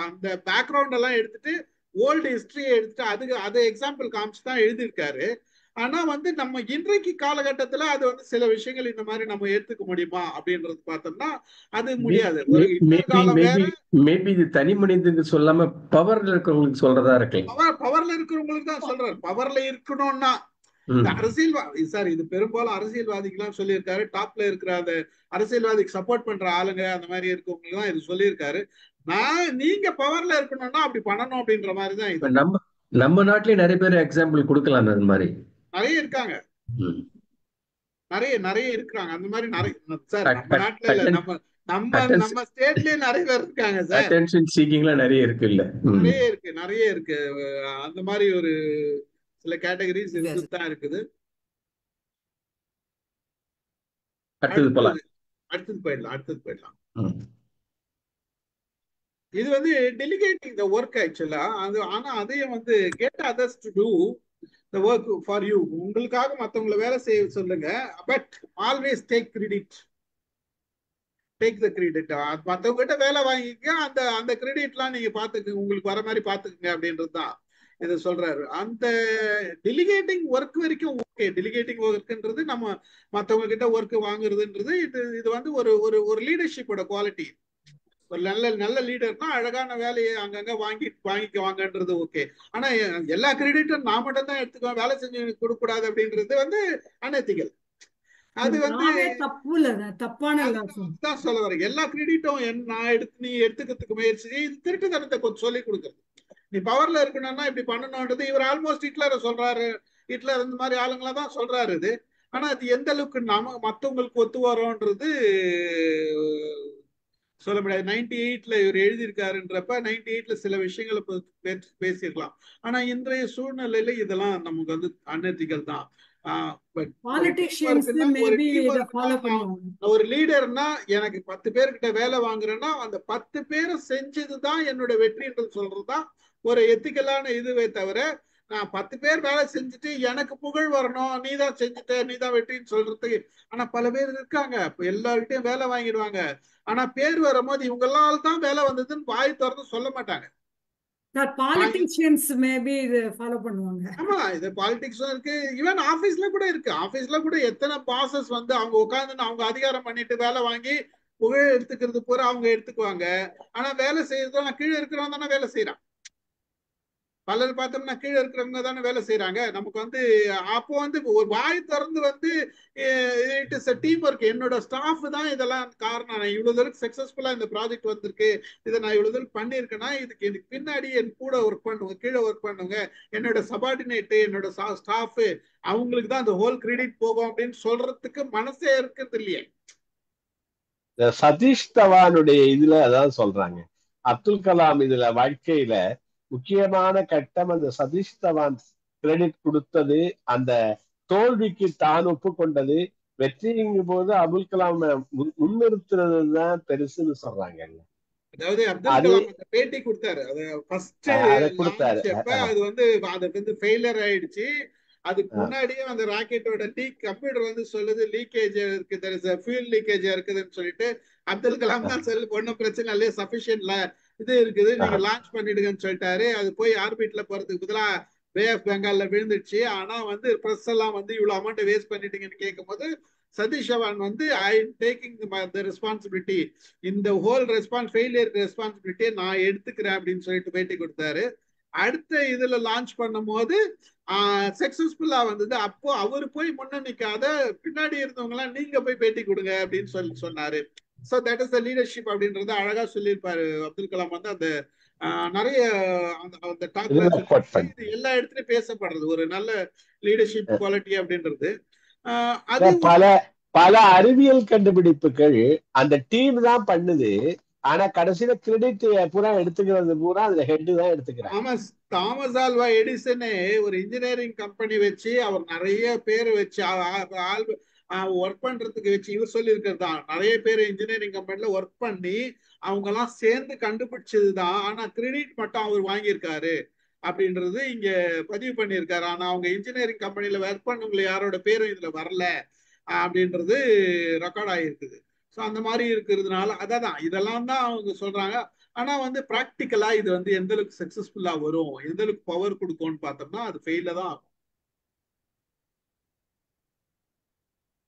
அந்த பேக்ரவுண்ட் எல்லாம் எடுத்துட்டு ஓல்டு ஹிஸ்டரியை எடுத்துட்டு அதை எக்ஸாம்பிள் காமிச்சு தான் எழுதியிருக்காரு. ஆனா வந்து நம்ம இன்றைக்கு காலகட்டத்துல அது வந்து சில விஷயங்கள் இந்த மாதிரி நம்ம ஏத்துக்க முடியுமா அப்படின்றது பார்த்தோம்னா அது முடியாது. மேபி இது தனி மனிதனுக்கு சொல்லாம பவர்ல இருக்கிறவங்களுக்கு சொல்றதா இருக்கு. பவர்ல இருக்கிறவங்களுக்கு தான் சொல்றாரு. பவர்ல இருக்கணும்னா அரசியல்வாதி சார், இது பெரும்பாலும் அரசியல்வாதிகெல்லாம் சொல்லியிருக்காரு. டாப்ல இருக்கிற அந்த அரசியல்வாதிக்கு சப்போர்ட் பண்ற ஆளுங்க அந்த மாதிரி இருக்கவங்களுக்கு தான் இது சொல்லியிருக்காரு. நீங்க பவர்ல இருக்கணும்னா அப்படி பண்ணணும் அப்படின்ற மாதிரி தான் இது. நம்ம நாட்டிலேயே நிறைய பேர் எக்ஸாம்பிள் கொடுக்கலாம். அது மாதிரி நிறைய இருக்காங்க, நிறைய இருக்கிறாங்க அந்த மாதிரி நிறைய சார். நம்ம நாட்டுல இல்ல, நம்ம ஸ்டேட்லயே நிறைய பேர் இருக்காங்க சார். அட்டென்ஷன் சீக்கிங்ல நிறைய இருக்கு இல்ல, நிறைய இருக்கு அந்த மாதிரி ஒரு சில கேட்டகரிஸ் தான் இருக்குது. அடுத்தது போயிடலாம். இது வந்து டெலிகேட்டிங் த ஒர்க் ஆக்சுவலா. ஆனா அதையும் வந்து get others to do the work for you. உங்களுக்காக மற்றவங்களை வேலை செய்ய சொல்லுங்க, but always take the credit. மற்றவங்க கிட்ட வேலை வாங்கிக்க, அந்த கிரெடிட்லாம் நீங்க பாத்துக்குங்க, உங்களுக்கு வர மாதிரி பாத்துக்குங்க அப்படின்றது தான் இதை சொல்றாரு. அந்த டெலிகேட்டிங் ஒர்க் வரைக்கும் ஓகே. டெலிகேட்டிங் ஒர்க்ன்றது நம்ம மற்றவங்க கிட்ட ஒர்க் வாங்குறதுன்றது இது வந்து ஒரு லீடர்ஷிப்போட குவாலிட்டி. ஒரு நல்ல லீடர்னா அழகான வேலையை அங்கங்க வாங்கிக்குவாங்கன்றது ஓகே. ஆனா எல்லா கிரெடிட்டும் நான் மட்டும் தான் எடுத்துக்குவேன், வேலை செஞ்சு கொடுக்க கூடாது அப்படின்றது வந்து அன்எத்திக்கல். அது வந்து தப்பான சொல்ல வர. எல்லா கிரெடிட்டும் நீ எடுத்துக்கிறதுக்கு முயற்சி, இது திருட்டுத்தனத்தை கொஞ்சம் சொல்லி கொடுக்குறது. நீ பவர்ல இருக்கணும்னா இப்படி பண்ணணும்ன்றது இவர் ஆல்மோஸ்ட் ஹிட்லரை சொல்றாரு. ஹிட்லர் இந்த மாதிரி ஆளுங்களை தான் சொல்றாரு இது. ஆனா அது எந்த அளவுக்கு மற்றவங்களுக்கு ஒத்து வரோன்றது சொல்ல முடியாது. 98ல இவர் எழுதியிருக்காருன்றப்ப 98ல சில விஷயங்களை பேசியிருக்கலாம். ஆனா இன்றைய சூழ்நிலையில இதெல்லாம் நமக்கு வந்து அன்எத்திக்கல் தான். ஒரு லீடர்னா எனக்கு 10 பேர்கிட்ட வேலை வாங்குறேன்னா அந்த 10 பேரை செஞ்சதுதான் என்னோட வெற்றின்றது சொல்றதுதான் ஒரு எத்திக்கலான இதுவே தவிர, நான் 10 பேர் வேலை செஞ்சுட்டு எனக்கு புகழ் வரணும், நீதான் செஞ்சுட்ட, நீதான் வெற்றின்னு சொல்றதுக்கு. ஆனா பல பேர் இருக்காங்க, எல்லார்கிட்டையும் வேலை வாங்கிடுவாங்க. ஆனா பேர் வரும்போது இவங்களால தான் வேலை வந்ததுன்னு வாய் திறந்து சொல்ல மாட்டாங்க. politicians maybe இது ஃபாலோ பண்ணுவாங்க. ஆமா, இது பாலிடிக்ஸும் இருக்கு. ஈவன் ஆபீஸ்ல கூட இருக்கு. ஆபீஸ்ல கூட எத்தனை பாசஸ் வந்து அவங்க உட்கார்ந்து அவங்க அதிகாரம் பண்ணிட்டு வேலை வாங்கி புகழ் எடுத்துக்கிறது பூரா அவங்க எடுத்துக்குவாங்க. ஆனா வேலை செய்யறதும் கீழே இருக்கிறவங்க தானே வேலை செய்யறான். பலர் பார்த்தோம்னா கீழே இருக்கிறவங்க தானே வேலை செய்யறாங்க. நமக்கு வந்து அப்போ வந்து ஒரு வாய் திறந்து வந்து it is a team work. என்னோட ஸ்டாஃப் தான் இதெல்லாம் காரணம். நான் இவ்வளவு தூரம் சக்சஸ்ஃபுல்லா இந்த ப்ராஜெக்ட் வந்திருக்கு, இதை நான் இவ்வளவு தூரம் பண்ணியிருக்கேன்னா இதுக்கு எனக்கு பின்னாடி என் கூட ஒர்க் பண்ணுவாங்க, கீழே ஒர்க் பண்ணுவாங்க, என்னோட சபார்டினேட்டு, என்னோட ஸ்டாஃப், அவங்களுக்கு தான் அந்த ஹோல் கிரெடிட் போகும் அப்படின்னு சொல்றதுக்கு மனசே இருக்கிறது இல்லையே. சதீஷ் தவானுடைய இதுல அதான் சொல்றாங்க, அப்துல் கலாம் இதுல வாழ்க்கையில முக்கியமான கட்டம் அந்த சதீஷ் தவான் கிரெடிட் கொடுத்தது, அந்த தோல்விக்கு தான் ஒப்புக்கொண்டது, வெற்றிங்கும் போது அபுல் கலாம் முன்னிறுத்துறதுதான் பெருசுன்னு சொல்றாங்க. அதாவது அப்துல் கலாம் அந்த பேட்டி கொடுத்தாரு, அது ஃபர்ஸ்ட் கொடுத்தாரு. அது வந்து ஃபெயிலியர் ஆயிடுச்சு. அதுக்கு முன்னாடியே அந்த ராக்கெட்டோட கம்ப்யூட்டர் வந்து சொல்லுது லீக்கேஜ் இருக்கு, there is a fuel leakage இருக்குதுன்னு சொல்லிட்டு அப்துல் கலாம் தான் சொல்லி ஒன்றும் பிரச்சனை இல்லையே, சஃபிஷியன்ட்ல இது இருக்குது, நீங்க லான்ச் பண்ணிடுங்கன்னு சொல்லிட்டாரு. அது போய் ஆர்பிட்ல போறதுக்கு பதிலா பே ஆஃப் பெங்கால்ல விழுந்துச்சு. ஆனா வந்து பிரஸ் எல்லாம் வந்து இவ்வளவு அமௌண்ட் வேஸ்ட் பண்ணிட்டீங்கன்னு கேட்கும் போது சதீஷ் தவான் வந்து I am taking the responsibility, இந்த ஹோல் ஃபெயிலியர் ரெஸ்பான்சிபிலிட்டியை நான் எடுத்துக்கிறேன் அப்படின்னு சொல்லிட்டு பேட்டி கொடுத்தாரு. அடுத்த இதுல லான்ச் பண்ணும் போது சக்சஸ்ஃபுல்லா வந்தது. அப்போ அவரு போய் முன்ன நிக்காத பின்னாடி இருந்தவங்க எல்லாம் நீங்க போய் பேட்டி கொடுங்க அப்படின்னு சொல்லி சொன்னாரு. So that is the leadership அப்படின்றத அழகா சொல்லியிருப்பாரு அப்துல் கலாம். வந்து அந்த நிறைய அந்த டாக்ல எல்லா இடத்துலயும் பேசப்படுறது ஒரு நல்ல லீடர்ஷிப் குவாலிட்டி அப்படின்றது. அது பல அறிவியல் கண்டுபிடிப்புகள் அந்த டீம் தான் பண்ணுது, ஆனா கடைசியில கிரெடிட் பூரா எடுத்துக்கிறது பூரா அதுல ஹெட் தான் எடுத்துக்கிறாங்க. தாமஸ் ஆல்வா எடிசனே ஒரு இன்ஜினியரிங் கம்பெனி வச்சு அவர் நிறைய பேர் வச்சு ஒர்க் பண்றதுக்கு வச்சு இவர் சொல்லி இருக்கிறது தான். நிறைய பேர் இன்ஜினியரிங் கம்பெனில ஒர்க் பண்ணி அவங்க எல்லாம் சேர்ந்து கண்டுபிடிச்சதுதான், ஆனா கிரெடிட் மட்டும் அவர் வாங்கியிருக்காரு அப்படின்றது இங்க பதிவு பண்ணியிருக்காரு. ஆனா அவங்க இன்ஜினியரிங் கம்பெனில ஒர்க் பண்ணவங்களை யாரோட பேரும் இதுல வரல அப்படின்றது ரெக்கார்ட் ஆகிருக்குது. ஸோ அந்த மாதிரி இருக்கிறதுனால அதான் இதெல்லாம் தான் அவங்க சொல்றாங்க. ஆனா வந்து பிராக்டிக்கலா இது வந்து எந்த அளவுக்கு சக்சஸ்ஃபுல்லா வரும், எந்த அளவுக்கு பவர் கொடுக்கும்னு பார்த்தோம்னா அது ஃபெயில தான் ஆகும்.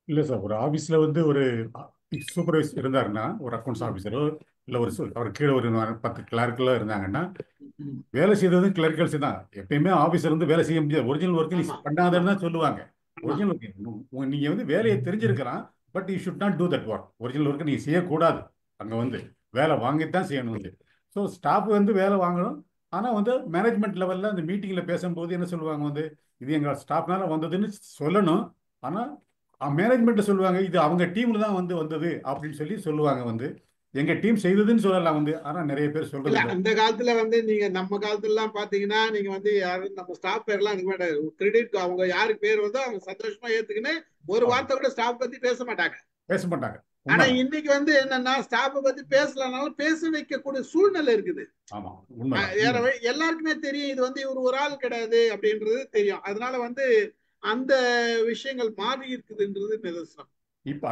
இல்லை சார், ஒரு ஆஃபீஸில் வந்து ஒரு சூப்பர்வைசர் இருந்தாருன்னா, ஒரு அக்கௌண்ட்ஸ் ஆஃபீஸரோ இல்லை அவர் கீழே ஒரு 10 கிளர்க்கெல்லாம் இருந்தாங்கன்னா, வேலை செய்தது கிளர்க்கல்ஸ் தான். எப்பயுமே ஆஃபீஸர் வந்து வேலை செய்ய முடியாது, ஒரிஜினல் ஒர்க்கு நீ பண்ணாதன்னு தான் சொல்லுவாங்க. ஒரிஜினல் ஒர்க் நீங்கள் வந்து வேலையை தெரிஞ்சிருக்கலாம், but you should not do that work. Original work நீங்கள் செய்யக்கூடாது, அங்கே வந்து வேலை வாங்கித்தான் செய்யணும் வந்து. ஸோ ஸ்டாஃப் வந்து வேலை வாங்கணும். ஆனால் வந்து மேனேஜ்மெண்ட் லெவலில் அந்த மீட்டிங்கில் பேசும்போது என்ன சொல்லுவாங்க வந்து, இது எங்கள் ஸ்டாஃப்னால வந்ததுன்னு சொல்லணும். ஆனால் மேனேஜ்மெண்ட்டை சொல்லுவாங்க இது அவங்க டீமில் தான் வந்தது அப்படின்னு சொல்லி சொல்லுவாங்க. வந்து எங்க டீம் செய்ததுன்னு சொல்லலாம் வந்து. ஆனா நிறைய பேர் சொல்றது அந்த காலத்துல வந்து நீங்க நம்ம காலத்துல எல்லாம் பாத்தீங்கன்னா நீங்க வந்து யாரும் நம்ம ஸ்டாஃப் பேர்லாம் இருக்க மாட்டாங்க. கிரெடிட் அவங்க யாருக்கு பேர் வந்தோ அவங்க சந்தோஷமா ஏத்துக்கின்னு ஒரு வார்த்தை கூட ஸ்டாஃப் பத்தி பேச மாட்டாங்க. ஆனா இன்னைக்கு வந்து என்னன்னா ஸ்டாஃப் பத்தி பேசலனாலும் பேச வைக்கக்கூடிய சூழ்நிலை இருக்குது. எல்லாருக்குமே தெரியும் இது வந்து இவர் ஒரு ஆள் கிடையாது அப்படின்றது தெரியும். அதனால வந்து அந்த விஷயங்கள் மாறி இருக்குதுன்றது நிதர்சனம். இப்ப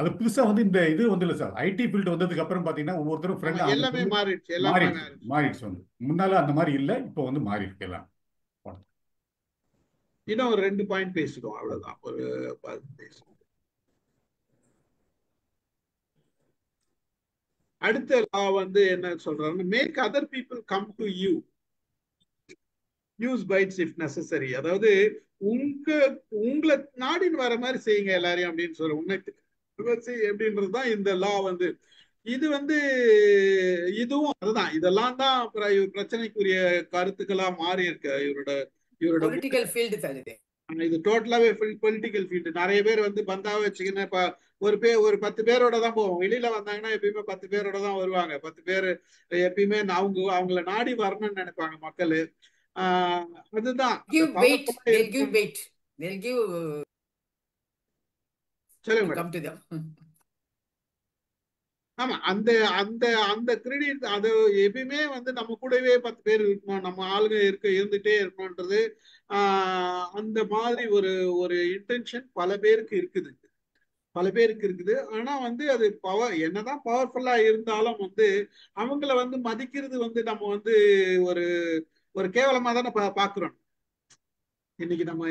அது புதுசா வந்து இந்த இது வந்து இல்ல சார், ஐடி ஃபீல்டு வந்ததுக்கு அப்புறம் பாத்தீங்கன்னா ஒவ்வொருத்தரும் ஃப்ரெண்ட் எல்லாமே மாறிடுச்சு வந்து. முன்னால அந்த மாதிரி இல்ல, இப்போ வந்து மாறி இருக்கு எல்லாம். இன்னும் ஒரு 2 பாயிண்ட் பேசிடுவோம், அவ்வளவுதான். ஒரு 10 பேசுவோம். அடுத்த லா வந்து என்ன சொல்றாங்க, make other people come to you, use baits if necessary. அதாவது உங்களை நாடின் வர மாதிரி செய்யுங்க எல்லாரையும் அப்படின்னு சொல்ற உன்னை எப்படின்றதுதான் இந்த லா வந்து. இது வந்து இதுவும் அதுதான், இதெல்லாம் தான் பிரச்சனைக்குரிய கருத்துக்களா மாறி இருக்கு. இவரோட இது டோட்டலாவே பொலிட்டிக்கல் ஃபீல்டு. நிறைய பேர் வந்து பந்தாவை வச்சுக்கின்னு இப்ப ஒரு 10 பேரோட தான் போவோம். வெளியில வந்தாங்கன்னா எப்பயுமே 10 பேரோட தான் வருவாங்க. 10 பேர் எப்பயுமே அவங்கள நாடி வரணும்னு நினைப்பாங்க மக்கள். அதுதான் ஆமா. அந்த அந்த அந்த கிரெடிட் அது எப்பயுமே வந்து நம்ம கூடவே 10 பேர் இருக்கணும், நம்ம ஆளுங்க இருந்துட்டே இருக்கணும்ன்றது அந்த மாதிரி ஒரு இன்டென்ஷன் பல பேருக்கு இருக்குது. ஆனா வந்து அது என்னதான் பவர்ஃபுல்லா இருந்தாலும் வந்து அவங்கள வந்து மதிக்கிறது வந்து நம்ம வந்து ஒரு கேவலமா தானே பாக்குறோம். இன்னைக்கு நம்ம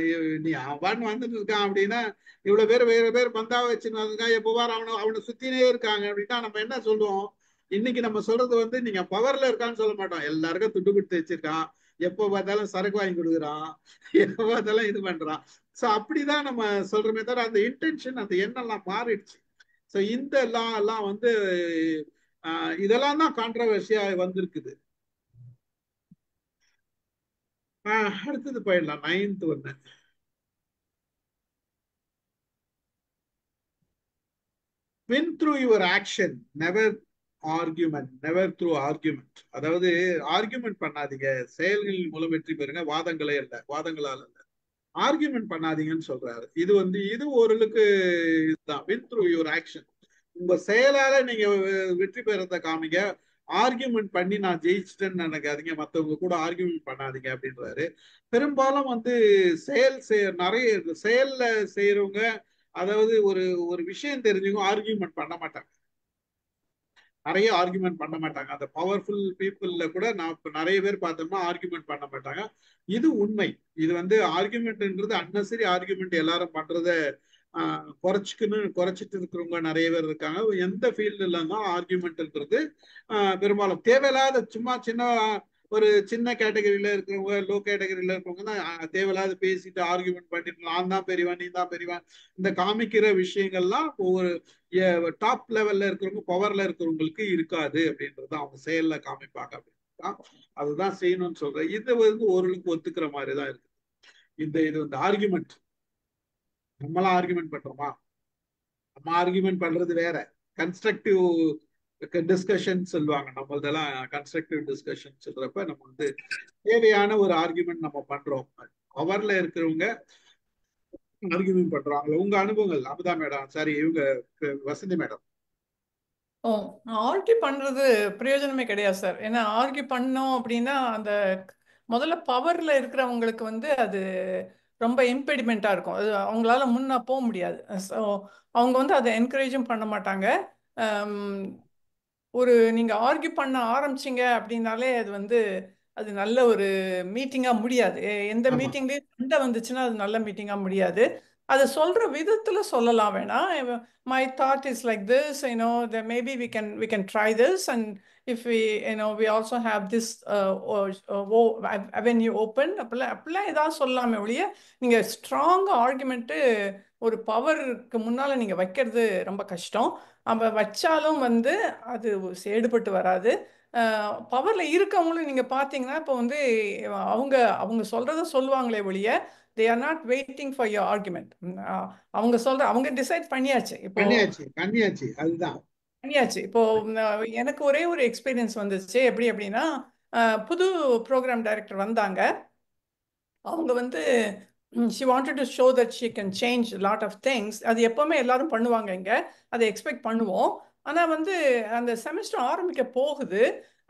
நீ அவன் வந்துட்டு இருக்கான் அப்படின்னா இவ்வளவு பேர் வேற பேர் பந்தாவை வச்சுருக்காங்க, எப்பவாரு அவனை சுத்தினே இருக்காங்க அப்படின்னா நம்ம என்ன சொல்லுவோம்? இன்னைக்கு நம்ம சொல்றது வந்து நீங்க பவர்ல இருக்கான்னு சொல்ல மாட்டோம். எல்லாருக்கும் துட்டு கொடுத்து வச்சிருக்கான், எப்போ பார்த்தாலும் சரக்கு வாங்கி கொடுக்குறான், எப்போ பார்த்தாலும் இது பண்றான். ஸோ அப்படிதான் நம்ம சொல்றோமே தவிர அந்த இன்டென்ஷன் அந்த எண்ணெல்லாம் மாறிடுச்சு. ஸோ இந்த லா எல்லாம் வந்து இதெல்லாம் தான் கான்ட்ரவர்சியா வந்திருக்குது. அடுத்தது போயிடலாம். 9th ஒண்ணு. Win through your action, never argument, never through argument. அதாவது ஆர்கியூமெண்ட் பண்ணாதீங்க, செயல்களின் மூலம் வெற்றி பெறுங்க, வாதங்களே அல்ல, வாதங்களால் அல்ல. ஆர்கியூமெண்ட் பண்ணாதீங்கன்னு சொல்றாரு. இது வந்து இது ஓரளவுக்கு இதுதான், வின் த்ரூ யுவர் ஆக்ஷன். உங்க செயலால நீங்க வெற்றி பெறத காமிங்க. ஆர்கியூமெண்ட் பண்ணி நான் ஜெயிச்சிட்டேன்னு நினைக்காதீங்க, மற்றவங்க கூட ஆர்கியூமெண்ட் பண்ணாதீங்க அப்படின்றாரு. பெரும்பாலும் வந்து நிறைய செயல்ல செய்யறவங்க, அதாவது ஒரு ஒரு விஷயம் தெரிஞ்சவங்க ஆர்கியூமெண்ட் பண்ண மாட்டாங்க, நிறைய ஆர்குமெண்ட் பண்ண மாட்டாங்க. அந்த பவர்ஃபுல் பீப்புள்ல கூட நான் நிறைய பேர் பார்த்தோம்னா ஆர்குமெண்ட் பண்ண மாட்டாங்க. இது உண்மை. இது வந்து ஆர்குமெண்ட்ன்றது அன்னெசரி ஆர்குமெண்ட் எல்லாரும் பண்றத குறைச்சிட்டு இருக்கிறவங்க நிறைய பேர் இருக்காங்க. எந்த ஃபீல்டுல தான் ஆர்குமெண்ட்ன்றது பெரும்பாலும் தேவையில்லாத, சும்மா ஒரு சின்ன கேட்டகரியில இருக்கிறவங்க, லோ கேட்டகரியில இருக்கிறவங்க தான் தேவையில்லாத பேசிட்டு ஆர்குமெண்ட் பண்ணிட்டு நான் தான் பெரியவன் நீ தான் பெரியவன் இந்த காமிக்கிற விஷயங்கள்லாம் ஒரு டாப் லெவல்ல இருக்கிறவங்க, பவர்ல இருக்கிறவங்களுக்கு இருக்காது அப்படின்றது அவங்க செயல்ல காமிப்பாங்க அப்படின்னா அதுதான் செய்யணும்னு சொல்றேன். இது வந்து ஓரளவுக்கு ஒத்துக்கிற மாதிரி தான் இருக்கு. இது வந்து ஆர்குமெண்ட், நம்மளாம் ஆர்குமெண்ட் பண்றோமா? நம்ம ஆர்குமெண்ட் பண்றது வேற, கன்ஸ்ட்ரக்டிவ் டிஸ்கஷன் சொல்லுவாங்க. நம்ம இதெல்லாம் கன்ஸ்ட்ரக்டிவ் டிஸ்கஷன் சொல்றப்ப நம்ம வந்து தேவையான ஒரு ஆர்குமெண்ட் நம்ம பண்றோம். பவர்ல இருக்கிறவங்க ஆர்குமெண்ட் பண்றாங்க. உங்க அனுபவங்கள் அமுதா மேடம், சாரி இவங்க வசந்தி மேடம். ஆர்கியூ பண்றது பிரயோஜனமே கிடையாது சார். ஏன்னா ஆர்கியூ பண்ணோம் அப்படின்னா அந்த முதல்ல பவர்ல இருக்கிறவங்களுக்கு வந்து அது ரொம்ப இம்பெடிமெண்டா இருக்கும். அது அவங்களால முன்ன போக முடியாது. ஸோ அவங்க வந்து அதை என்கரேஜும் பண்ண மாட்டாங்க. ஒரு நீங்கள் ஆர்கியூ பண்ண ஆரம்பிச்சிங்க அப்படின்னாலே அது வந்து அது நல்ல ஒரு மீட்டிங்காக முடியாது. எந்த மீட்டிங்லேயும் சண்டை வந்துச்சுன்னா அது நல்ல மீட்டிங்காக முடியாது. அதை சொல்கிற விதத்தில் சொல்லலாம் வேணாம். My thought is like this, maybe we can try this, and if we also have this avenue open, அப்படிலாம் ஏதாவது சொல்லலாமே ஒழிய நீங்கள் ஸ்ட்ராங்காக ஆர்குமெண்ட்டு ஒரு பவருக்கு முன்னால் நீங்கள் வைக்கிறது ரொம்ப கஷ்டம். நம்ம வச்சாலும் வந்து அது செயல்பட்டு வராது. பவரில் இருக்கவங்களும் நீங்கள் பார்த்தீங்கன்னா இப்போ வந்து அவங்க சொல்கிறத சொல்லுவாங்களே ஒழிய they are not waiting for your argument. அவங்க டிசைட் பண்ணியாச்சு. இப்போ அதுதான் பண்ணியாச்சு. இப்போ எனக்கு ஒரே ஒரு எக்ஸ்பீரியன்ஸ் வந்துச்சு. எப்படி அப்படின்னா புது ப்ரோக்ராம் டைரக்டர் வந்தாங்க. அவங்க வந்து she wanted to show that she can change a lot of things. அது எப்பவுமே எல்லாரும் பண்ணுவாங்க, இங்கே அதை எக்ஸ்பெக்ட் பண்ணுவோம். ஆனால் வந்து அந்த செமஸ்டர் ஆரம்பிக்க போகுது.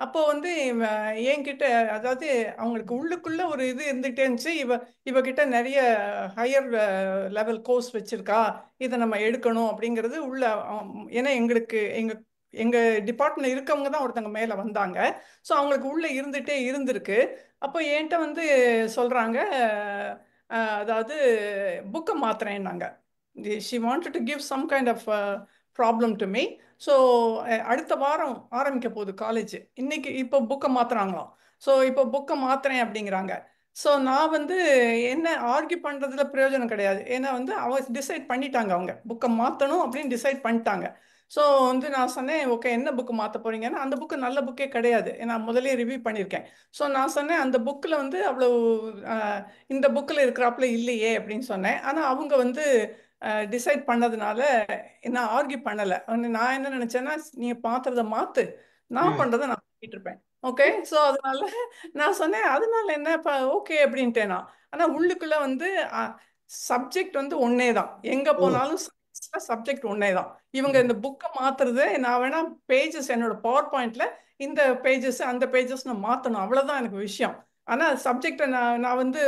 அப்போ வந்து என்கிட்ட, அதாவது அவங்களுக்கு உள்ளுக்குள்ள ஒரு இது இருந்துகிட்டே இருந்துச்சு, இவகிட்ட நிறைய ஹையர் லெவல் கோர்ஸ் வச்சிருக்கா, இதை நம்ம எடுக்கணும் அப்படிங்கிறது உள்ள. ஏன்னா எங்கள் டிபார்ட்மெண்ட் இருக்கவங்க தான் ஒருத்தங்க மேலே வந்தாங்க. ஸோ அவங்களுக்கு உள்ளே இருந்திருக்கு. அப்போ என்கிட்ட வந்து சொல்கிறாங்க, அதாவது புக்கை மாத்துறேன்னாங்க. she wanted to give some kind of problem to me. So அடுத்த வாரம் ஆரம்பிக்க போகுது காலேஜ். இப்போ புக்கை மாத்துறாங்களாம். ஸோ இப்போ புக்கை மாத்துறேன் அப்படிங்கிறாங்க. ஸோ நான் வந்து என்ன ஆர்கியூ பண்ணுறதுல பிரயோஜனம் கிடையாது. ஏன்னா வந்து டிசைட் பண்ணிட்டாங்க, அவங்க புக்கை மாற்றணும் அப்படின்னு டிசைட் பண்ணிட்டாங்க. ஸோ வந்து நான் சொன்னேன், ஓகே என்ன புக்கு மாற்ற போறீங்கன்னா, அந்த புக்கு நல்ல புக்கே கிடையாது, நான் முதலே ரிவ்யூ பண்ணியிருக்கேன். ஸோ நான் சொன்னேன் அந்த புக்கில் வந்து அவ்வளோ இந்த புக்கில் இருக்கிறாப்புல இல்லையே அப்படின்னு சொன்னேன். ஆனால் அவங்க வந்து டிசைட் பண்ணதுனால நான் ஆர்கியூ பண்ணலை. நான் என்ன நினச்சேன்னா, நீங்கள் பாத்திரத்தை மாற்று, நான் பண்ணுறதை நான் பண்ணிட்டு இருப்பேன். ஓகே, ஸோ அதனால நான் சொன்னேன் அதனால என்ன இப்போ ஓகே அப்படின்ட்டேன் நான். ஆனால் உள்ளுக்குள்ளே வந்து சப்ஜெக்ட் வந்து ஒன்னே தான், எங்கே போனாலும் சப்ஜெக்ட் ஒன்னே தான். இவங்க இந்த புக்கை மாத்துறது, நான் வேணா பேஜஸ் என்னோட பவர் பாயிண்ட்ல இந்த பேஜஸ் அந்த பேஜஸ் நான் மாற்றணும், அவ்வளோதான் எனக்கு விஷயம். ஆனால் சப்ஜெக்டை நான் வந்து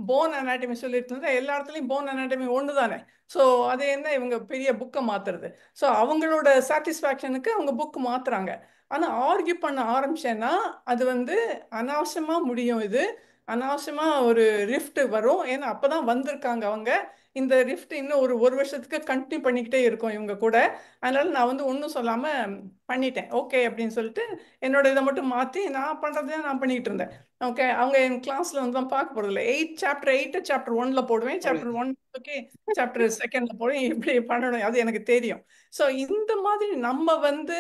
போன் அனாட்டமி சொல்லிட்டு இருந்தேன். எல்லா இடத்துலையும் போன் அனாட்டமி ஒன்று தானே. ஸோ அது என்ன இவங்க பெரிய புக்கை மாற்றுறது. ஸோ அவங்களோட சாட்டிஸ்ஃபேக்ஷனுக்கு அவங்க புக்கு மாற்றுறாங்க. ஆனால் ஆர்கியூ பண்ண ஆரம்பிச்சேன்னா அது வந்து அனாவசியமாக முடியும். இது அனாவசியமாக ஒரு ரிஃப்ட் வரும். ஏன்னா அப்போ தான் வந்திருக்காங்க அவங்க. இந்த ரிஃப்ட் இன்னும் ஒரு வருஷத்துக்கு கண்டினியூ பண்ணிக்கிட்டே இருக்கும் இவங்க கூட. அதனால நான் வந்து ஒன்றும் சொல்லாமல் பண்ணிட்டேன். ஓகே அப்படின்னு சொல்லிட்டு என்னோட இதை மட்டும் மாற்றி நான் பண்ணுறதே நான் பண்ணிக்கிட்டு இருந்தேன். ஓகே, அவங்க என் கிளாஸில் வந்து தான் பார்க்க போகிறதில்ல. சாப்டர் 8 சாப்டர் 1 போடுவேன், சாப்டர் 1 ஓகே சாப்டர் 2 போடுவேன். எப்படி பண்ணணும் அது எனக்கு தெரியும். ஸோ இந்த மாதிரி நம்ம வந்து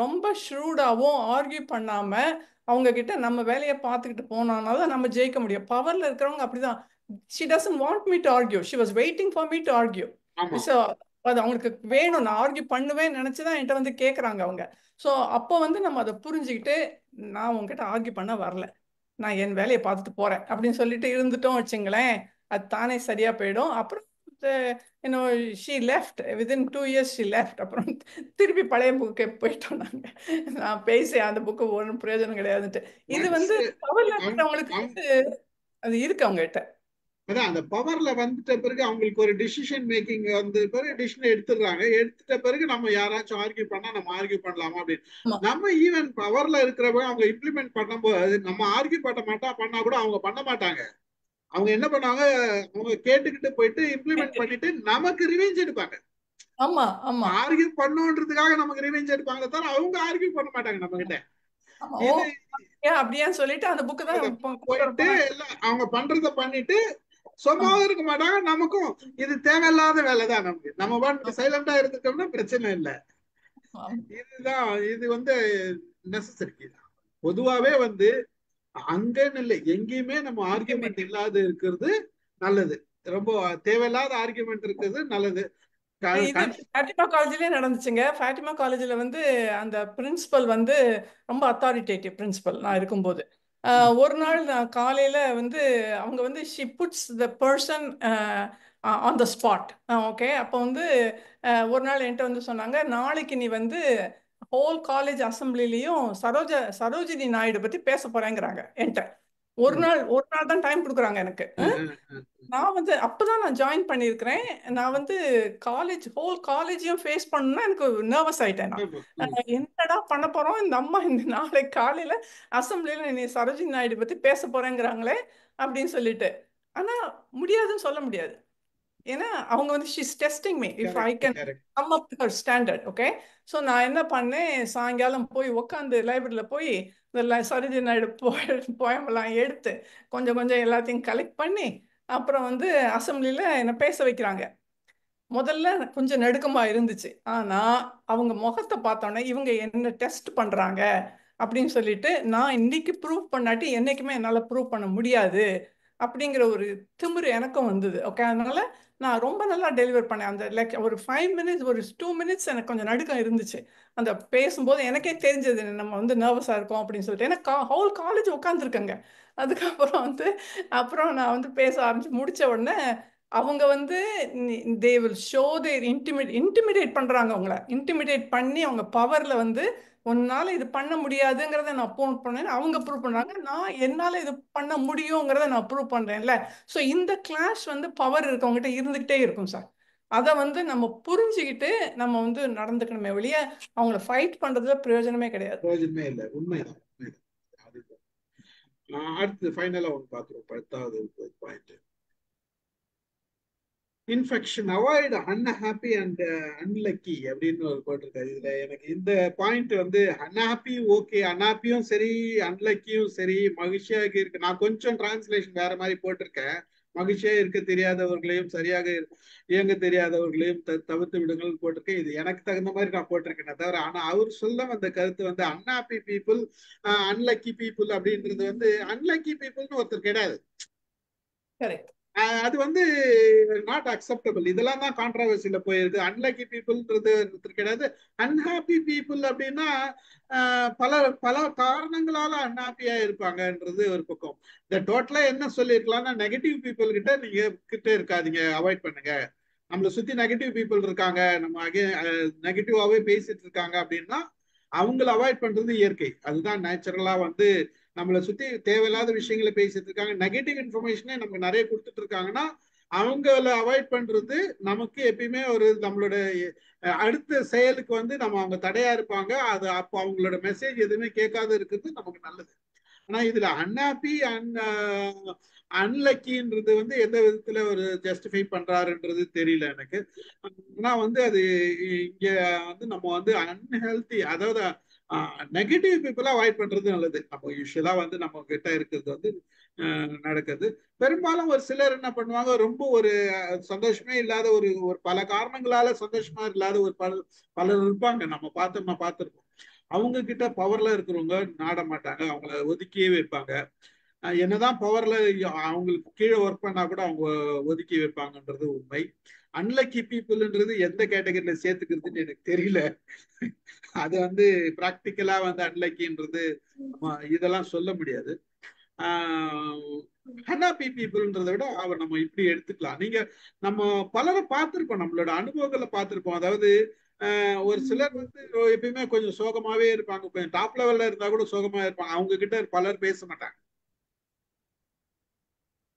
ரொம்ப ஷ்ரூடாகவும் ஆர்கியூ பண்ணாமல் அவங்க கிட்ட நம்ம வேலையை பார்த்துக்கிட்டு போனோம்னா தான் நம்ம ஜெயிக்க முடியும். பவரில் இருக்கிறவங்க அப்படிதான். She doesn't want me to argue. She was waiting for me to argue. So அது அவங்களுக்கு வேணும், நான் ஆர்கியூ பண்ணுவேன் நினைச்சுதான் என்கிட்ட வந்து கேட்குறாங்க அவங்க. ஸோ அப்போ வந்து நம்ம அதை புரிஞ்சுக்கிட்டு, நான் உங்ககிட்ட ஆர்கியூ பண்ண வரல, நான் என் வேலையை பார்த்துட்டு போறேன் அப்படின்னு சொல்லிட்டு இருந்துட்டோம் வச்சுங்களேன், அது தானே சரியா போயிடும். அப்புறம் she left within 2 years she left. அப்புறம் திருப்பி பழைய புக்கு போயிட்டோம் நாங்க. நான் பேசி அந்த புக்கு ஒன்றும் பிரயோஜனம் கிடையாதுன்ட்டு. இது வந்து பவர்ல இருக்கிறவங்களுக்கு வந்து அது இருக்கு அவங்க கிட்ட. அதான் அந்த பவர்ல வந்துட்ட பிறகு அவங்களுக்கு ஒரு டிசிஷன் மேக்கிங் வந்து பிறகு டிசிஷன் எடுத்துட்ட பிறகு நம்ம யாராச்சும் ஆர்கியூ பண்ணா நம்ம ஆர்கியூ பண்ணலாமா அப்படின்னு. நம்ம ஈவன் பவர்ல இருக்கிறவங்க அவங்க இம்ப்ளிமெண்ட் பண்ணும்போது நம்ம ஆர்கியூ பண்ணா கூட அவங்க பண்ண மாட்டாங்க. அவங்க என்ன பண்ணுவாங்க, அவங்க கேட்டுக்கிட்டு போயிட்டு இம்ப்ளிமெண்ட் பண்ணிட்டு நமக்கு ரிவெஞ்ச் எடுப்பாங்க. ஆமா ஆமா, ஆர்கியூ பண்ணுன்றதுக்காக நமக்கு ரிவெஞ்ச் எடுப்பாங்களே தவிர அவங்க ஆர்கியூ பண்ண மாட்டாங்க நம்ம கிட்ட. அப்படியே சொல்லிட்டு அந்த புக்கு தான் போயிட்டு எல்லாம் அவங்க பண்றத பண்ணிட்டு சும்மாவும் இருக்க மாட்டாங்க. நமக்கும் இது தேவையில்லாத வேலைதான். நமக்கு நம்ம பாட்டு சைலண்டா இருந்துட்டோம்னா பிரச்சனை இல்லை. இதுதான் இது வந்து நெசசரி. பொதுவாவே வந்து அங்கன்னு இல்லை, எங்கேயுமே நம்ம ஆர்கியூமெண்ட் இல்லாத இருக்கிறது நல்லது. ரொம்ப தேவையில்லாத ஆர்கியூமெண்ட் இருக்கிறது நல்லது. ஃபேட்டிமா காலேஜ்லயே நடந்துச்சுங்க. ஃபேட்டிமா காலேஜ்ல வந்து அந்த பிரின்சிபல் வந்து ரொம்ப அத்தாரிட்டேட்டிவ் பிரின்சிபல் நான் இருக்கும்போது. ஒரு நாள் நான் காலையில வந்து அவங்க வந்து she puts the person on the spot. Okay, அப்போ வந்து ஒரு நாள் என்கிட்ட வந்து சொன்னாங்க, நாளைக்கு நீ வந்து ஹோல் காலேஜ் அசம்பிளிலையும் சரோஜினி நாயுடு பத்தி பேச போறேங்கிறாங்க என்கிட்ட. ஒரு நாள் தான் டைம் கொடுக்குறாங்க எனக்கு. நான் வந்து அப்பதான் நான் ஜாயின் பண்ணியிருக்கிறேன். நான் வந்து ஹோல் காலேஜையும் ஃபேஸ் பண்ணணும்னா எனக்கு நர்வஸ் ஆயிட்டேன். நான் என்னடா பண்ண போறோம், இந்த அம்மா இந்த நாளைக்கு காலையில அசம்பிளில நீ சரோஜினி நாயுடு பத்தி பேச போறேங்கிறாங்களே அப்படின்னு சொல்லிட்டு. ஆனா முடியாதுன்னு சொல்ல முடியாது. ஏன்னா அவங்க வந்து she's testing me if I can come up to her standard. Okay, so நான் என்ன பண்ணேன், சாயங்காலம் போய் உட்காந்து லைப்ரரியில் போய் இந்த சரோஜினி நாயுடு போயமெல்லாம் எடுத்து கொஞ்சம் எல்லாத்தையும் கலெக்ட் பண்ணி அப்புறம் வந்து அசம்பிளியில் என்னை பேச வைக்கிறாங்க. முதல்ல கொஞ்சம் நடுக்கமா இருந்துச்சு. ஆனா அவங்க முகத்தை பார்த்தோன்னே இவங்க என்ன டெஸ்ட் பண்றாங்க அப்படின்னு சொல்லிட்டு, நான் இன்னைக்கு ப்ரூவ் பண்ணாட்டி என்னைக்குமே என்னால் ப்ரூவ் பண்ண முடியாது அப்படிங்கிற ஒரு திமிரு எனக்கும் வந்தது. ஓகே, அதனால நான் ரொம்ப நல்லா டெலிவர் பண்ணேன். அந்த ஒரு 5 minutes ஒரு 2 minutes எனக்கு கொஞ்சம் நடுக்கம் இருந்துச்சு. அந்த பேசும்போது எனக்கே தெரிஞ்சது நம்ம வந்து நர்வஸாக இருக்கோம் அப்படின்னு சொல்லிட்டு. ஏன்னா ஹோல் காலேஜ் உட்காந்துருக்கேங்க. அதுக்கப்புறம் வந்து அப்புறம் நான் வந்து பேச ஆரம்பிச்சு முடிச்ச உடனே அவங்க வந்து they will show there intimidate பண்ணுறாங்க. அவங்கள இன்டிமிடேட் பண்ணி அவங்க பவரில் வந்து உன்னால இது பண்ண முடியாதுங்கிறத நான் ப்ரூவ் பண்ணேன். அவங்க ப்ரூவ் பண்ணுறாங்க, நான் என்னால் இது பண்ண முடியுங்கிறத நான் ப்ரூவ் பண்ணுறேன்ல. ஸோ இந்த கிளாஷ் வந்து பவர் இருக்கவங்ககிட்ட இருந்துக்கிட்டே இருக்கும் சார். அதை வந்து நம்ம புரிஞ்சுக்கிட்டு நம்ம வந்து நடந்துக்கணுமே வெளியே அவங்கள ஃபைட் பண்ணுறதுல பிரயோஜனமே கிடையாது. பிரயோஜனமே இல்லை, உண்மைதான். அடுத்து ஃபைனலாக ஒன்று பார்க்குறோம், 10வது point. Infection avoid unhappy and unlucky அப்படின்னு ஒரு போட்டிருக்காரு. இதுல எனக்கு இந்த பாயிண்ட் வந்து அன்ஹாப்பி ஓகே, அன்ஹாப்பியும் சரி அன்லக்கியும் சரி, மகிழ்ச்சியாக இருக்கு. நான் கொஞ்சம் டிரான்ஸ்லேஷன் வேற மாதிரி போட்டிருக்கேன். மகிழ்ச்சியாக இருக்க தெரியாதவர்களையும் சரியாக இயங்க தெரியாதவர்களையும் தவிர்த்து விடுங்கள் போட்டிருக்கேன். இது எனக்கு தகுந்த மாதிரி நான் போட்டிருக்கேன் தவிர, ஆனா அவர் சொல்ல வந்த கருத்து வந்து அன்ஹாப்பி பீப்புள் அன்லக்கி பீப்புள் அப்படின்றது வந்து அன்லக்கி பீப்புள்னு ஒருத்தர் கிடையாது. அது வந்து நாட் அக்செப்டபிள். இதெல்லாம் தான் கான்ட்ரவர்சியில போயிருக்கு. அன்லக்கி பீப்புள்ன்றது கிடையாது. அன்ஹாப்பி பீப்புள் அப்படின்னா பல காரணங்களால அன்ஹாப்பியா இருப்பாங்கன்றது ஒரு பக்கம். இந்த டோட்டலா என்ன சொல்லியிருக்கலாம்னா, நெகட்டிவ் பீப்புள் கிட்ட இருக்காதீங்க, அவாய்ட் பண்ணுங்க. நம்மளை சுத்தி நெகட்டிவ் பீப்புள் இருக்காங்க, நம்ம நெகட்டிவாவே பேசிட்டு இருக்காங்க அப்படின்னா அவங்கள அவாய்ட் பண்றது இயற்கை. அதுதான் நேச்சுரலா வந்து நம்மளை சுத்தி தேவையில்லாத விஷயங்களை பேசிட்டு இருக்காங்க, நெகட்டிவ் இன்ஃபர்மேஷனே நமக்கு நிறைய கொடுத்துட்டு இருக்காங்கன்னா அவங்கள அவாய்ட் பண்றது நமக்கு எப்பயுமே ஒரு நம்மளோட அடுத்த செயலுக்கு வந்து நம்ம அவங்க தடையா இருப்பாங்க. அது அப்போ அவங்களோட மெசேஜ் எதுவுமே கேட்காத இருக்கிறது நமக்கு நல்லது. ஆனா இதுல அன்ஹாப்பி அன்லக்கின்றது வந்து எந்த விதத்துல ஒரு ஜஸ்டிஃபை பண்றாருன்றது தெரியல எனக்கு. ஆனா வந்து அது இங்க வந்து நம்ம வந்து அன்ஹெல்தி, அதாவது நெகட்டிவ் பீப்புளா அவாய்ட் பண்றது நல்லது. நம்ம யூஸ்வலா வந்து நம்ம கிட்ட இருக்கிறது வந்து நடக்குது. பெரும்பாலும் ஒரு சிலர் என்ன பண்ணுவாங்க, ரொம்ப ஒரு சந்தோஷமே இல்லாத ஒரு பல காரணங்களால சந்தோஷமா இல்லாத ஒரு பலர் இருப்பாங்க. நம்ம பார்த்திருக்கோம். அவங்க கிட்ட பவர்ல இருக்கிறவங்க நாட மாட்டாங்க, அவங்கள ஒதுக்கியே வைப்பாங்க. என்னதான் பவர்ல அவங்களுக்கு கீழே ஒர்க் பண்ணா கூட அவங்க ஒதுக்கி வைப்பாங்கன்றது உண்மை. அன்லக்கி பீப்புள்ன்றது எந்த கேட்டகரியில சேர்த்துக்கிறதுன்னு எனக்கு தெரியல. அது வந்து பிராக்டிக்கலா வந்து அன்லக்கின்றது இதெல்லாம் சொல்ல முடியாது. ஹனாபி பீப்புள்ன்றதை விட அவர் நம்ம இப்படி எடுத்துக்கலாம். நீங்க நம்ம பலரை பார்த்திருப்போம், நம்மளோட அனுபவங்களை பார்த்திருப்போம். அதாவது ஒரு சிலர் வந்து எப்பயுமே கொஞ்சம் சோகமாவே இருப்பாங்க, கொஞ்சம் டாப் லெவல்ல இருந்தா கூட சோகமா இருப்பாங்க. அவங்க கிட்ட பலர் பேச மாட்டாங்க,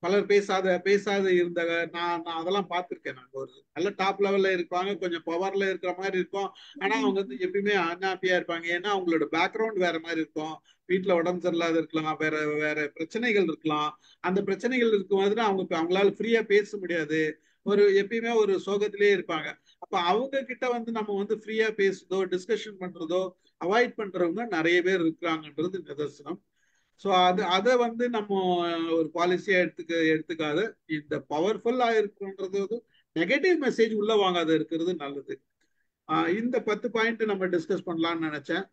பலர் பேசாத இருந்த நான் அதெல்லாம் பார்த்திருக்கேன். நாங்க ஒரு நல்ல டாப் லெவல்ல இருப்பாங்க, கொஞ்சம் பவர்ல இருக்கிற மாதிரி இருக்கும். ஆனா அவங்க வந்து எப்பயுமே அன்ஹாப்பியா இருப்பாங்க. ஏன்னா அவங்களோட பேக்ரவுண்ட் வேற மாதிரி இருக்கும். வீட்டுல உடம்பு சரியில்லாத இருக்கலாம், வேற வேற பிரச்சனைகள் இருக்கலாம். அந்த பிரச்சனைகள் இருக்கும் போது அவங்களால ஃப்ரீயா பேச முடியாது, ஒரு எப்பயுமே ஒரு சோகத்திலேயே இருப்பாங்க. அப்ப அவங்க கிட்ட வந்து நம்ம வந்து ஃப்ரீயா பேசுறதோ டிஸ்கஷன் பண்றதோ அவாய்ட் பண்றவங்க நிறைய பேர் இருக்கிறாங்கன்றது நிதர்சனம். ஸோ அதை வந்து நம்ம ஒரு பாலிசியா எடுத்துக்காத இந்த பவர்ஃபுல்லா இருக்குன்றது வந்து நெகட்டிவ் மெசேஜ் உள்ள வாங்காத இருக்கிறது நல்லது. இந்த 10 பாயிண்ட் நம்ம டிஸ்கஸ் பண்ணலாம்னு நினைச்சேன்.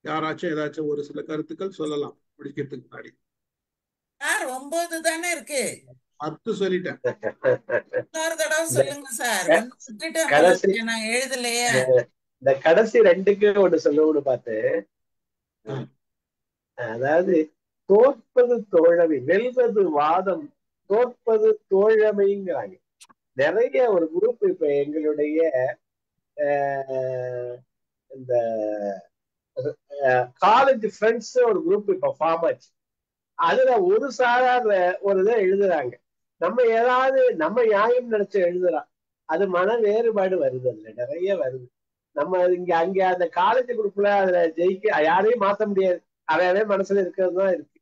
யாராச்சும் ஏதாச்சும் ஒரு சில கருத்துக்கள் சொல்லலாம் முடிக்கிறதுக்கு முன்னாடி. 9 தானே இருக்கு, 10 சொல்லிட்டேன். இன்னொரு தடவை சொல்லுங்க சார். நான் எழுதலையே. இந்த கடைசி 2க்கு ஒன்று சொல்லணும்னு பார்த்து, அதாவது தோற்பது தோழமை, வெல்வது வாதம், தோற்பது தோழமைங்கிறாங்க. நிறைய ஒரு குரூப் இப்ப எங்களுடைய இந்த காலேஜ் ஃப்ரெண்ட்ஸ் ஒரு குரூப் இப்ப ஃபார்ம் ஆச்சு. அதுல ஒரு சாரார் ஒரு இதை எழுதுறாங்க. நம்ம நியாயம் நினைச்சு எழுதுறான், அது மன வேறுபாடு வருது, அதுல நிறைய வருது. நம்ம அங்க அந்த காலேஜ் குரூப்ல அதுல ஜெயிக்க யாரையும் மாத்த முடியாது, அவையவே மனசுல இருக்கிறது தான் இருக்கு.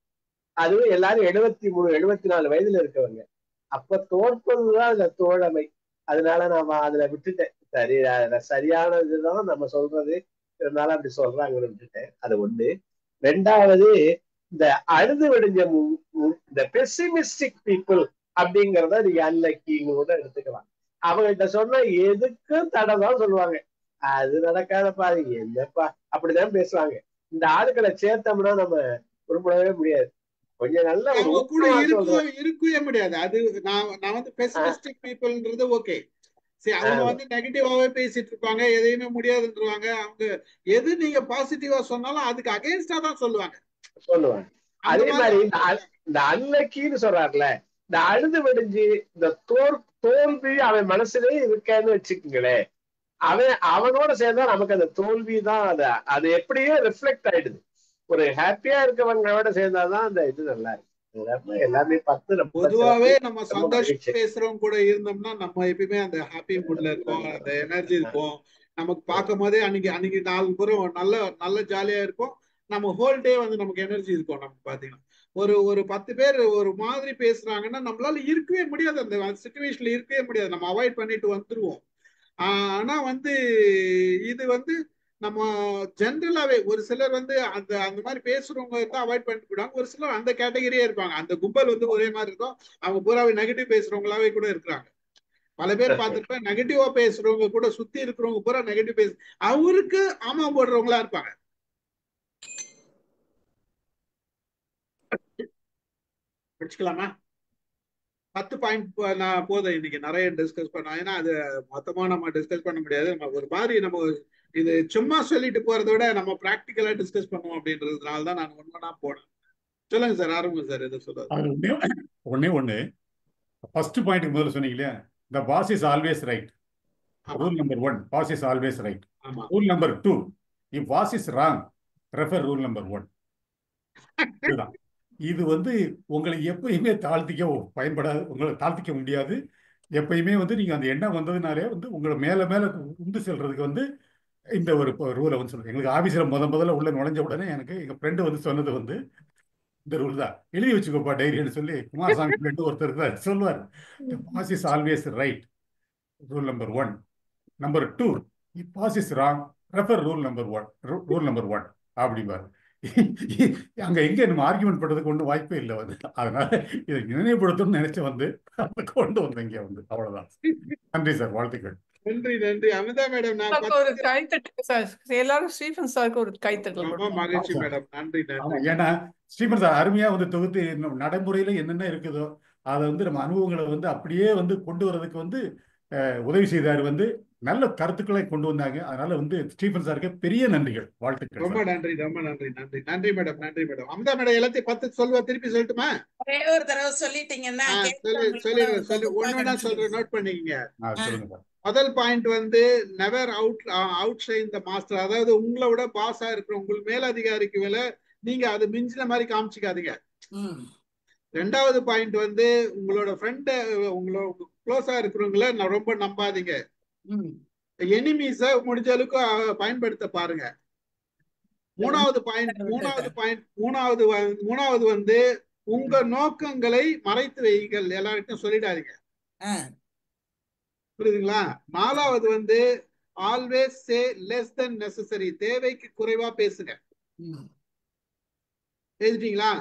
அதுவும் எல்லாரும் 73 74 வயதுல இருக்கவங்க. அப்ப தோற்பதுதான் அதுல தோழமை. அதனால நாம அதுல விட்டுட்டேன். சரியான இதுதான் நம்ம சொல்றது, இருந்தாலும் அப்படி சொல்றாங்கன்னு விட்டுட்டேன். அது ஒண்ணு. 2வது, இந்த அழுது விடிஞ்ச இந்த பெசிமிஸ்டிக் பீப்புள் அப்படிங்கிறத நீங்க அன்லக்கிங்க கூட எடுத்துக்கலாம். அவங்கள்ட்ட சொன்னா எதுக்கும் தடை தான் சொல்லுவாங்க. அது நடக்காதப்பா, அது என்னப்பா, அப்படிதான் பேசுவாங்க. இந்த ஆளுக்களை சேர்த்தோம்னா நம்ம உருப்படவே முடியாது. கொஞ்சம் நல்ல அவங்க கூட இருக்கவே முடியாது. அது நான் வந்து பெசிமிஸ்டிக் பீப்புள்ன்றது ஓகே. சரி, அவங்க வந்து நெகட்டிவாவே பேசிட்டு இருப்பாங்க, எதையுமே முடியாதுன்றாங்க. அவங்க எது நீங்க பாசிட்டிவா சொன்னாலும் அதுக்கு அகைன்ஸ்டா தான் சொல்லுவாங்க. அதே மாதிரி இந்த அன்லக்கின்னு சொல்றாருல, இந்த அழுது விடிஞ்சு இந்த தோல்வி அவன் மனசுலயே இருக்கேன்னு வச்சுக்கோங்களேன், அவனோட சேர்ந்தா நமக்கு அந்த தோல்விதான் அது எப்படியோ ரிஃப்ளெக்ட் ஆயிடுது. ஒரு ஹாப்பியா இருக்கவங்களோட சேர்ந்தாதான் அந்த இது நல்லா இருக்கு. எல்லாமே 10 பொதுவாவே நம்ம சந்தோஷம் பேசுறவங்க கூட இருந்தோம்னா நம்ம எப்பயுமே அந்த ஹாப்பி மூட்ல இருப்போம், அந்த எனர்ஜி இருக்கும். நமக்கு பார்க்கும் போதே அன்னைக்கு 4 புறம் நல்ல ஜாலியா இருப்போம். நம்ம ஹோல் டே வந்து நமக்கு எனர்ஜி இருக்கும். நம்ம பாத்தீங்கன்னா ஒரு 10 பேர் ஒரு மாதிரி பேசுறாங்கன்னா நம்மளால இருக்கவே முடியாது, அந்த சிச்சுவேஷன்ல இருக்கவே முடியாது, நம்ம அவாய்ட் பண்ணிட்டு வந்துருவோம். ஆனா வந்து இது வந்து நம்ம ஜென்ரலாவே ஒரு சிலர் வந்து அந்த மாதிரி பேசுறவங்க தான் அவாய்ட் பண்ணிட்டு போயிடுவாங்க. ஒரு சிலர் அந்த கேட்டகரியே இருப்பாங்க. அந்த கும்பல் வந்து ஒரே மாதிரி இருக்கும், அவங்க பூராவே நெகட்டிவ் பேசுறவங்களாவே கூட இருக்கிறாங்க. பல பேர் பார்த்துருப்பேன், நெகட்டிவா பேசுறவங்க கூட சுத்தி இருக்கிறவங்க பூரா நெகட்டிவ் அவருக்கு ஆமா போடுறவங்களா இருப்பாங்க. படிச்சுக்கலாமா? 10 பாயிண்ட் நான் போதும் இன்னைக்கு நிறைய டிஸ்கஸ் பண்ணோம். ஏன்னா அது மொத்தமா நம்ம டிஸ்கஸ் பண்ண முடியாது. நம்ம ஒரு மாதிரி நம்ம இது சும்மா சொல்லிட்டு போறதை விட நம்ம பிராக்டிக்கலா டிஸ்கஸ் பண்ணுவோம் அப்படின்றதுனால தான் நான் ஒன்னா போனேன். சொல்லுங்க சார், ஆரம்பம் சார். எது சொல்லுவாங்க? ஒண்ணு ஃபர்ஸ்ட் பாயிண்ட் முதல்ல சொன்னீங்க இல்லையா, the boss is always right. Rule number 1, boss is always right. Rule number 2, if boss is wrong, refer rule number 1. இதுதான். இது வந்து உங்களை எப்பயுமே பயன்படாது, உங்களை தாழ்த்திக்க முடியாது. எப்பயுமே வந்து நீங்க அந்த எண்ணம் வந்ததுனாலே வந்து உங்களை மேல உந்து செல்றதுக்கு வந்து இந்த ஒரு ரூலை வந்து சொல்லுங்க. எங்களுக்கு ஆபீஸ்ல முதல்ல உள்ள நுழைஞ்ச உடனே எனக்கு எங்க ஃப்ரெண்டு வந்து சொன்னது வந்து இந்த ரூல் தான், எழுதி வச்சுக்கோப்பா டைரின்னு சொல்லி குமாரசாமி ஃப்ரெண்டு ஒருத்தர் தான் சொல்லுவார். Boss is always right, rule number 1. Number 2, if boss is wrong, refer rule number 1 அப்படிம்பாரு. அங்க எங்க நம்ம ஆர்குமெண்ட் பண்றதுக்கு ஒன்றும் வாய்ப்பே இல்லை வந்து. அதனால இதை நினைவுபடுத்தணும்னு நினைச்சு வந்து அதை கொண்டு வந்தேன் இங்க வந்து. அவ்வளவுதான். நன்றி சார், வாழ்த்துக்கள். நன்றி நன்றி அமிதா மேடம். நான் சாருக்கு ஒரு கைத்தட்டு சார். எல்லாரும் ஸ்டீஃபன் சாருக்கு ஒரு கைத்தட்டல் ரொம்ப கொடுப்போம். மகிழ்ச்சி மேடம். நன்றி ஆமா, நன்றி. ஏன்னா ஸ்ரீமன் சார் அருமையா வந்து தொகுத்து நடைமுறையில என்னென்ன இருக்குதோ அதை வந்து நம்ம அனுபவங்களை வந்து அப்படியே வந்து கொண்டு வர்றதுக்கு வந்து உதவி செய்தார். வந்து நல்ல கருத்துக்களை கொண்டு வந்தாங்க. அதனால வந்து ஸ்டீஃபன் சாருக்கு பெரிய நன்றிகள், வாழ்த்துக்கள். ரொம்ப நன்றி ரொம்ப நன்றி நன்றி நன்றி மேடம். நன்றி மேடம். அமிதா மேடம் எல்லாத்தையும் 10 சொல்லுவா, திருப்பி சொல்லட்டுமா? ஒரே ஒரு தடவை சொல்லிட்டீங்கன்னா சொல்லி ஒன்னொன்னா சொல்றேன், நோட் பண்ணிக்கங்க. சொல்லுங்க சார். முதல் பாயிண்ட் வந்து நெவர் அவுட் ஷைன் த மாஸ்டர். அதாவது உங்களை விட பாஸா இருக்கிற உங்களுக்கு மேலதிகாரிக்கு மேல நீங்க அது மிஞ்சின மாதிரி காமிச்சிக்காதீங்க. ரெண்டாவது பாயிண்ட் வந்து உங்களோட ஃப்ரெண்ட, உங்களோட க்ளோஸா இருக்கிறவங்கள நான் ரொம்ப நம்பாதீங்க. எனிமீஸ முடிஞ்ச அளவுக்கு பயன்படுத்த பாருங்க. மூணாவது வந்து உங்க நோக்கங்களை மறைத்து வையுங்கள், எல்லாருக்கும் சொல்லிடாதீங்க. புரியுதுங்களா? நாலாவது வந்து always say less than necessary. தேவைக்கு குறைவா பேசுங்க. எழுதிட்டீங்களா?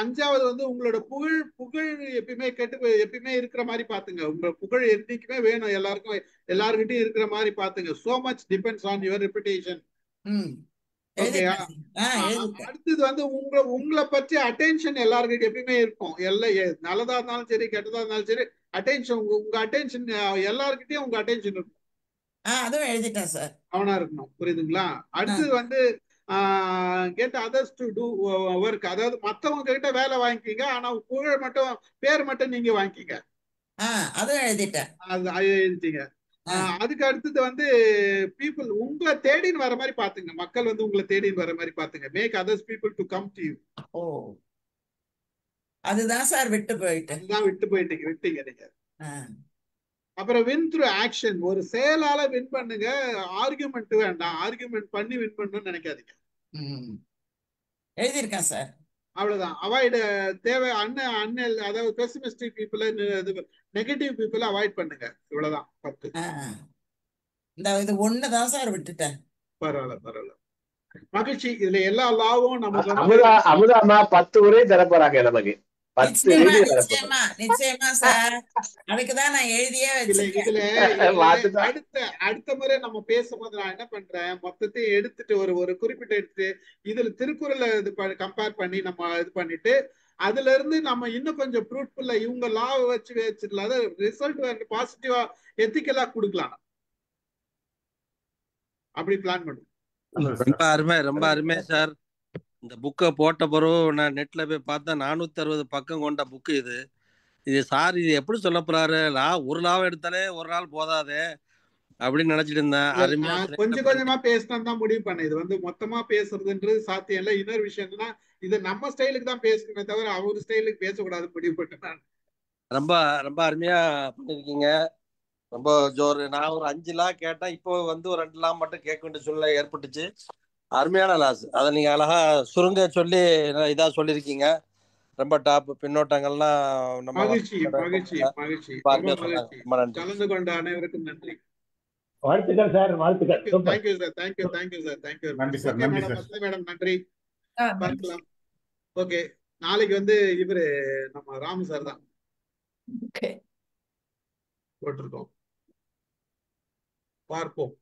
அஞ்சாவது வந்து உங்களோட புகழ் எப்பயுமே எப்பயுமே இருக்கிற மாதிரி பாத்துங்க. உங்க புகழ் என்னைக்குமே வேணும், எல்லாருக்கிட்டையும் இருக்கிற மாதிரி பாத்துங்க. So much depends on your reputation. ஓகேயா? அடுத்தது வந்து உங்களை பற்றி அட்டென்ஷன் எல்லாருக்கிட்ட எப்பயுமே இருக்கும். நல்லதா இருந்தாலும் சரி, கெட்டதா இருந்தாலும் சரி, அட்டென்ஷன் உங்க அட்டென்ஷன் எல்லாருக்கிட்டையும் உங்க அட்டென்ஷன் இருக்கும். அதுவும் எழுதிட்டேன் சார். அவனா இருக்கணும். புரியுதுங்களா? அடுத்தது வந்து get others to do work. அதாவது மத்தவங்க கிட்ட வேலை வாங்கிக்கிங்க, ஆனா புகழ் மட்டும் பேர் மட்டும் நீங்க வாங்கிக்கிங்க. அதுவும் எழுதிட்டேன். அது எழுதிட்டீங்க. அதுக்கு அடுத்தது வந்து பீப்புள் உங்களை தேடின்னு வர மாதிரி பாத்துங்க. மக்கள் வந்து உங்களை தேடின்னு வர மாதிரி பாத்துங்க. Make others people to come to you. அதுதான் சார் விட்டு போயிட்டேன். அதுதான் விட்டீங்க நீங்க. அப்புறம் வின் த்ரூ ஆக்ஷன். ஒரு செயலால வின் பண்ணுங்க, ஆர்குமெண்ட் வேண்டாம். ஆர்குமெண்ட் பண்ணி வின் பண்ணணும்னு நினைக்காதீங்க. எழுதியிருக்கேன் சார். அவ்வளவுதான். அவாய்டு தேவை அதாவது பெசிமிஸ்டிக் பீப்புள், நெகட்டிவ் பீப்புள் அவாய்ட் பண்ணுங்க. இவ்வளவுதான் 10. இது ஒண்ணுதான் சார் விட்டுட்டேன். பரவாயில்ல. மகிழ்ச்சி. இதுல எல்லா லாவும் நமக்கு அமுதாமா 10 உரை தர போறாங்க நமக்கு. நிச்சயமா சார். அதுக்குதான் நான் எழுதியே வச்சிருக்கேன். அடுத்த முறை நம்ம பேசும்போது நான் என்ன பண்றேன், மொத்தத்தையும் எடுத்துட்டு ஒரு குறிப்பிட்ட எடுத்து இதுல திருக்குறளை கம்பேர் பண்ணி நம்ம இது பண்ணிட்டு அதுல இருந்து நம்ம இன்னும் கொஞ்சம் ஃப்ரூட்ஃபுல்லா இவங்க லாவை வச்சிடலாம். அதாவது ரிசல்ட் பாசிட்டிவா எத்திக்கலா கொடுக்கலாம். அப்படி பிளான் பண்ணும். ரொம்ப அருமை சார். இந்த புக்கை போட்ட பிறகு நான் நெட்ல போய் பார்த்தா 460 பக்கம் கொண்ட புக்கு இது சார் இது எப்படி சொல்ல போறாரு? ஒரு லாபம் எடுத்தாலே ஒரு நாள் போதாதே அப்படின்னு நினைச்சிட்டு இருந்தேன். அருமையா கொஞ்சம் கொஞ்சமா பேசணும் தான் முடிவு பண்ணேன். இது வந்து மொத்தமா பேசுறதுன்றது சாத்தியம் இல்லை. இன்னொரு விஷயம் என்னன்னா, இது நம்ம ஸ்டைலுக்கு தான் பேசணுமே தவிர அவர் ஸ்டைலுக்கு பேசக்கூடாது முடிவு பண்ணேன். ரொம்ப ரொம்ப அருமையா பண்ணிருக்கீங்க. ரொம்ப ஜோரு. நான் ஒரு 5 லா கேட்டேன். இப்போ வந்து ஒரு 2 லா மட்டும் கேட்க வேண்டிய சூழ்நிலை ஏற்பட்டுச்சு. அருமையான லாஸ். அதை நீங்க அழகா சுருங்க சொல்லி இதா சொல்லியிருக்கீங்க. ரொம்ப டாப். பின்னோட்டங்கள்லாம் நம்ம மகிழ்ச்சி. கலந்து கொண்ட அனைவருக்கும் நன்றி. வாழ்த்துக்கள் சார். வாழ்த்துக்கள். Thank you sir. தேங்க்யூ. மேடம் நன்றி. பார்க்கலாம். ஓகே, நாளைக்கு வந்து இவரு நம்ம ராமு சார் தான் போட்டிருக்கோம். பார்ப்போம்.